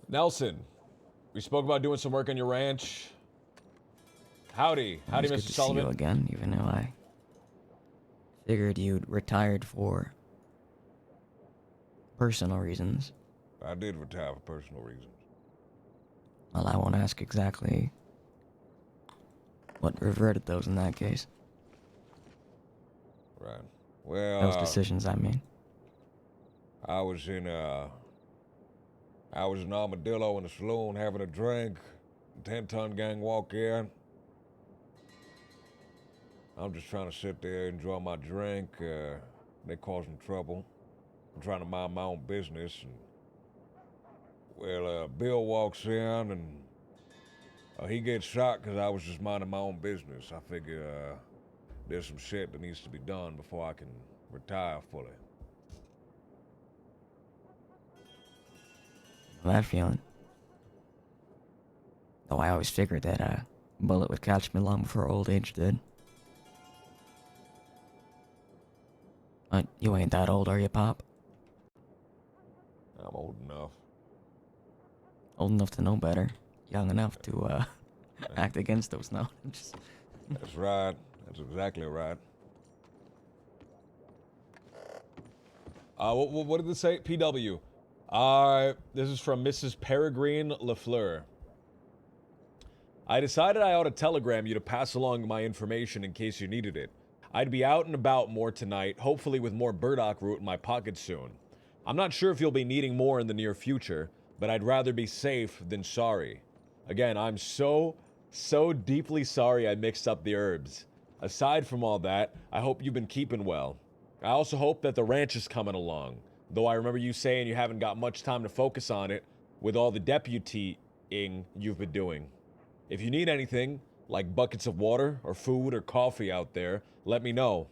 Nelson, we spoke about doing some work on your ranch. Howdy,
It's
Mr.
good to
Sullivan.
see you again, even though I figured you'd retired for personal reasons.
I did retire for personal reasons.
Well, I won't ask exactly what reverted those in that case.
Right. Well,
Those decisions, I mean.
I was in Armadillo in the saloon having a drink. 10-ton gang walk in. I'm just trying to sit there, enjoy my drink. They causing trouble. I'm trying to mind my own business. And, well, Bill walks in and he gets shot because I was just minding my own business. I figure there's some shit that needs to be done before I can retire fully.
That feeling. Though I always figured that a bullet would catch me long before old age did. But you ain't that old, are you, Pop?
I'm old enough.
Old enough to know better. Young enough to act against those knowledge.
That's right. That's exactly right.
What did it say? PW. This is from Mrs. Peregrine Lafleur. I decided I ought to telegram you to pass along my information in case you needed it. I'd be out and about more tonight, hopefully with more burdock root in my pocket soon. I'm not sure if you'll be needing more in the near future, but I'd rather be safe than sorry. Again, I'm so deeply sorry I mixed up the herbs. Aside from all that, I hope you've been keeping well. I also hope that the ranch is coming along, though I remember you saying you haven't got much time to focus on it with all the deputying you've been doing. If you need anything, like buckets of water or food or coffee out there, let me know.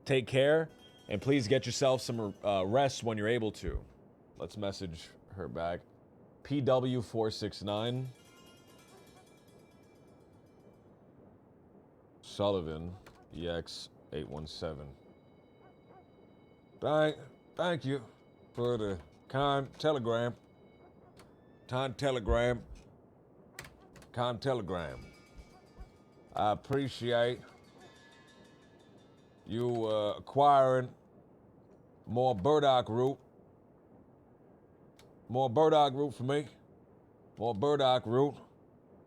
Take care, and please get yourself some rest when you're able to. Let's message her back. PW469. Sullivan, EX817.
Thank you for the kind telegram. Kind telegram. I appreciate you acquiring more burdock root. More burdock root for me. More burdock root.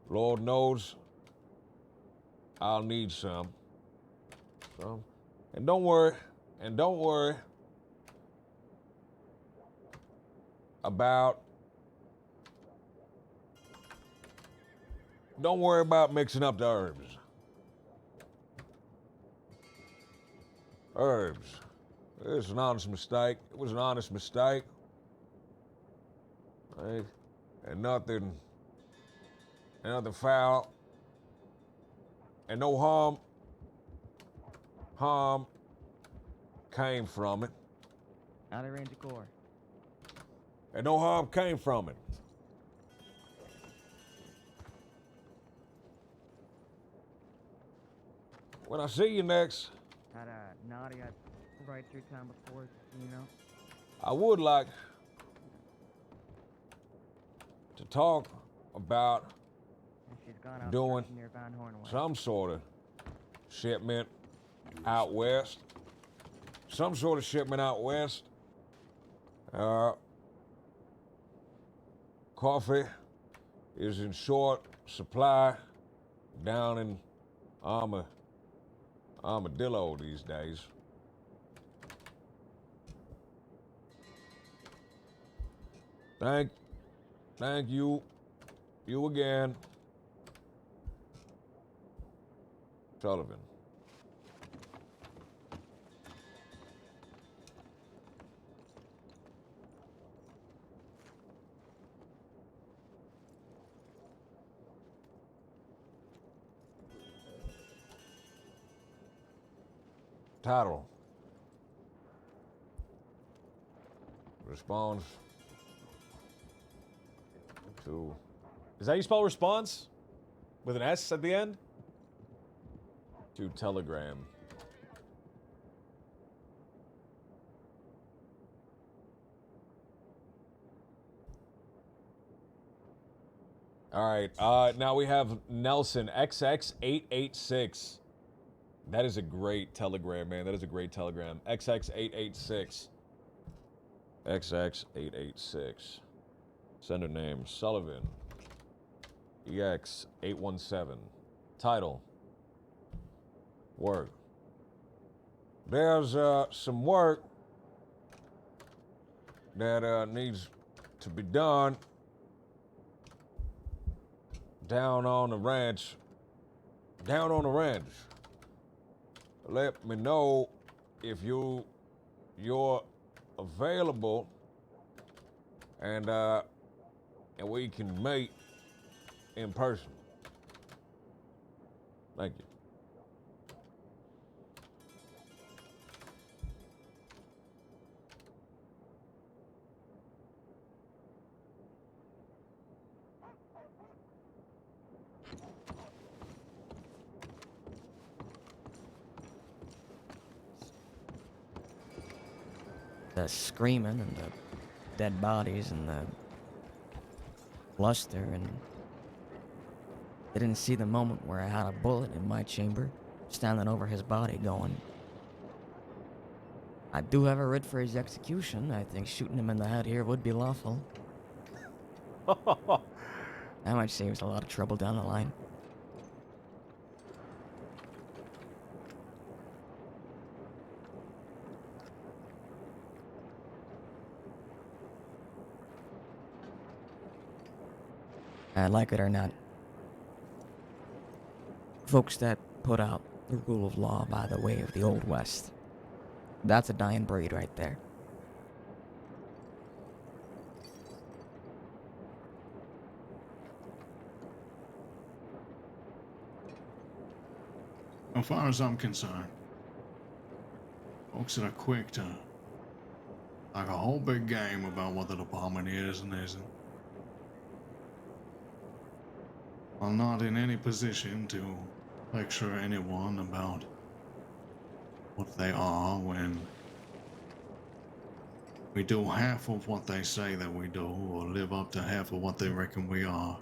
Lord knows I'll need some. And don't worry about mixing up the herbs. It was an honest mistake. Right? And nothing foul. And no harm came from it.
Out of range of core.
And no harm came from it. When I see you next,
Had a naughty I'd right through town before, you know.
I would like to talk about
She's gone out
doing
near Van Horn way.
some sort of shipment out west. Coffee is in short supply down in Armadillo these days. Thank you. You again. Sullivan. Title. Response to.
Is that how you spell response? With an S at the end? To Telegram. All right. Now we have Nelson XX886. That is a great telegram, man. That is a great telegram. XX886. XX886. Sender name Sullivan. EX817. Title. Work. There's some work that needs to be done down on the ranch. Let me know if you're available, and we can meet in person. Thank you.
The screaming and the dead bodies and the bluster, and I didn't see the moment where I had a bullet in my chamber standing over his body going, I do have a writ for his execution. I think shooting him in the head here would be lawful. That might save us a lot of trouble down the line. Like it or not, folks that put out the rule of law by the way of the Old West, that's a dying breed right there.
As far as I'm concerned, folks that are quick to like a whole big game about what the department is and isn't, I'm not in any position to lecture anyone about what they are when we do half of what they say that we do, or live up to half of what they reckon we are.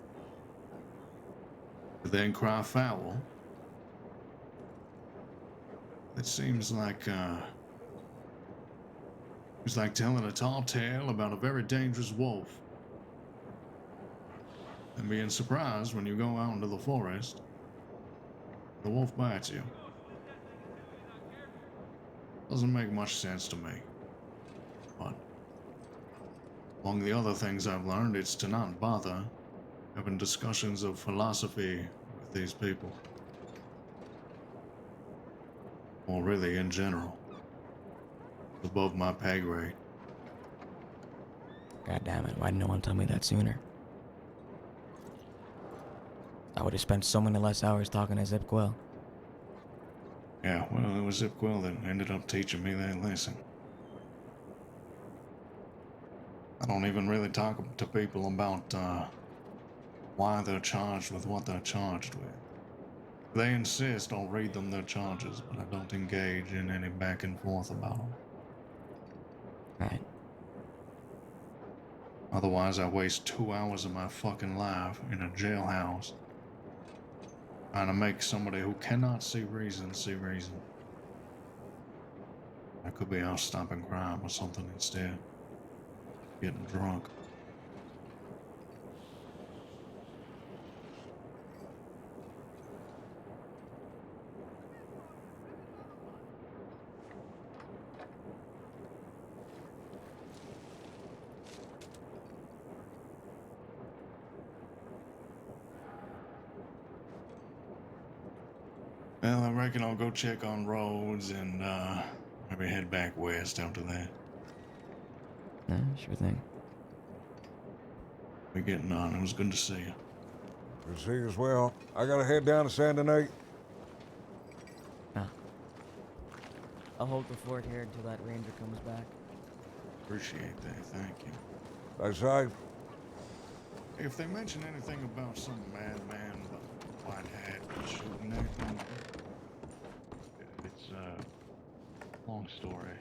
But then cry foul. It seems like it's like telling a tall tale about a very dangerous wolf and being surprised when you go out into the forest, the wolf bites you. Doesn't make much sense to me. But among the other things I've learned, it's to not bother having discussions of philosophy with these people. Or really in general. It's above my pay grade.
God damn it, why didn't no one tell me that sooner? I would have spent so many less hours talking to Zip Quill.
Yeah, well, it was Zip Quill that ended up teaching me that lesson. I don't even really talk to people about why they're charged with what they're charged with. If they insist, I'll read them their charges, but I don't engage in any back and forth about them.
Right.
Otherwise, I waste 2 hours of my fucking life in a jailhouse trying to make somebody who cannot see reason see reason. I could be out stopping crime or something instead. Getting drunk. Well, I reckon I'll go check on roads and maybe head back west after that.
Yeah, sure thing.
We're getting on. It was good to see you.
Good to see you as well. I gotta head down to San Denis.
Ah. I'll hold the fort here until that ranger comes back.
Appreciate that. Thank you.
Stay safe.
If they mention anything about some madman with a white hat shooting anything, it's a long story.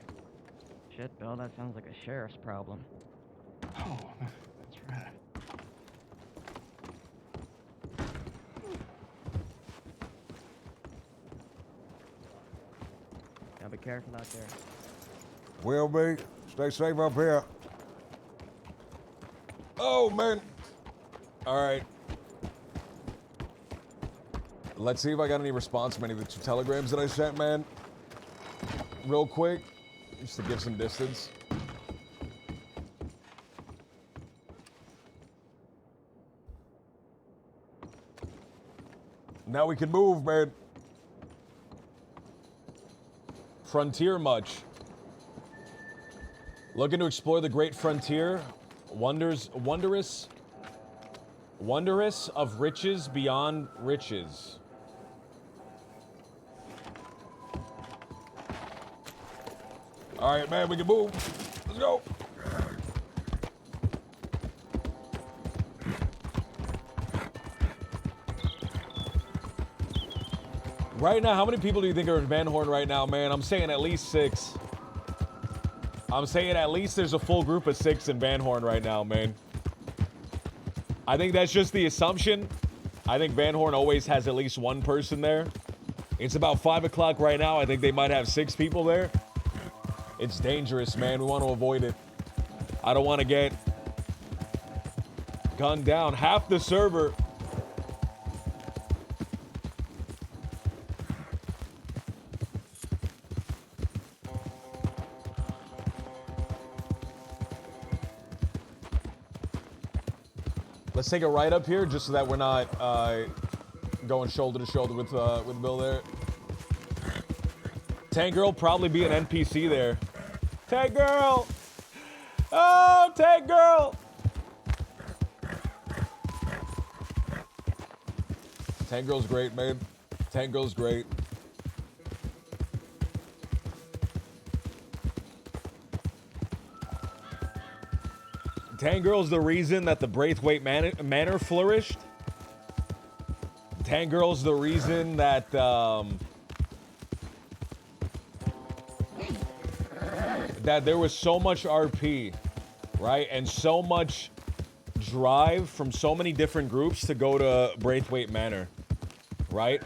Shit, Bill, that sounds like a sheriff's problem.
Oh, that's right.
Now be careful out there.
Will be. Stay safe up here. Oh, man. All right. Let's see if I got any response from any of the 2 telegrams that I sent, man. Real quick, just to give some distance. Now we can move, man. Frontier much. Looking to explore the great frontier. Wondrous of riches beyond riches. All right, man, we can move. Let's go. Right now, how many people do you think are in Van Horn right now, man? I'm saying at least 6. I'm saying at least there's a full group of 6 in Van Horn right now, man. I think that's just the assumption. I think Van Horn always has at least 1 person there. It's about 5 o'clock right now. I think they might have 6 people there. It's dangerous, man. We want to avoid it. I don't want to get gunned down. Half the server. Let's take it right up here, just so that we're not going shoulder to shoulder with Bill there. Tank Girl probably be an NPC there. Tank Girl! Oh, Tank Girl! Tank Girl's great, man. Tank Girl's great. Tank Girl's the reason that the Braithwaite Manor flourished. Tank Girl's the reason that that there was so much RP, right? And so much drive from so many different groups to go to Braithwaite Manor, right?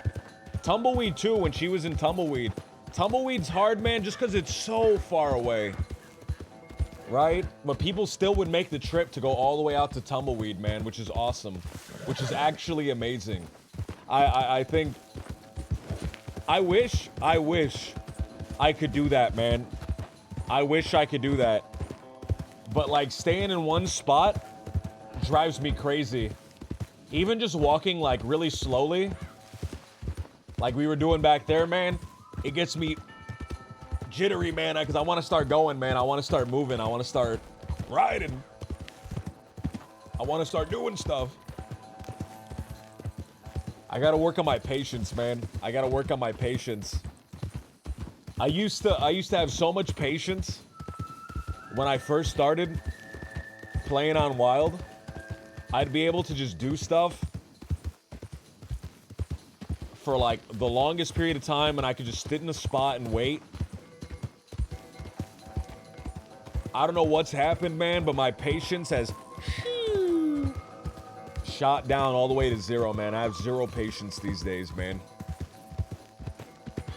Tumbleweed too, when she was in Tumbleweed. Tumbleweed's hard, man, just because it's so far away. Right? But people still would make the trip to go all the way out to Tumbleweed, man, which is awesome. Which is actually amazing. I think... I wish I could do that, man. I wish I could do that. But, like, staying in one spot drives me crazy. Even just walking, like, really slowly, like we were doing back there, man, it gets me jittery, man, because I want to start going, man. I want to start moving. I want to start riding. I want to start doing stuff. I got to work on my patience, man. I got to work on my patience. I used to have so much patience when I first started playing on Wild. I'd be able to just do stuff for like the longest period of time, and I could just sit in a spot and wait. I don't know what's happened, man, but my patience has shot down all the way to 0, man. I have 0 patience these days, man.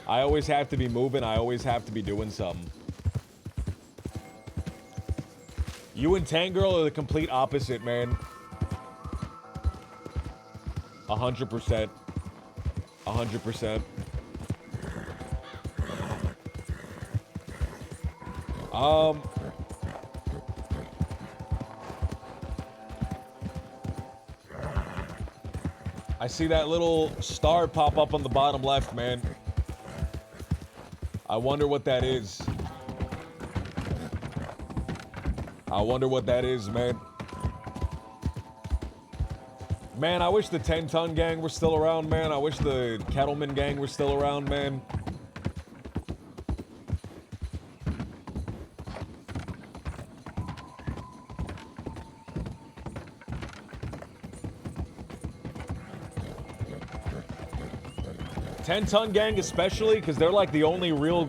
I always have to be moving. I always have to be doing something. You and Tank Girl are the complete opposite, man. 100%. 100%. I see that little star pop up on the bottom left, man.
I wonder what that is. I wonder what that is, man. Man, I wish the 10-ton gang were still around, man. I wish the Kettleman gang were still around, man. Ten-ton gang especially, because they're like the only real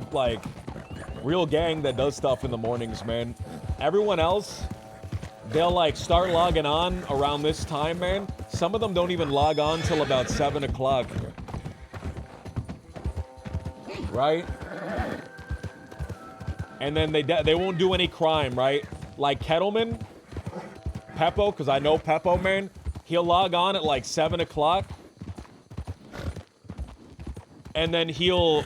gang that does stuff in the mornings, man. Everyone else, they'll like start logging on around this time, man. Some of them don't even log on till about 7 o'clock. Right? And then they won't do any crime, right? Like Kettleman, Peppo, because I know Peppo, man. He'll log on at like 7 o'clock. And then he'll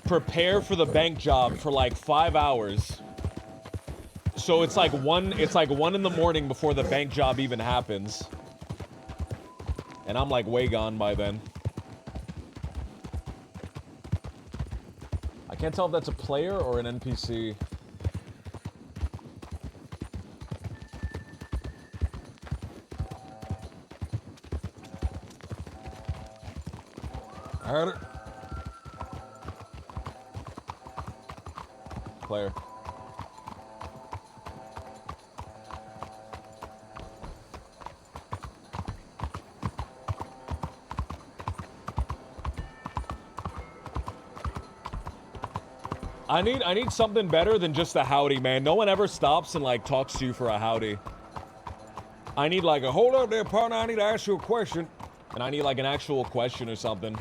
prepare for the bank job for like 5 hours. So it's like 1 in the morning before the bank job even happens. And I'm like way gone by then. I can't tell if that's a player or an NPC. I heard it. Player. I need something better than just a howdy, man. No one ever stops and like talks to you for a howdy. I need like a hold up there, partner. I need to ask you a question, and I need like an actual question or something.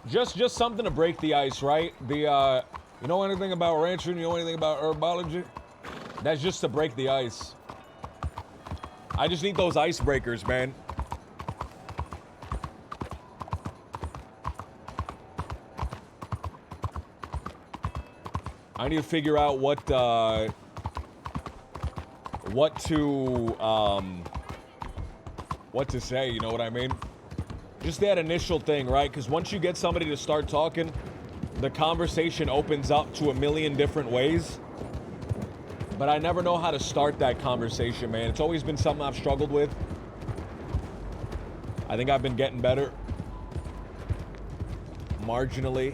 Just something to break the ice, right? The you know anything about ranching? You know anything about herbology? That's just to break the ice. I just need those icebreakers, man. I need to figure out what to say, you know what I mean? Just that initial thing, right? Because once you get somebody to start talking, the conversation opens up to a million different ways. But I never know how to start that conversation, man. It's always been something I've struggled with. I think I've been getting better. Marginally.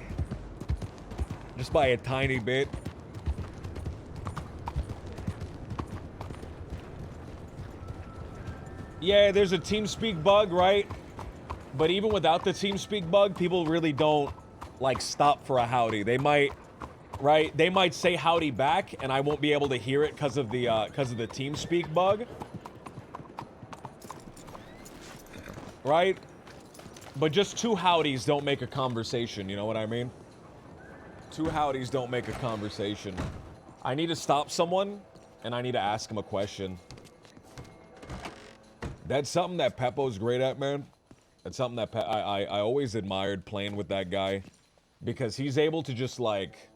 Just by a tiny bit. Yeah, there's a TeamSpeak bug, right? But even without the TeamSpeak bug, people really don't, like, stop for a howdy. They might, right? They might say howdy back, and I won't be able to hear it because of the TeamSpeak bug. Right? But just two howdies don't make a conversation, you know what I mean? Two howdies don't make a conversation. I need to stop someone, and I need to ask him a question. That's something that Peppo's great at, man. That's something that I always admired playing with that guy. Because he's able to just, like...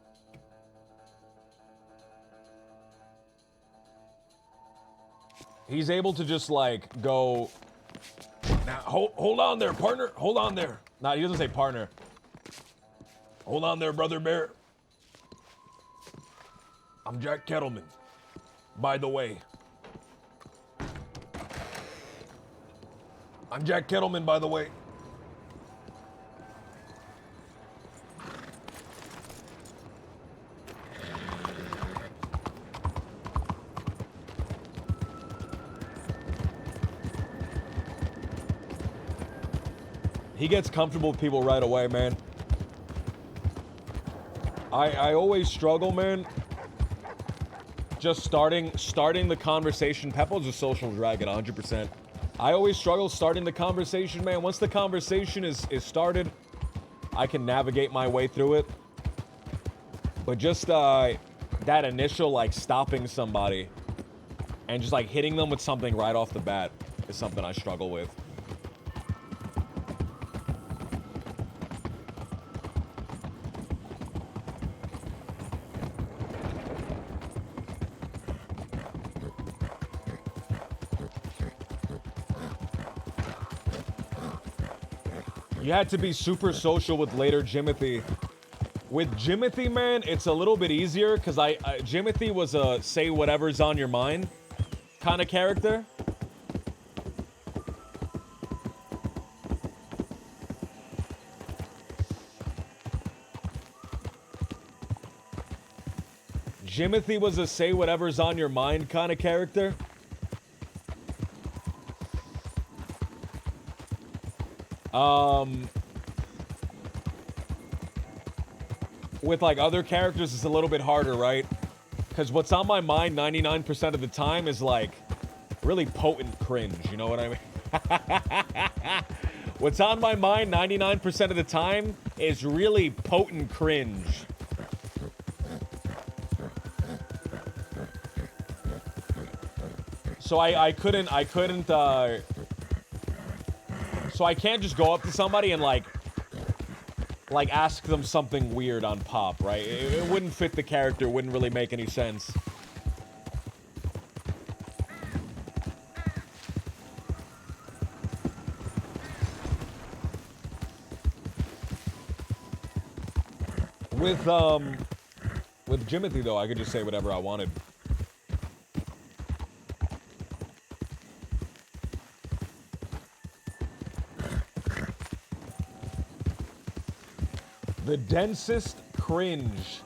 He's able to just, like, go... Now, hold on there, partner. Hold on there. Nah, he doesn't say partner. Hold on there, Brother Bear. I'm Jack Kettleman. By the way. I'm Jack Kettleman, by the way. He gets comfortable with people right away, man. I always struggle, man. Just starting the conversation. Peppo's a social dragon, 100%. I always struggle starting the conversation, man. Once the conversation is started, I can navigate my way through it. But just that initial, like, stopping somebody and just, like, hitting them with something right off the bat is something I struggle with. You had to be super social with later Jimothy With Jimothy, man, it's a little bit easier because Jimothy was a say whatever's on your mind kind of character. Jimothy was a say whatever's on your mind kind of character. With like other characters, it's a little bit harder, right? Because what's on my mind 99% of the time is like really potent cringe, you know what I mean? What's on my mind 99% of the time is really potent cringe. So I couldn't, so I can't just go up to somebody and like ask them something weird on pop, right? It wouldn't fit the character, wouldn't really make any sense. With Jimothy though, I could just say whatever I wanted. The densest cringe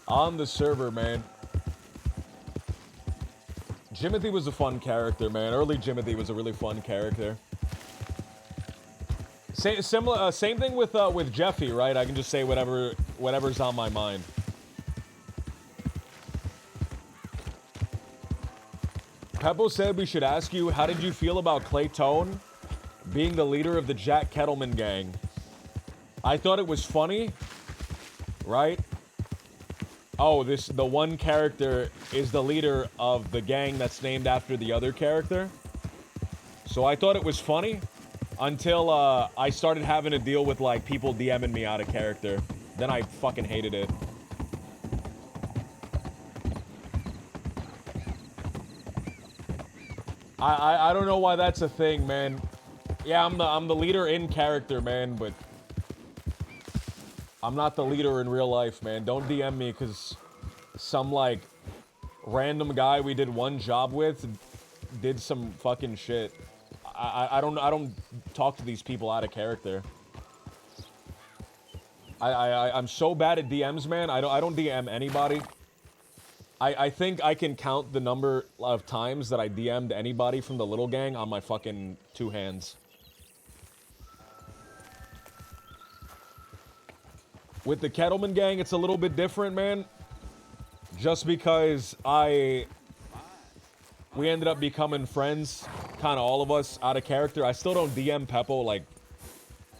on the server, man. Jimothy was a fun character, man. Early Jimothy was a really fun character. Same thing with Jeffy, right? I can just say whatever's on my mind. Peppo said we should ask you, how did you feel about Clay Tone being the leader of the Jack Kettleman gang? I thought it was funny, right? Oh, the one character is the leader of the gang that's named after the other character. So I thought it was funny until I started having to deal with like people DMing me out of character. Then I fucking hated it. I don't know why that's a thing, man. Yeah, I'm the leader in character, man, but I'm not the leader in real life, man. Don't DM me because some like random guy we did one job with did some fucking shit. I don't talk to these people out of character. I'm so bad at DMs, man. I don't DM anybody. I think I can count the number of times that I DM'd anybody from the little gang on my fucking 2 hands. With the Kettleman gang, it's a little bit different, man. Just because we ended up becoming friends, kind of all of us, out of character. I still don't DM Peppo, like,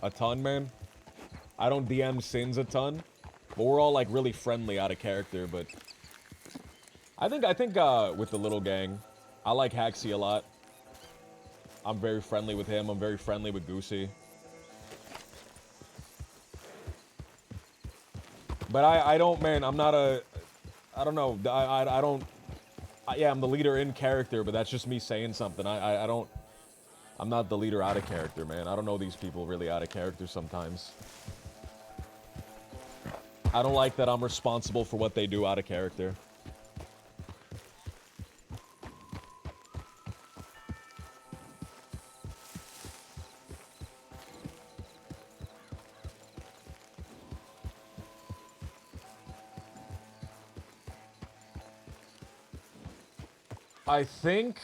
a ton, man. I don't DM Sins a ton. But we're all, like, really friendly out of character, but I think with the little gang, I like Haxie a lot. I'm very friendly with him. I'm very friendly with Goosey. But I don't, man, I'm not a, I don't know, I don't, yeah, I'm the leader in character, but that's just me saying something. I'm not the leader out of character, man. I don't know these people really out of character sometimes. I don't like that I'm responsible for what they do out of character. I think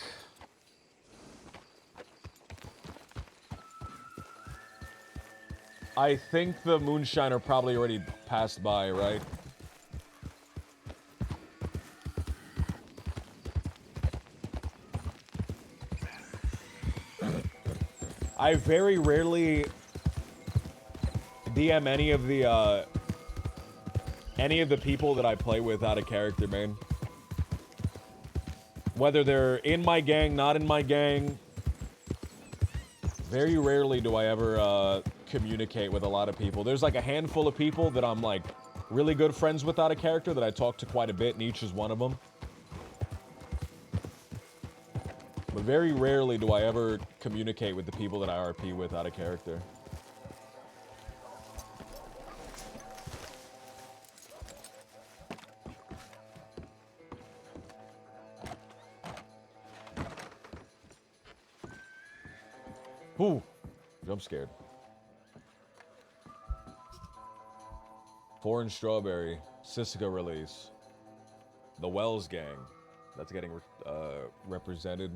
the Moonshiner probably already passed by, right? I very rarely DM any of the people that I play with out of character, man. Whether they're in my gang, not in my gang. Very rarely do I ever communicate with a lot of people. There's like a handful of people that I'm like really good friends with out of character that I talk to quite a bit, and each is one of them. But very rarely do I ever communicate with the people that I RP with out of character. Ooh, jump scared. Foreign Strawberry, Sissica release. The Wells Gang, that's getting represented.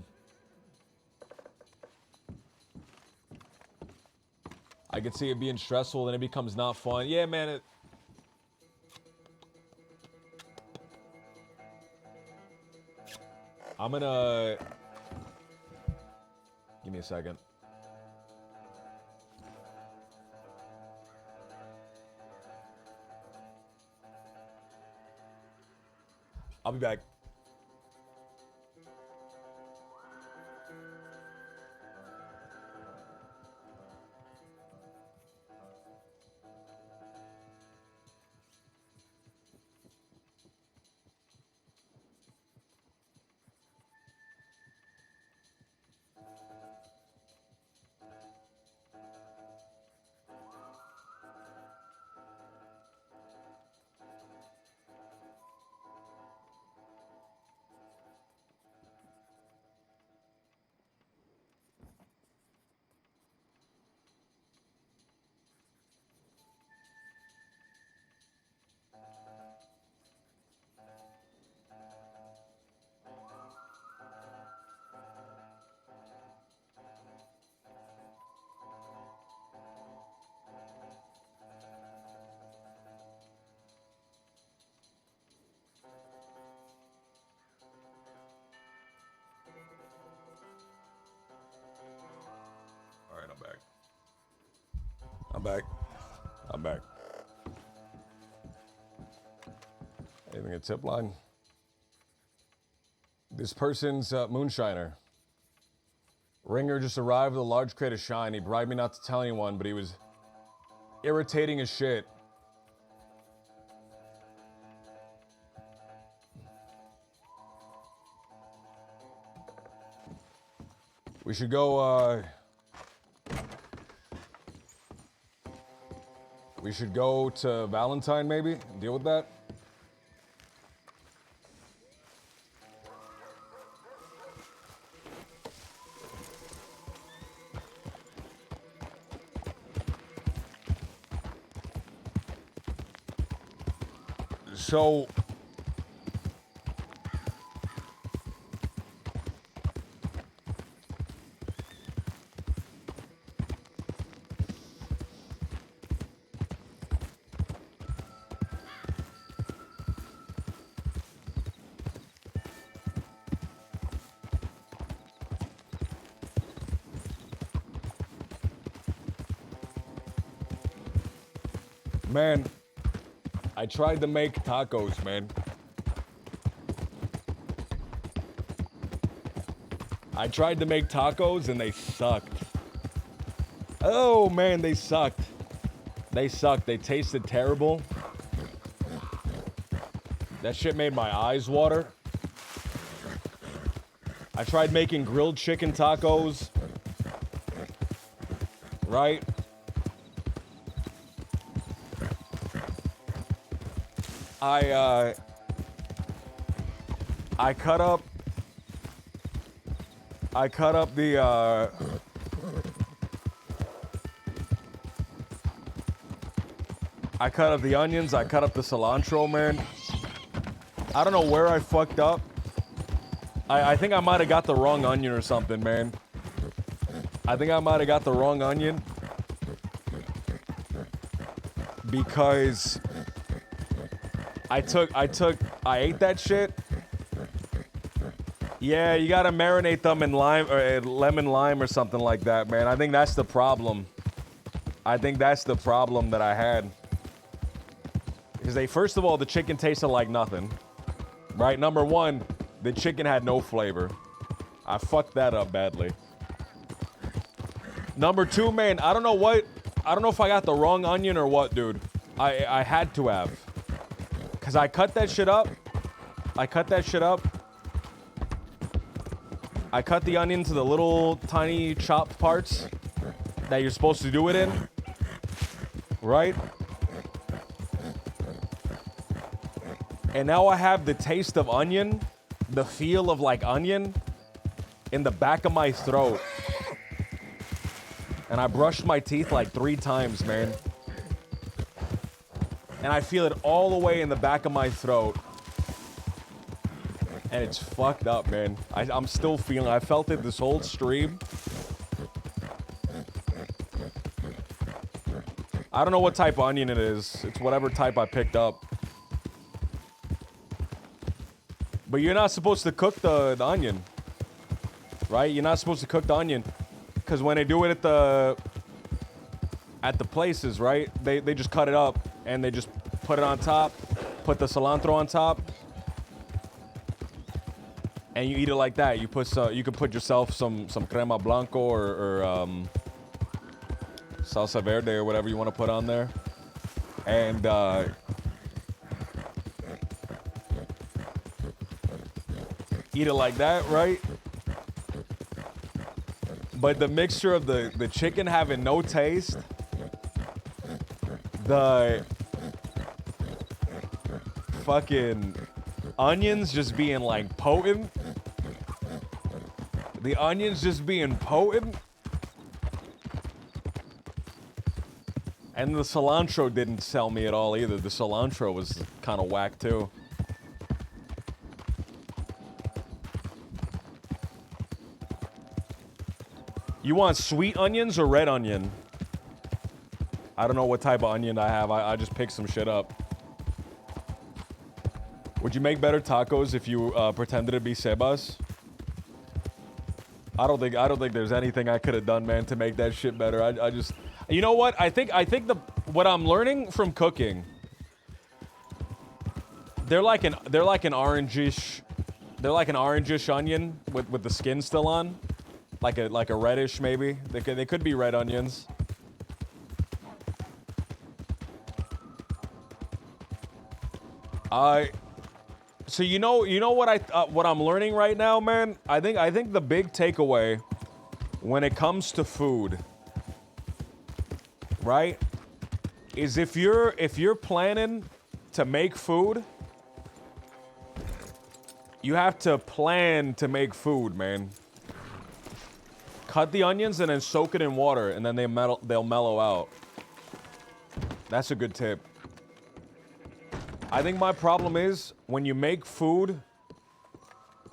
I could see it being stressful, then it becomes not fun. Yeah, man. I'm gonna... Give me a second. I'll be back. All right, I'm back. I'm back. Anything a tip line? This person's moonshiner. Ringer just arrived with a large crate of shine. He bribed me not to tell anyone, but he was irritating as shit. We should go, we should go to Valentine, maybe, and deal with that. So... Man, I tried to make tacos, man. I tried to make tacos and they sucked. Oh man, they sucked. They sucked. They tasted terrible. That shit made my eyes water. I tried making grilled chicken tacos. Right? I cut up the I cut up the onions, I cut up the cilantro, man. I don't know where I fucked up. I think I might have got the wrong onion or something, man. I think I might have got the wrong onion. Because I ate that shit. Yeah, you gotta marinate them in lime or lemon lime or something like that, man. I think that's the problem. I think that's the problem that I had. Because first of all, the chicken tasted like nothing. Right? Number one, the chicken had no flavor. I fucked that up badly. Number two, man, I don't know if I got the wrong onion or what, dude. I had to have. Because I cut that shit up. I cut the onion to the little tiny chopped parts that you're supposed to do it in. Right? And now I have the taste of onion, the feel of like onion in the back of my throat. And I brushed my teeth like 3 times, man. And I feel it all the way in the back of my throat. And it's fucked up, man. I'm still feeling it. I felt it this whole stream. I don't know what type of onion it is. It's whatever type I picked up. But you're not supposed to cook the onion. Right? You're not supposed to cook the onion. Because when they do it at the places, right? They just cut it up and they just put it on top. Put the cilantro on top. And you eat it like that. You can put yourself some crema blanco or salsa verde or whatever you want to put on there. And eat it like that, right? But the mixture of the chicken having no taste, the fucking onions just being like potent, the onions just being potent, and the cilantro didn't sell me at all either. The cilantro was kind of whack too. You want sweet onions or red onion? I don't know what type of onion I have. I just picked some shit up. Would you make better tacos if you pretended to be Sebas? I don't think there's anything I could have done, man, to make that shit better. I just, you know what? I think what I'm learning from cooking, they're like an orangish onion with the skin still on, like a reddish maybe. They could be red onions. So you know what I'm learning right now, man? I think the big takeaway when it comes to food, right, is if you're planning to make food, you have to plan to make food, man. Cut the onions and then soak it in water, and then they'll mellow out. That's a good tip. I think my problem is when you make food,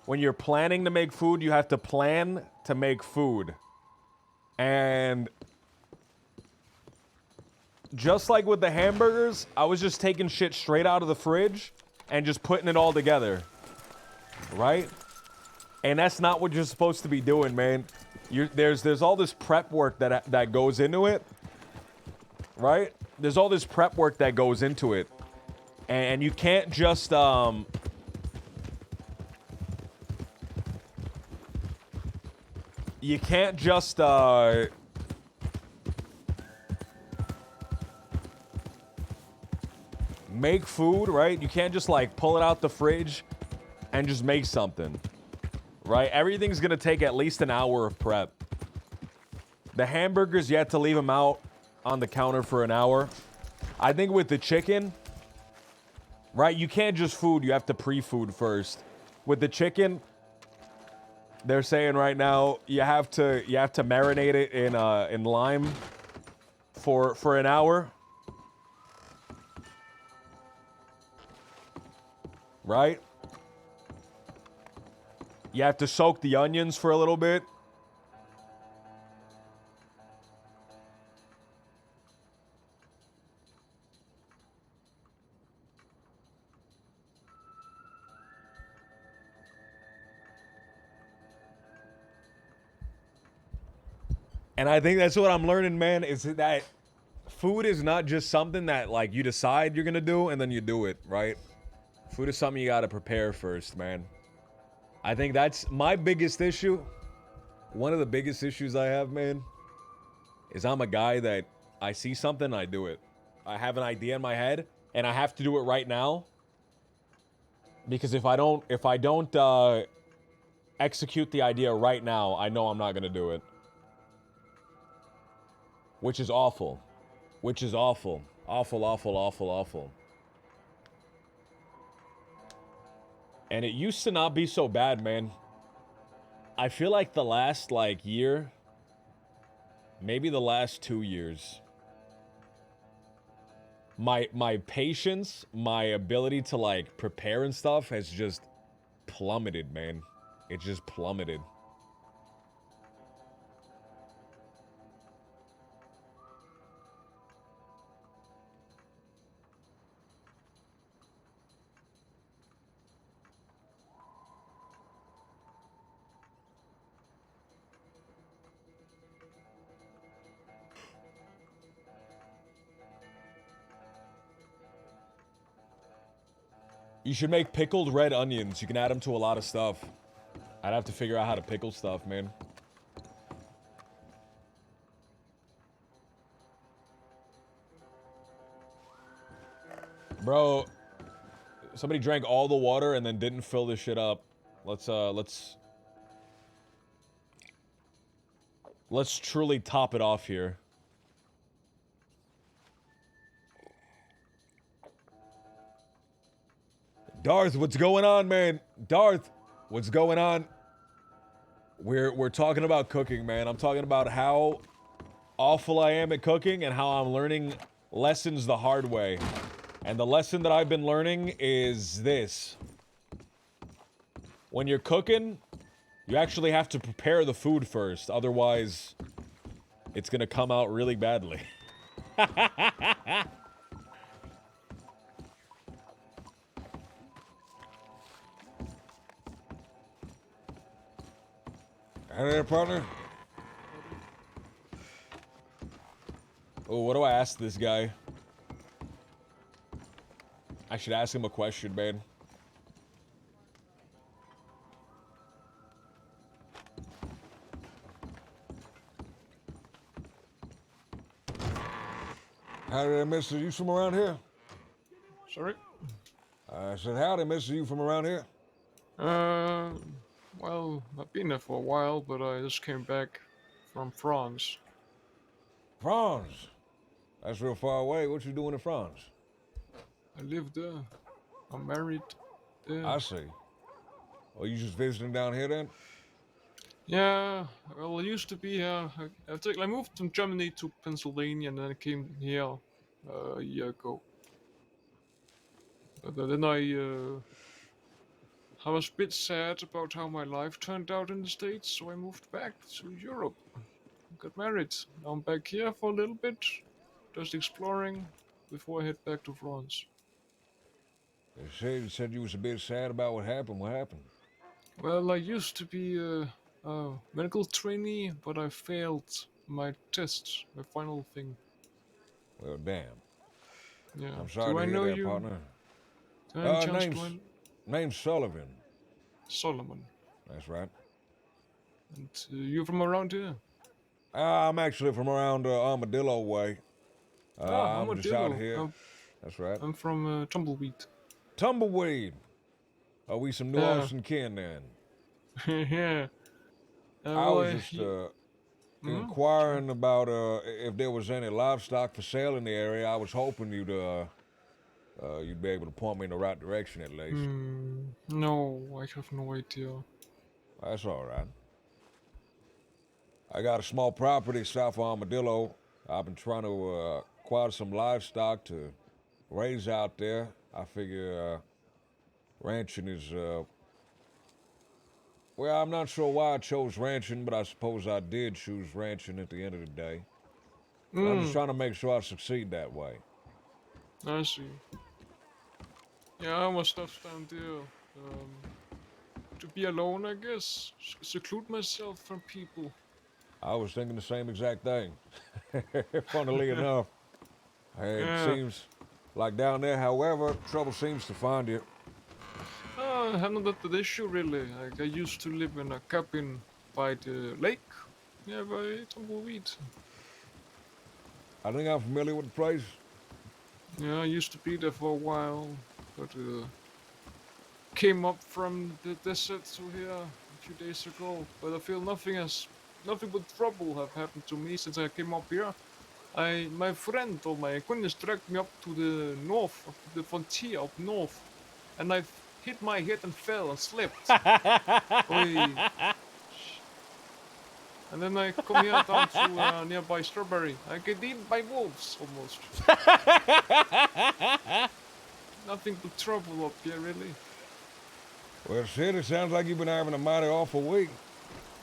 when you're planning to make food, you have to plan to make food. And just like with the hamburgers, I was just taking shit straight out of the fridge and just putting it all together. Right? And that's not what you're supposed to be doing, man. There's all this prep work that goes into it. Right? There's all this prep work that goes into it. And you can't just make food, right? You can't just like pull it out the fridge and just make something, right? Everything's gonna take at least an hour of prep. The hamburgers, you have to leave them out on the counter for an hour. I think with the chicken, right, you can't just food, you have to pre-food first. With the chicken, they're saying right now you have to marinate it in lime for an hour. Right? You have to soak the onions for a little bit. And I think that's what I'm learning, man, is that food is not just something that, like, you decide you're gonna do and then you do it, right? Food is something you gotta prepare first, man. I think that's my biggest issue. One of the biggest issues I have, man, is I'm a guy that I see something, I do it. I have an idea in my head, and I have to do it right now. Because if I don't execute the idea right now, I know I'm not gonna do it. Which is awful. Which is awful. Awful, awful, awful, awful. And it used to not be so bad, man. I feel like the last, like, year, Maybe the last 2 years. My patience, my ability to like prepare and stuff has just plummeted, man. It just plummeted. You should make pickled red onions. You can add them to a lot of stuff. I'd have to figure out how to pickle stuff, man. Bro, somebody drank all the water and then didn't fill this shit up. Let's truly top it off here. Darth, what's going on, man? Darth, what's going on? We're talking about cooking, man. I'm talking about how awful I am at cooking and how I'm learning lessons the hard way. And the lesson that I've been learning is this. When you're cooking, you actually have to prepare the food first. Otherwise, it's gonna come out really badly.
Hey there, partner.
Oh, what do I ask this guy? I should ask him a question, man.
Howdy there, mister. You from around here?
Sorry?
I said, howdy, mister. You from around here?
Well, I've been there for a while, but I just came back from France.
France? That's real far away. What you doing in France?
I live there. I'm married there.
I see. Well, you just visiting down here then?
Yeah, well, I used to be here. I moved from Germany to Pennsylvania, and then I came here a year ago. But then I was a bit sad about how my life turned out in the States, so I moved back to Europe. Got married. Now I'm back here for a little bit, just exploring before I head back to France.
You said you was a bit sad about what happened. What happened?
Well, I used to be a medical trainee, but I failed my test, my final thing.
Well, damn.
Yeah.
I'm sorry
Do
to
I
hear
know
that,
you?
partner. Name's Sullivan.
Solomon.
That's right.
And you from around here?
I'm actually from around Armadillo way. I'm just out here. That's right.
I'm from Tumbleweed.
Tumbleweed. Are we some New Orleans kin then?
Yeah.
I was just inquiring about if there was any livestock for sale in the area. I was hoping you'd be able to point me in the right direction at least.
No, I have no idea.
That's all right. I got a small property south of Armadillo. I've been trying to acquire some livestock to raise out there. I figure ranching is, well, I'm not sure why I chose ranching, but I suppose I did choose ranching at the end of the day. I'm just trying to make sure I succeed that way.
I see. Yeah, my stuff's down there. To be alone, I guess. Seclude myself from people.
I was thinking the same exact thing. Funnily enough. It seems like down there, however, trouble seems to find you.
I haven't had that issue really. Like, I used to live in a cabin by the lake, by Tumbleweed.
I think I'm familiar with the place.
Yeah, I used to be there for a while, but came up from the desert to here a few days ago. But I feel nothing but trouble have happened to me since I came up here. My friend or my acquaintance dragged me up to the north, the frontier up north, and I hit my head and fell and slipped. And then I come here down to nearby Strawberry. I get eaten by wolves almost. Nothing but trouble up here, really.
Well, shit, it sounds like you've been having a mighty awful week.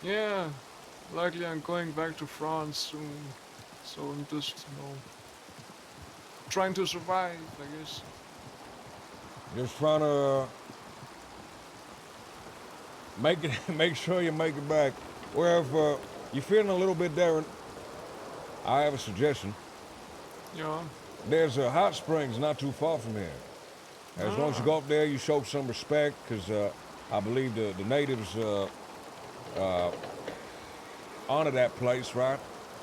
Yeah, likely I'm going back to France soon. So I'm just, trying to survive, I guess.
Just trying to make sure you make it back. Well, if you're feeling a little bit different, I have a suggestion.
Yeah.
There's a hot springs not too far from here. As long as you go up there, you show some respect, because I believe the natives honor that place, right?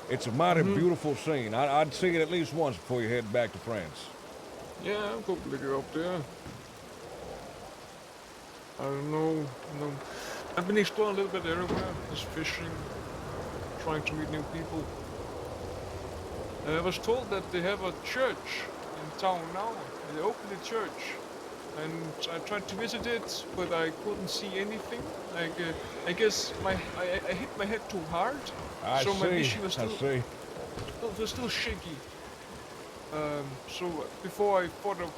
It's a mighty beautiful scene. I'd see it at least once before you head back to France.
Yeah, I'll probably go up there. I don't know. I've been exploring a little bit everywhere, just fishing, trying to meet new people. I was told that they have a church in town now. They opened a church, and I tried to visit it, but I couldn't see anything. Like, I guess I hit my head too hard, so my vision was still shaky. So before I thought of,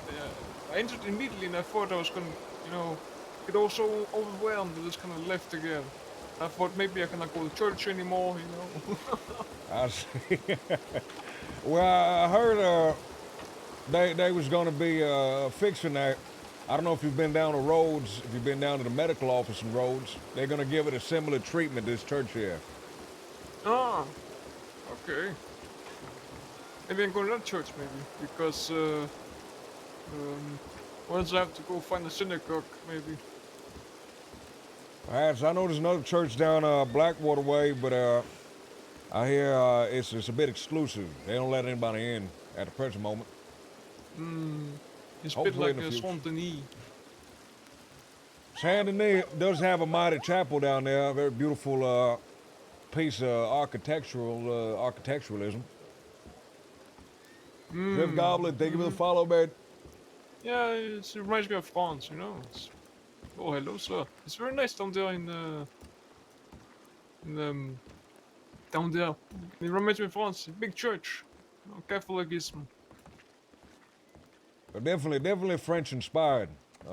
I entered immediately, and I thought I was gonna, get also overwhelmed and just kind of left again. I thought maybe I cannot go to church anymore,
I see. Well, I heard they was gonna be fixing that. I don't know if you've been down to Rhodes, if you've been down to the medical office in Rhodes. They're gonna give it a similar treatment this church here.
Ah, okay. Maybe I'm going to that church, maybe, because once I have to go find a synagogue, maybe.
Perhaps I know there's another church down Blackwater Way, but I hear it's a bit exclusive. They don't let anybody in at the present moment.
It's a bit like a Saint Denis.
Saint Denis does have a mighty chapel down there, a very beautiful piece of architecturalism. Drift Goblin, thank you for the follow, man.
Yeah, it reminds me of France, Oh, hello, sir. It's very nice down there down there. It reminds me of France, big church, Catholicism.
Definitely French inspired,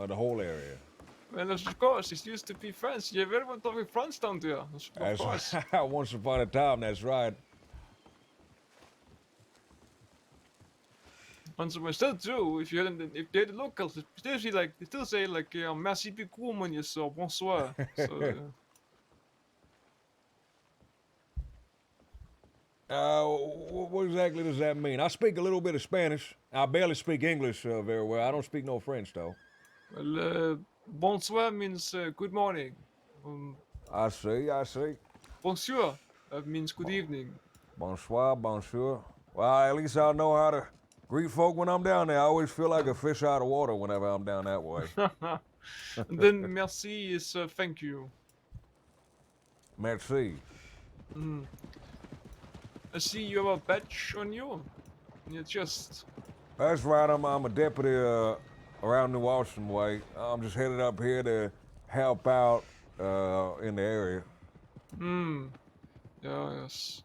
the whole area.
Well, of course, it used to be France. Yeah, everyone talking France down there. Of course.
Once upon a time, that's right.
Once upon still do. If they're the locals, they still say merci beaucoup, mon sir, bonsoir. So,
what exactly does that mean? I speak a little bit of Spanish. I barely speak English very well. I don't speak no French, though.
Well, bonsoir means good morning.
I see.
Bonjour means good evening.
Bonsoir, bonjour. Well, at least I know how to greet folk when I'm down there. I always feel like a fish out of water whenever I'm down that way.
And then merci is thank you.
Merci.
I see you have a badge on you. In your chest.
That's right. I'm a deputy around New Austin way. I'm just headed up here to help out in the area.
Yes.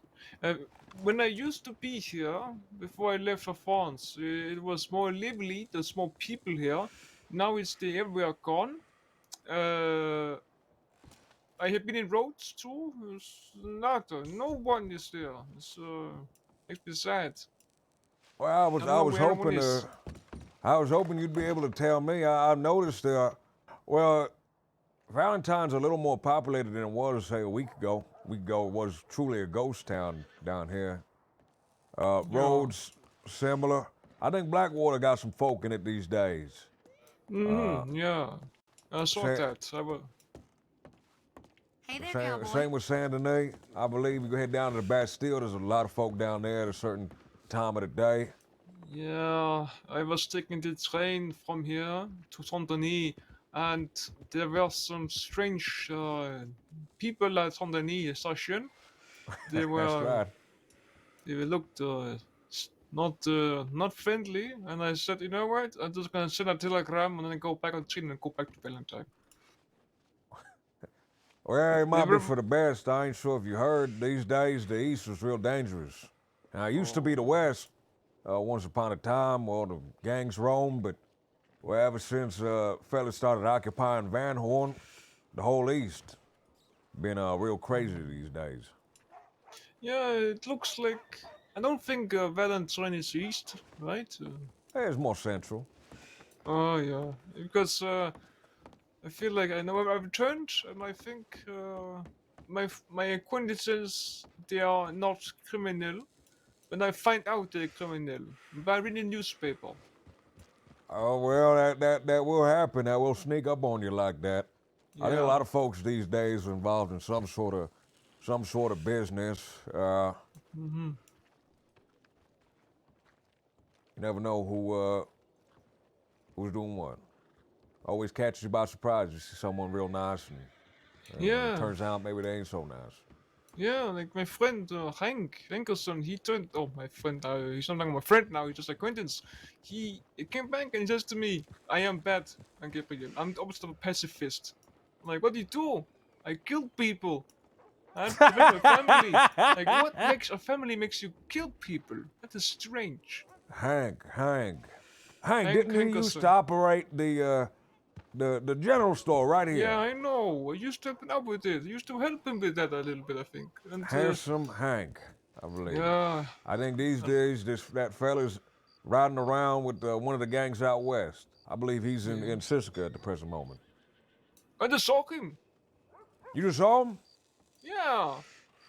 When I used to be here, before I left for France, it was more lively, there's more people here. Now everywhere gone. I have been in Rhodes too. No one is there. It's makes me sad.
Well, I was hoping you'd be able to tell me. I noticed Valentine's a little more populated than it was, say, a week ago. It was truly a ghost town down here. Rhodes, similar. I think Blackwater got some folk in it these days.
Yeah. I saw that.
Hey there, cowboy.
Same with Saint Denis. I believe you go head down to the Bastille. There's a lot of folk down there at a certain time of the day.
Yeah, I was taking the train from here to Saint Denis, and there were some strange people at Saint Denis station. They were.
That's right.
They looked not friendly, and I said, you know what? I'm just gonna send a telegram and then go back on train and go back to Valentine.
Well, it might be
Never-
for the best. I ain't sure if you heard. These days, the East is real dangerous. Now, it used to be the West. Once upon a time, well, the gangs roamed, but well, ever since fellas started occupying Van Horn, the whole East been real crazy these days.
Yeah, it looks like. I don't think Valentine is east, right?
Hey, it's more central.
Oh yeah, because I feel like I know I've returned, and I think my acquaintances they are not criminal, when I find out they're criminal by reading newspaper.
Oh well, that will happen. That will sneak up on you like that. I think a
Yeah.
lot of folks these days are involved in some sort of business.
Mm-hmm.
You never know who's doing what. Always catches you by surprise. You see someone real nice, and
Yeah.
it turns out maybe they ain't so nice.
Yeah, like my friend Hank Hankerson, he turned. Oh, my friend, he's no longer my friend now. He's just acquaintance. He came back and he says to me, "I am bad, Gabriel. I'm the opposite of a pacifist." I'm like, "What do you do?" "I kill people. I protect my family." Like, what makes a family makes you kill people? That is strange.
Hank,
Hank
didn't you used
Hankerson.
to operate the general store right here?
Yeah, I know. I used to help him out with it. I used to help him with that a little bit, I think. And,
Handsome Hank, I believe.
Yeah.
I think these days that fella's riding around with one of the gangs out west. I believe he's in Siska at the present moment.
I just saw him.
You just saw him?
Yeah.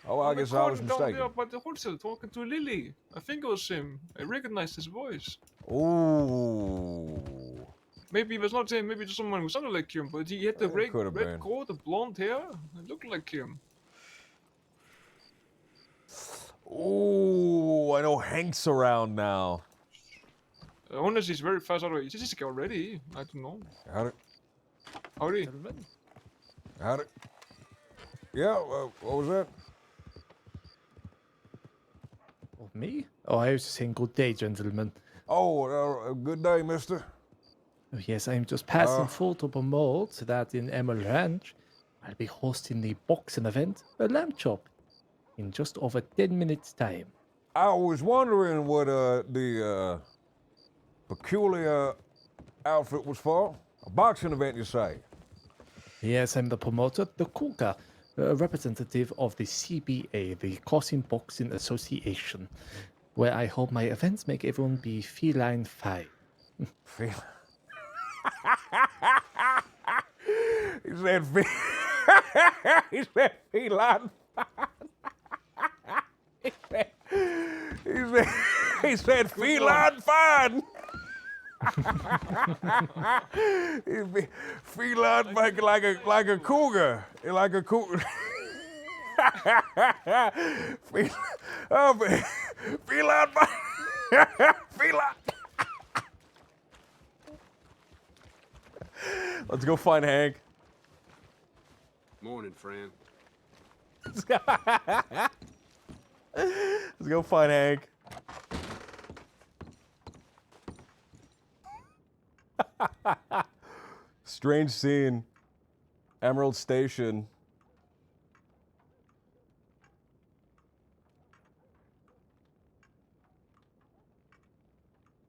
Oh, I guess I was
Down there
mistaken.
by the hotel talking to Lily. I think it was him. I recognized his voice.
Ooh.
Maybe it was not him. Maybe just someone who sounded like him. But he had the red
been.
coat, the blonde hair. It looked like him.
Ooh, I know Hank's around now.
Honestly, he's very fast already. Is this guy already? I don't know.
Howdy.
Howdy.
Howdy. Yeah, what was that?
Oh, me? Oh, I was saying good day, gentlemen.
Oh, good day, mister.
Oh, yes, I'm just passing through to promote that in Emerald Ranch, I'll be hosting the boxing event, a lamb chop, in just over 10 minutes' time.
I was wondering what the peculiar outfit was for. A boxing event, you say?
Yes, I'm the promoter, the Cougar, a representative of the CBA, the Crossing Boxing Association, where I hope my events make everyone be feline fine.
Feline? He said, he said feline fine. He said feline fine. Feline like a cougar, like a cougar. Feline fine. Feline.
Let's go find Hank.
Morning, friend.
Let's go find Hank. Strange scene. Emerald Station.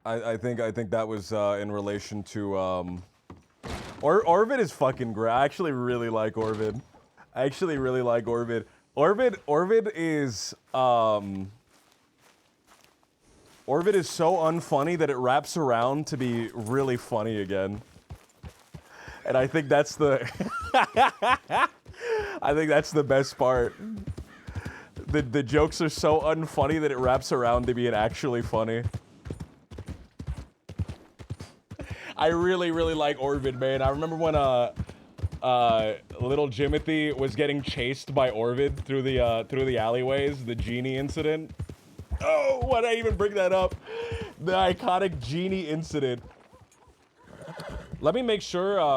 I think that was in relation to Orvid is fucking great. I actually really like Orvid. Orvid is so unfunny that it wraps around to be really funny again. And I think that's the I think that's the best part. The jokes are so unfunny that it wraps around to being actually funny. I really like Orvid, man. I remember when little Jimothy was getting chased by Orvid through the alleyways, the genie incident. Oh, why'd I even bring that up? The iconic genie incident. Let me make sure,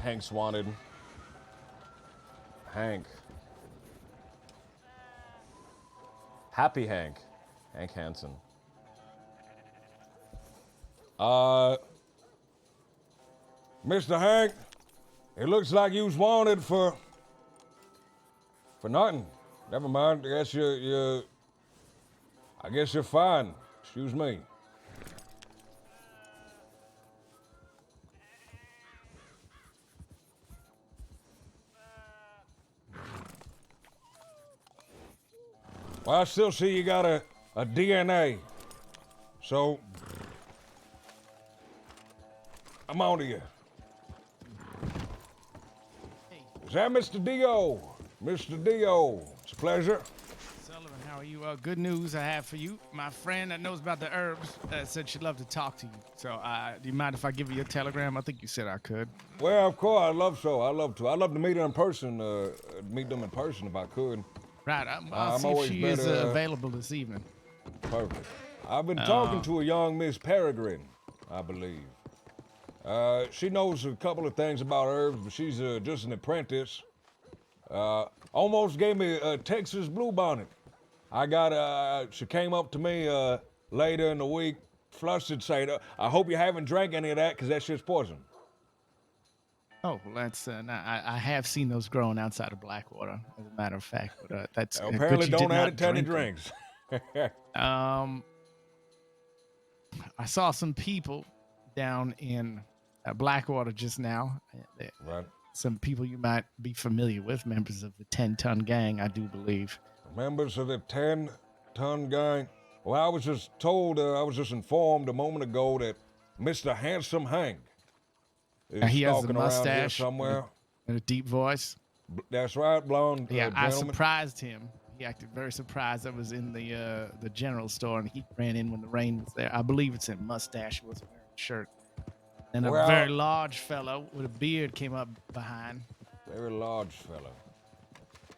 Hank's wanted. Hank. Happy Hank. Hank Hansen.
Mr. Hank, it looks like you was wanted for nothing. Never mind. I guess you're fine. Excuse me. Well, I still see you got a DNA. So, I'm on to you. Is that Mr. Dio? Mr. Dio, it's a pleasure.
Sullivan, how are you? Good news I have for you. My friend that knows about the herbs said she'd love to talk to you. So, do you mind if I give you a telegram? I think you said I could.
Well, of course, I'd love to. I'd love to meet her in person, meet them in person if I could.
Right, I'll see if she is available this evening.
Perfect. I've been talking to a young Miss Peregrine, I believe. She knows a couple of things about herbs, but she's just an apprentice. Almost gave me a Texas bluebonnet. She came up to me later in the week, flustered, saying, I hope you haven't drank any of that, because that shit's poison.
Oh, well, that's I have seen those growing outside of Blackwater, as a matter of fact. But that's
apparently
good
don't
add
add it to any drinks.
I saw some people down in Blackwater just now.
Right.
Some people you might be familiar with, members of the 10-ton gang, I do believe.
Members of the 10-ton gang? Well, I was just told, I was just informed a moment ago that Mr. Handsome Hank is
He has a
stalking around here
mustache
somewhere.
and a deep voice.
That's right, blonde
Yeah, I
gentleman.
surprised him. He acted very surprised. I was in the general store and he ran in when the rain was there. I believe it's a mustache. He wasn't wearing a shirt. And a very large fellow with a beard came up behind.
Very large fellow.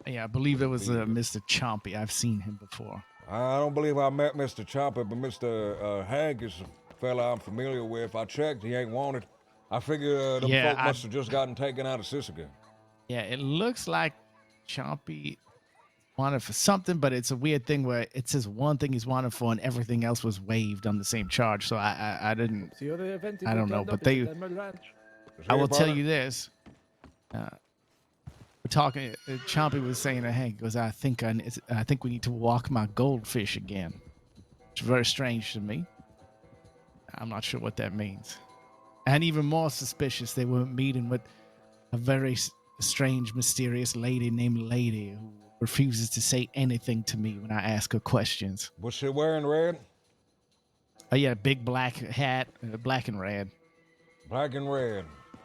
Yeah, I believe it was Mr. Chompy. I've seen him before.
I don't believe I met Mr. Chopper, but Mr. Hank is a fella I'm familiar with. I checked, he ain't wanted. I figure them folk must have just gotten taken out of Sisika.
Yeah, it looks like Chompy wanted for something, but it's a weird thing where it says one thing he's wanted for and everything else was waived on the same charge. So I didn't. I don't know, but I will tell you this. We're talking. Chompy was saying to Hank, "Goes, I think we need to walk my goldfish again." It's very strange to me. I'm not sure what that means. And even more suspicious, they were meeting with a very strange, mysterious lady named Lady who refuses to say anything to me when I ask her questions.
Was she wearing red?
Oh yeah, big black hat, black and red.
Black and red.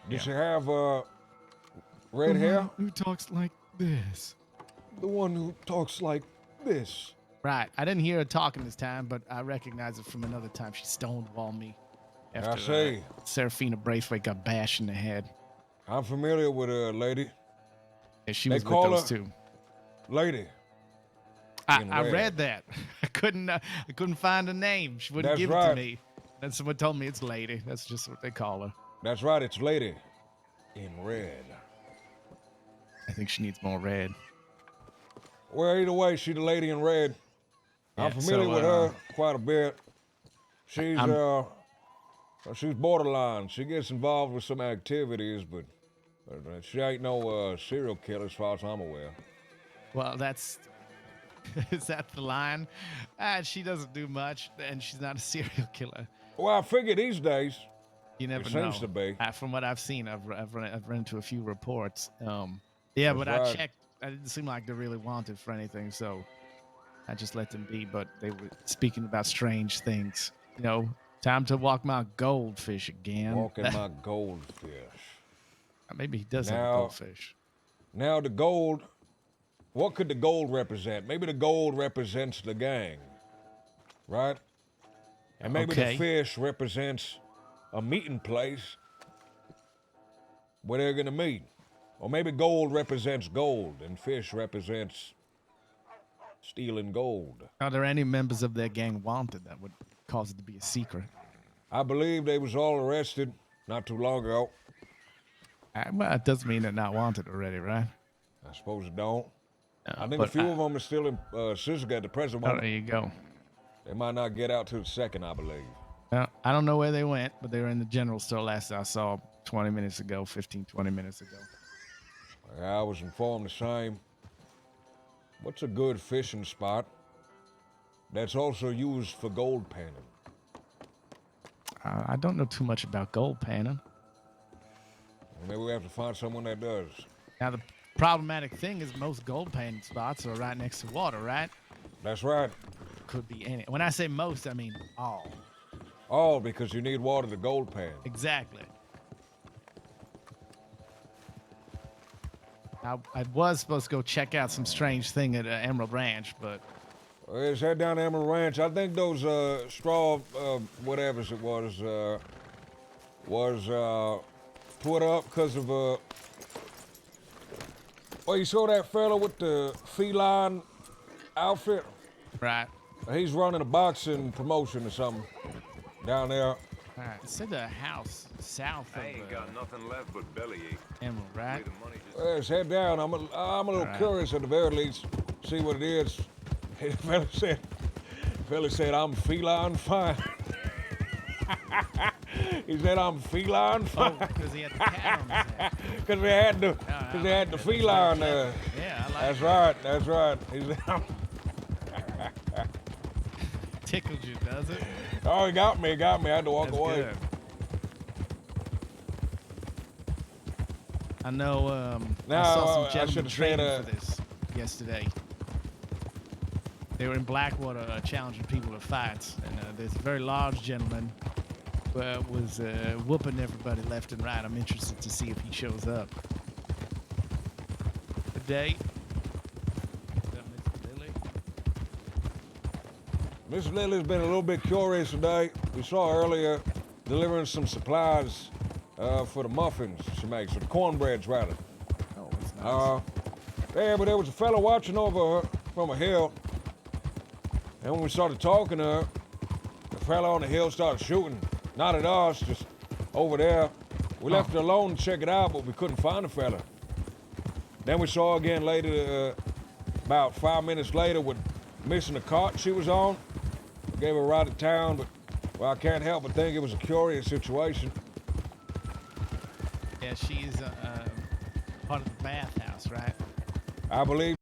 Did she have red hair?
Who talks like this?
The one who talks like this.
Right. I didn't hear her talking this time, but I recognize it from another time. She stonewalled me after
I see.
Serafina Braithwaite got bashed in the head.
I'm familiar with her, lady.
And she was with those two.
Lady.
I read that. I couldn't find a name. She wouldn't give it to me. Then someone told me it's Lady. That's just what they call her.
That's right, it's Lady in red.
I think she needs more red.
Well, either way, she's the lady in red.
Yeah,
I'm familiar with her quite a bit. She's borderline. She gets involved with some activities, but she ain't no serial killer as far as I'm aware.
Well, is that the line? She doesn't do much, and she's not a serial killer.
Well, I figure these days,
you never
it
know.
seems to be.
From what I've seen, I've run into a few reports. Yeah, but I checked. I didn't seem like they really wanted for anything, so I just let them be. But they were speaking about strange things. You know, time to walk my goldfish again.
Walking my goldfish.
Maybe he does have a goldfish.
Now the gold. What could the gold represent? Maybe the gold represents the gang, right? And maybe the fish represents a meeting place where they're gonna meet. Or maybe gold represents gold and fish represents stealing gold.
Are there any members of their gang wanted that would cause it to be a secret?
I believe they was all arrested not too long ago.
Well, it doesn't mean they're not wanted already, right?
I suppose it don't. I think a few of them are still in Sisika at the present moment.
Oh, there you go.
They might not get out till the second, I believe.
I don't know where they went, but they were in the general store last I saw 20 minutes ago, 15, 20 minutes ago.
I was informed the same. What's a good fishing spot that's also used for gold panning?
I don't know too much about gold panning.
Well, maybe we have to find someone that does.
Now, the problematic thing is most gold panning spots are right next to water, right?
That's right.
Could be any. When I say most, I mean all.
All because you need water to gold pan.
Exactly. I was supposed to go check out some strange thing at Emerald Ranch, but...
Let's head down to Emerald Ranch. I think those straw, whatever's it was put up because of, well, you saw that fella with the feline outfit?
Right.
He's running a boxing promotion or something down there.
All right. It said a house south of...
I ain't got nothing left but bellyache.
Emerald, right?
Let's head down. I'm a little curious at the very least. See what it is. The fella said, I'm feline fine. He said, I'm feline fine.
Oh, because he had the cat on his head.
Because they had the feline there.
Yeah, I like
That's
that.
right. That's right. He said,
Tickled you, does it?
oh, he got me. I had to walk
That's
away.
good. I know, I saw some gentlemen training for this yesterday. They were in Blackwater challenging people to fights, and there's a very large gentleman who was whooping everybody left and right. I'm interested to see if he shows up. Good day.
Miss Lily's been a little bit curious today. We saw her earlier delivering some supplies for the muffins she makes, or the cornbreads rather.
Oh, that's nice.
Yeah, but there was a fella watching over her from a hill. And when we started talking to her, the fella on the hill started shooting. Not at us, just over there. We left her alone to check it out, but we couldn't find the fella. Then we saw her again later, about 5 minutes later, with missing the cart she was on. Gave her a ride to town, but, well, I can't help but think it was a curious situation.
Yeah, she's part of the bathhouse, right?
I believe